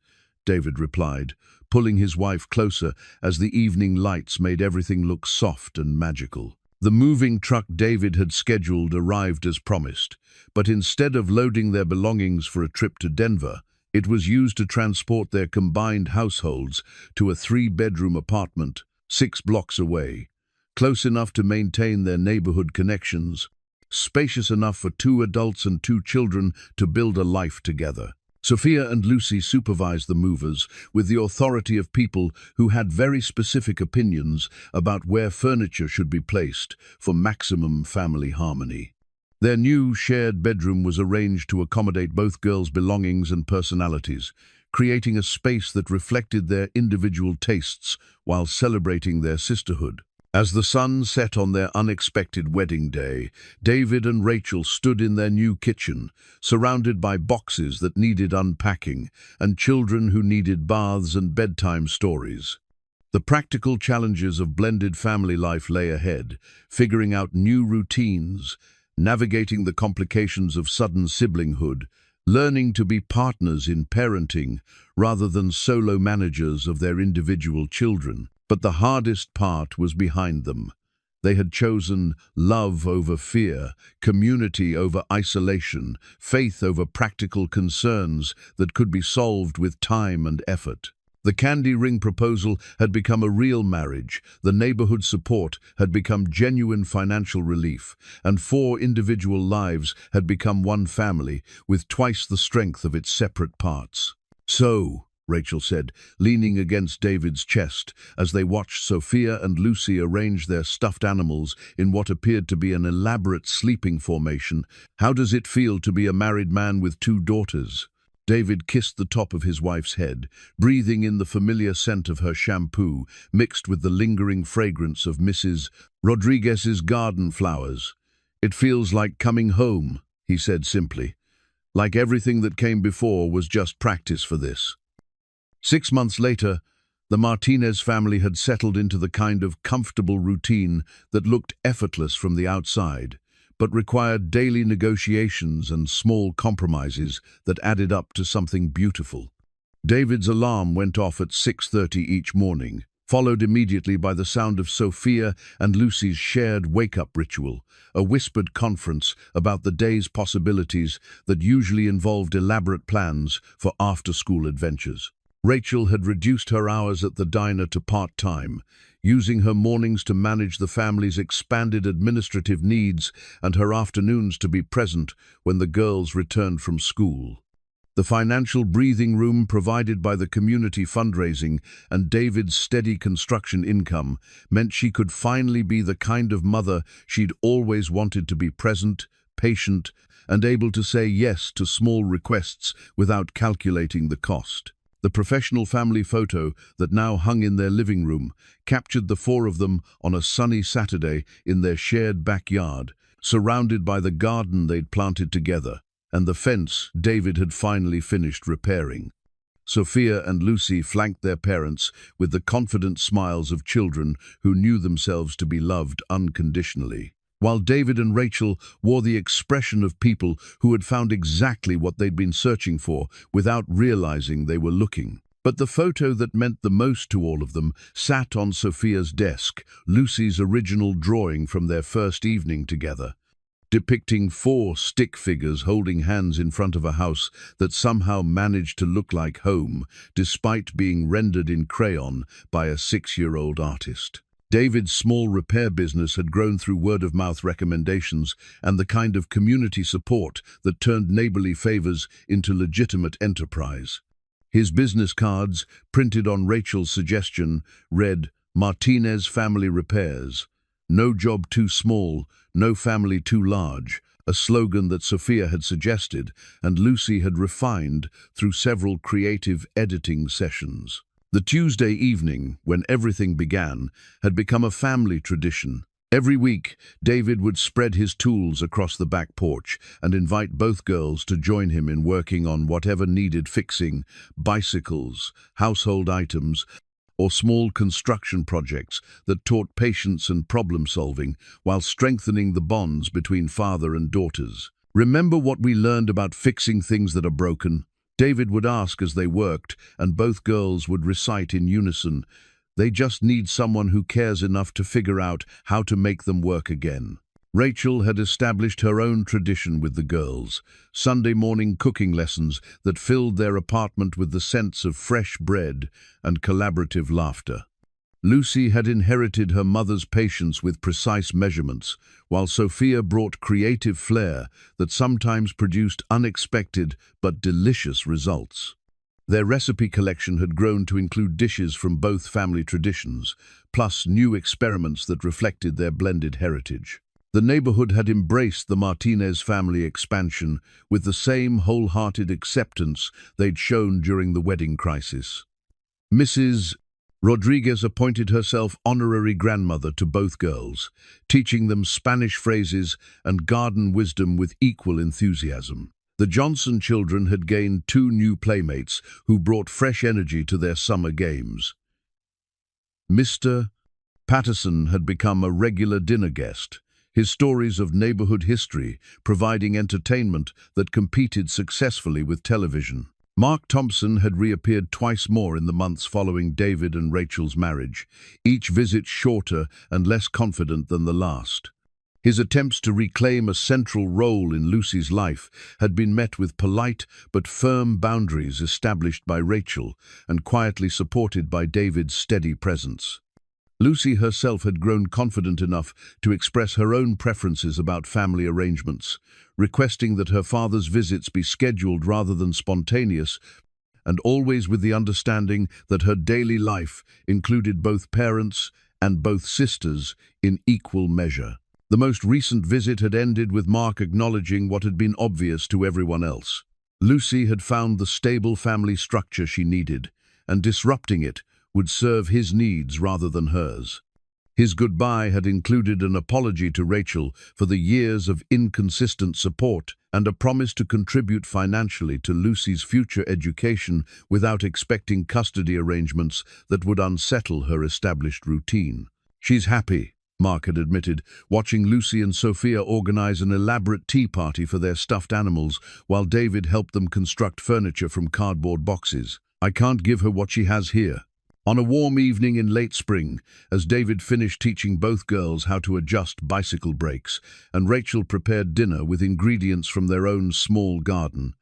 David replied, pulling his wife closer as the evening lights made everything look soft and magical. The moving truck David had scheduled arrived as promised, but instead of loading their belongings for a trip to Denver, it was used to transport their combined households to a 3-bedroom apartment 6 blocks away, close enough to maintain their neighborhood connections, spacious enough for 2 adults and 2 children to build a life together. Sophia and Lucy supervised the movers with the authority of people who had very specific opinions about where furniture should be placed for maximum family harmony. Their new shared bedroom was arranged to accommodate both girls' belongings and personalities, creating a space that reflected their individual tastes while celebrating their sisterhood. As the sun set on their unexpected wedding day, David and Rachel stood in their new kitchen, surrounded by boxes that needed unpacking and children who needed baths and bedtime stories. The practical challenges of blended family life lay ahead, figuring out new routines, navigating the complications of sudden siblinghood, learning to be partners in parenting rather than solo managers of their individual children. But the hardest part was behind them. They had chosen love over fear, community over isolation, faith over practical concerns that could be solved with time and effort. The candy ring proposal had become a real marriage, the neighborhood support had become genuine financial relief, and 4 individual lives had become one family with twice the strength of its separate parts. "So," Rachel said, leaning against David's chest as they watched Sophia and Lucy arrange their stuffed animals in what appeared to be an elaborate sleeping formation, "how does it feel to be a married man with 2 daughters?" David kissed the top of his wife's head, breathing in the familiar scent of her shampoo, mixed with the lingering fragrance of Mrs. Rodriguez's garden flowers. "It feels like coming home," he said simply. "Like everything that came before was just practice for this." 6 months later, the Martinez family had settled into the kind of comfortable routine that looked effortless from the outside, but required daily negotiations and small compromises that added up to something beautiful. David's alarm went off at 6:30 each morning, followed immediately by the sound of Sophia and Lucy's shared wake-up ritual, a whispered conference about the day's possibilities that usually involved elaborate plans for after-school adventures. Rachel had reduced her hours at the diner to part-time, using her mornings to manage the family's expanded administrative needs and her afternoons to be present when the girls returned from school. The financial breathing room provided by the community fundraising and David's steady construction income meant she could finally be the kind of mother she'd always wanted, to be present, patient, and able to say yes to small requests without calculating the cost. The professional family photo that now hung in their living room captured the four of them on a sunny Saturday in their shared backyard, surrounded by the garden they'd planted together and the fence David had finally finished repairing. Sophia and Lucy flanked their parents with the confident smiles of children who knew themselves to be loved unconditionally, while David and Rachel wore the expression of people who had found exactly what they'd been searching for without realizing they were looking. But the photo that meant the most to all of them sat on Sophia's desk, Lucy's original drawing from their first evening together, depicting four stick figures holding hands in front of a house that somehow managed to look like home, despite being rendered in crayon by a 6-year-old artist. David's small repair business had grown through word-of-mouth recommendations and the kind of community support that turned neighborly favors into legitimate enterprise. His business cards, printed on Rachel's suggestion, read, "Martinez Family Repairs. No job too small, no family too large," a slogan that Sophia had suggested and Lucy had refined through several creative editing sessions. The Tuesday evening, when everything began, had become a family tradition. Every week, David would spread his tools across the back porch and invite both girls to join him in working on whatever needed fixing: bicycles, household items, or small construction projects that taught patience and problem-solving while strengthening the bonds between father and daughters. "Remember what we learned about fixing things that are broken?" David would ask as they worked, and both girls would recite in unison. "They just need someone who cares enough to figure out how to make them work again." Rachel had established her own tradition with the girls, Sunday morning cooking lessons that filled their apartment with the sense of fresh bread and collaborative laughter. Lucy had inherited her mother's patience with precise measurements, while Sophia brought creative flair that sometimes produced unexpected but delicious results. Their recipe collection had grown to include dishes from both family traditions, plus new experiments that reflected their blended heritage. The neighborhood had embraced the Martinez family expansion with the same wholehearted acceptance they'd shown during the wedding crisis. Mrs. Rodriguez appointed herself honorary grandmother to both girls, teaching them Spanish phrases and garden wisdom with equal enthusiasm. The Johnson children had gained 2 new playmates who brought fresh energy to their summer games. Mr. Patterson had become a regular dinner guest, his stories of neighborhood history providing entertainment that competed successfully with television. Mark Thompson had reappeared twice more in the months following David and Rachel's marriage, each visit shorter and less confident than the last. His attempts to reclaim a central role in Lucy's life had been met with polite but firm boundaries established by Rachel and quietly supported by David's steady presence. Lucy herself had grown confident enough to express her own preferences about family arrangements, requesting that her father's visits be scheduled rather than spontaneous, and always with the understanding that her daily life included both parents and both sisters in equal measure. The most recent visit had ended with Mark acknowledging what had been obvious to everyone else. Lucy had found the stable family structure she needed, and disrupting it would serve his needs rather than hers. His goodbye had included an apology to Rachel for the years of inconsistent support and a promise to contribute financially to Lucy's future education without expecting custody arrangements that would unsettle her established routine. "She's happy," Mark had admitted, watching Lucy and Sophia organize an elaborate tea party for their stuffed animals while David helped them construct furniture from cardboard boxes. "I can't give her what she has here." On a warm evening in late spring, as David finished teaching both girls how to adjust bicycle brakes, and Rachel prepared dinner with ingredients from their own small garden,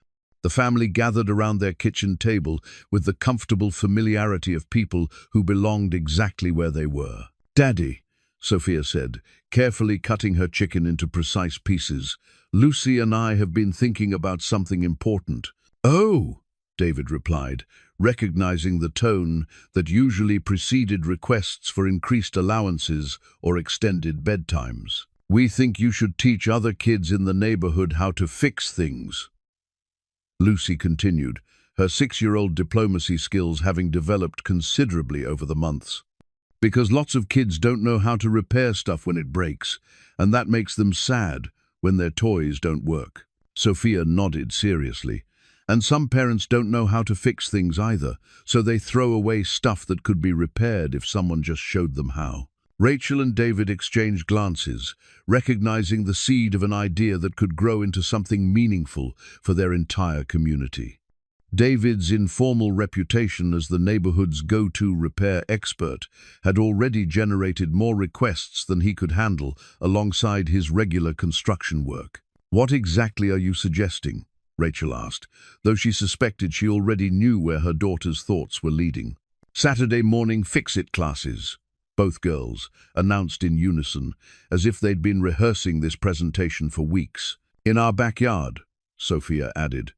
The family gathered around their kitchen table with the comfortable familiarity of people who belonged exactly where they were. "Daddy," Sophia said, carefully cutting her chicken into precise pieces, "Lucy and I have been thinking about something important." "Oh," David replied, recognizing the tone that usually preceded requests for increased allowances or extended bedtimes. "We think you should teach other kids in the neighborhood how to fix things." Lucy continued, her 6-year-old diplomacy skills having developed considerably over the months. "Because lots of kids don't know how to repair stuff when it breaks, and that makes them sad when their toys don't work." Sophia nodded seriously. "And some parents don't know how to fix things either, so they throw away stuff that could be repaired if someone just showed them how." Rachel and David exchanged glances, recognizing the seed of an idea that could grow into something meaningful for their entire community. David's informal reputation as the neighborhood's go-to repair expert had already generated more requests than he could handle alongside his regular construction work. "What exactly are you suggesting?" Rachel asked, though she suspected she already knew where her daughter's thoughts were leading. "Saturday morning fix-it classes," both girls announced in unison, as if they'd been rehearsing this presentation for weeks. "In our backyard," Sophia added,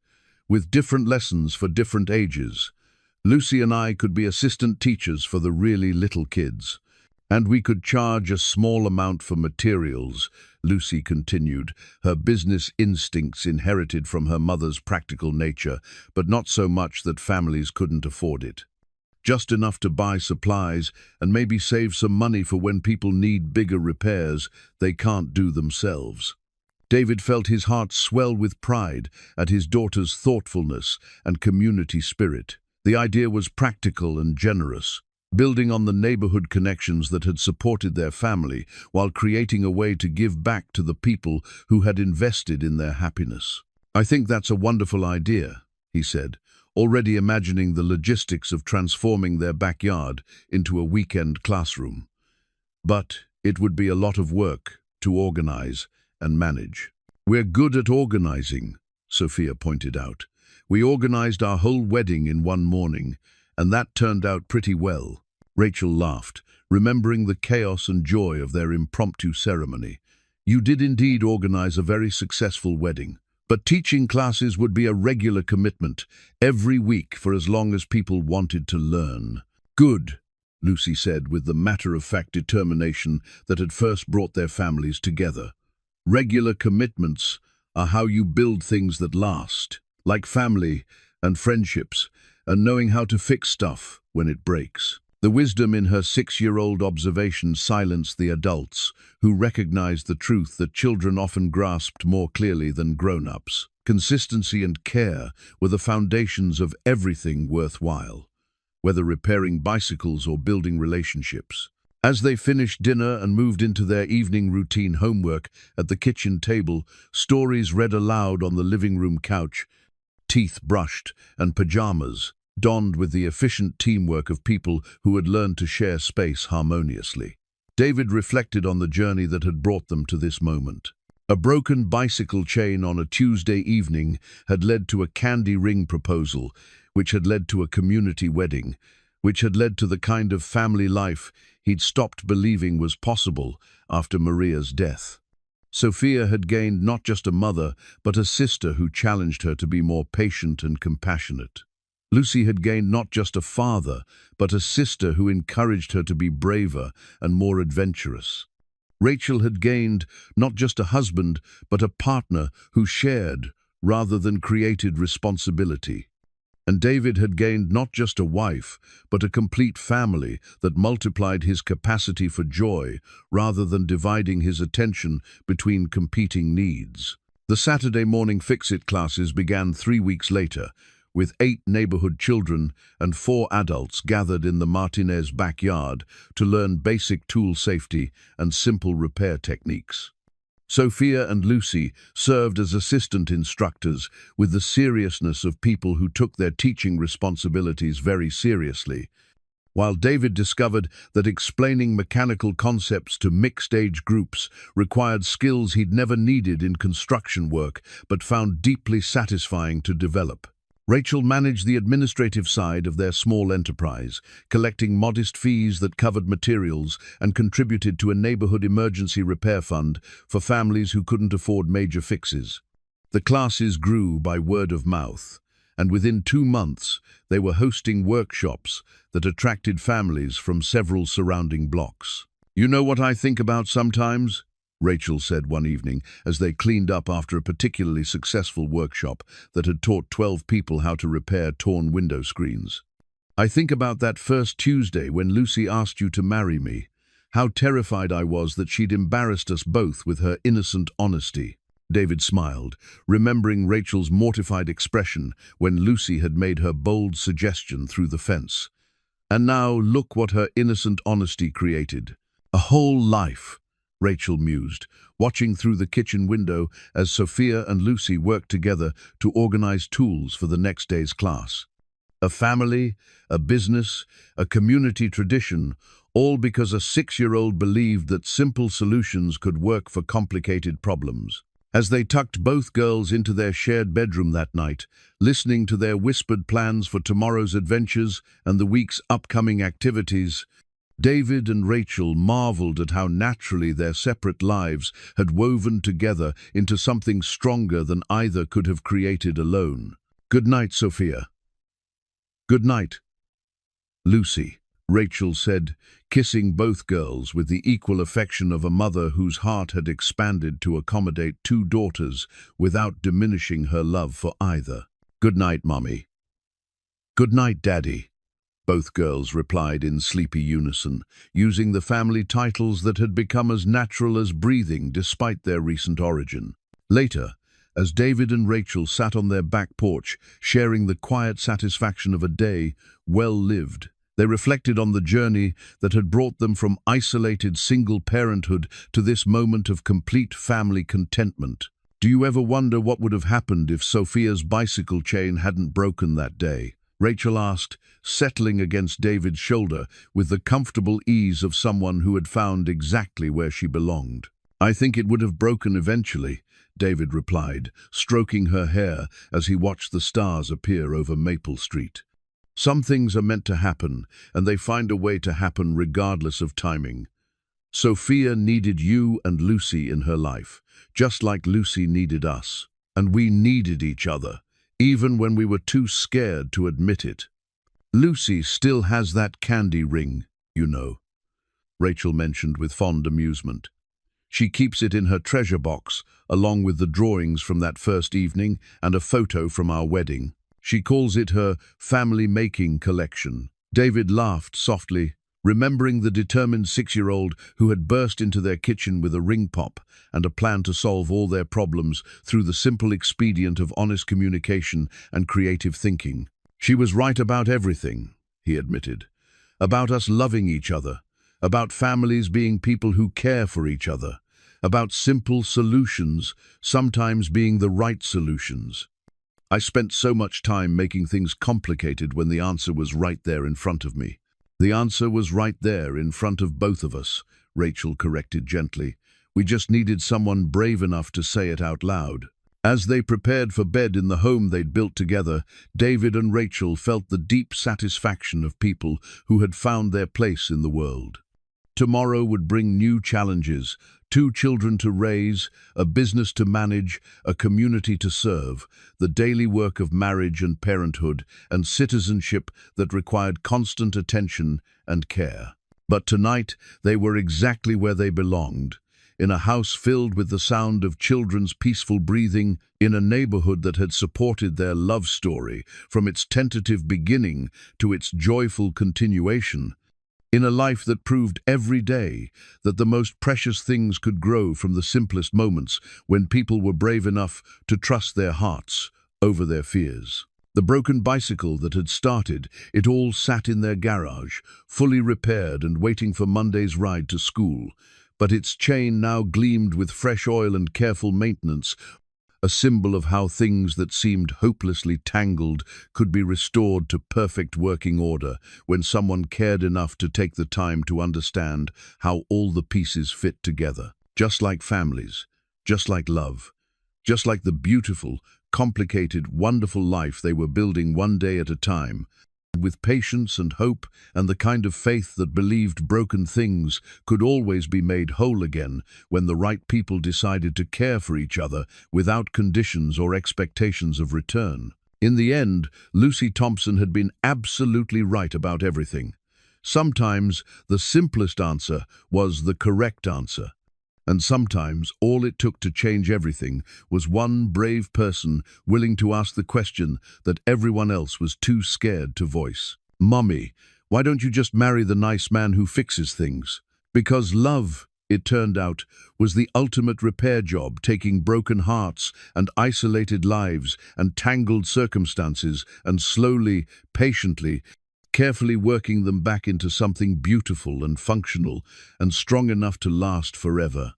"with different lessons for different ages. Lucy and I could be assistant teachers for the really little kids. And we could charge a small amount for materials," Lucy continued, her business instincts inherited from her mother's practical nature, but not so much that families couldn't afford it. "Just enough to buy supplies and maybe save some money for when people need bigger repairs they can't do themselves." David felt his heart swell with pride at his daughter's thoughtfulness and community spirit. The idea was practical and generous, building on the neighborhood connections that had supported their family while creating a way to give back to the people who had invested in their happiness. "I think that's a wonderful idea," he said, already imagining the logistics of transforming their backyard into a weekend classroom. "But it would be a lot of work to organize and manage." "We're good at organizing," Sophia pointed out. "We organized our whole wedding in one morning, and that turned out pretty well." Rachel laughed, remembering the chaos and joy of their impromptu ceremony. "You did indeed organize a very successful wedding. But teaching classes would be a regular commitment, every week for as long as people wanted to learn." "Good," Lucy said with the matter-of-fact determination that had first brought their families together. "Regular commitments are how you build things that last, like family and friendships, and knowing how to fix stuff when it breaks." The wisdom in her 6-year-old observation silenced the adults, who recognized the truth that children often grasped more clearly than grown-ups. Consistency and care were the foundations of everything worthwhile, whether repairing bicycles or building relationships. As they finished dinner and moved into their evening routine homework at the kitchen table, stories read aloud on the living room couch, teeth brushed and pajamas donned with the efficient teamwork of people who had learned to share space harmoniously. David reflected on the journey that had brought them to this moment. A broken bicycle chain on a Tuesday evening had led to a candy ring proposal, which had led to a community wedding, which had led to the kind of family life he'd stopped believing was possible after Maria's death. Sophia had gained not just a mother, but a sister who challenged her to be more patient and compassionate. Lucy had gained not just a father, but a sister who encouraged her to be braver and more adventurous. Rachel had gained not just a husband, but a partner who shared rather than created responsibility. And David had gained not just a wife, but a complete family that multiplied his capacity for joy rather than dividing his attention between competing needs. The Saturday morning fix-it classes began 3 weeks later, with 8 neighborhood children and 4 adults gathered in the Martinez backyard to learn basic tool safety and simple repair techniques. Sophia and Lucy served as assistant instructors with the seriousness of people who took their teaching responsibilities very seriously. while David discovered that explaining mechanical concepts to mixed-age groups required skills he'd never needed in construction work but found deeply satisfying to develop. Rachel managed the administrative side of their small enterprise, collecting modest fees that covered materials and contributed to a neighborhood emergency repair fund for families who couldn't afford major fixes. The classes grew by word of mouth, and within 2 months they were hosting workshops that attracted families from several surrounding blocks. "You know what I think about sometimes?" Rachel said one evening as they cleaned up after a particularly successful workshop that had taught 12 people how to repair torn window screens. "I think about that first Tuesday when Lucy asked you to marry me. How terrified I was that she'd embarrassed us both with her innocent honesty." David smiled, remembering Rachel's mortified expression when Lucy had made her bold suggestion through the fence. And now look what her innocent honesty created. A whole life, Rachel mused, watching through the kitchen window as Sophia and Lucy worked together to organize tools for the next day's class. A family, a business, a community tradition, all because a 6-year-old believed that simple solutions could work for complicated problems. As they tucked both girls into their shared bedroom that night, listening to their whispered plans for tomorrow's adventures and the week's upcoming activities, David and Rachel marveled at how naturally their separate lives had woven together into something stronger than either could have created alone. "Good night, Sophia." "Good night, Lucy," Rachel said, kissing both girls with the equal affection of a mother whose heart had expanded to accommodate 2 daughters without diminishing her love for either. "Good night, Mommy." "Good night, Daddy," both girls replied in sleepy unison, using the family titles that had become as natural as breathing despite their recent origin. Later, as David and Rachel sat on their back porch, sharing the quiet satisfaction of a day well lived, they reflected on the journey that had brought them from isolated single parenthood to this moment of complete family contentment. "Do you ever wonder what would have happened if Sophia's bicycle chain hadn't broken that day?" Rachel asked, settling against David's shoulder with the comfortable ease of someone who had found exactly where she belonged. "I think it would have broken eventually," David replied, stroking her hair as he watched the stars appear over Maple Street. "Some things are meant to happen, and they find a way to happen regardless of timing. Sophia needed you and Lucy in her life, just like Lucy needed us. And we needed each other, even when we were too scared to admit it. Lucy still has that candy ring, you know," Rachel mentioned with fond amusement. "She keeps it in her treasure box, along with the drawings from that first evening and a photo from our wedding. She calls it her family-making collection." David laughed softly, remembering the determined 6-year-old who had burst into their kitchen with a ring pop and a plan to solve all their problems through the simple expedient of honest communication and creative thinking. "She was right about everything," he admitted. "About us loving each other, about families being people who care for each other, about simple solutions sometimes being the right solutions. I spent so much time making things complicated when the answer was right there in front of me." "The answer was right there in front of both of us," Rachel corrected gently. "We just needed someone brave enough to say it out loud." As they prepared for bed in the home they'd built together, David and Rachel felt the deep satisfaction of people who had found their place in the world. Tomorrow would bring new challenges, 2 children to raise, a business to manage, a community to serve, the daily work of marriage and parenthood, and citizenship that required constant attention and care. But tonight they were exactly where they belonged, in a house filled with the sound of children's peaceful breathing, in a neighborhood that had supported their love story from its tentative beginning to its joyful continuation, in a life that proved every day that the most precious things could grow from the simplest moments when people were brave enough to trust their hearts over their fears. The broken bicycle that had started, it all sat in their garage, fully repaired and waiting for Monday's ride to school. But its chain now gleamed with fresh oil and careful maintenance, a symbol of how things that seemed hopelessly tangled could be restored to perfect working order when someone cared enough to take the time to understand how all the pieces fit together. Just like families, just like love, just like the beautiful, complicated, wonderful life they were building one day at a time, with patience and hope and the kind of faith that believed broken things could always be made whole again when the right people decided to care for each other without conditions or expectations of return. In the end, Lucy Thompson had been absolutely right about everything. Sometimes the simplest answer was the correct answer. And sometimes all it took to change everything was one brave person willing to ask the question that everyone else was too scared to voice. "Mummy, why don't you just marry the nice man who fixes things?" Because love, it turned out, was the ultimate repair job, taking broken hearts and isolated lives and tangled circumstances and slowly, patiently, carefully working them back into something beautiful and functional and strong enough to last forever.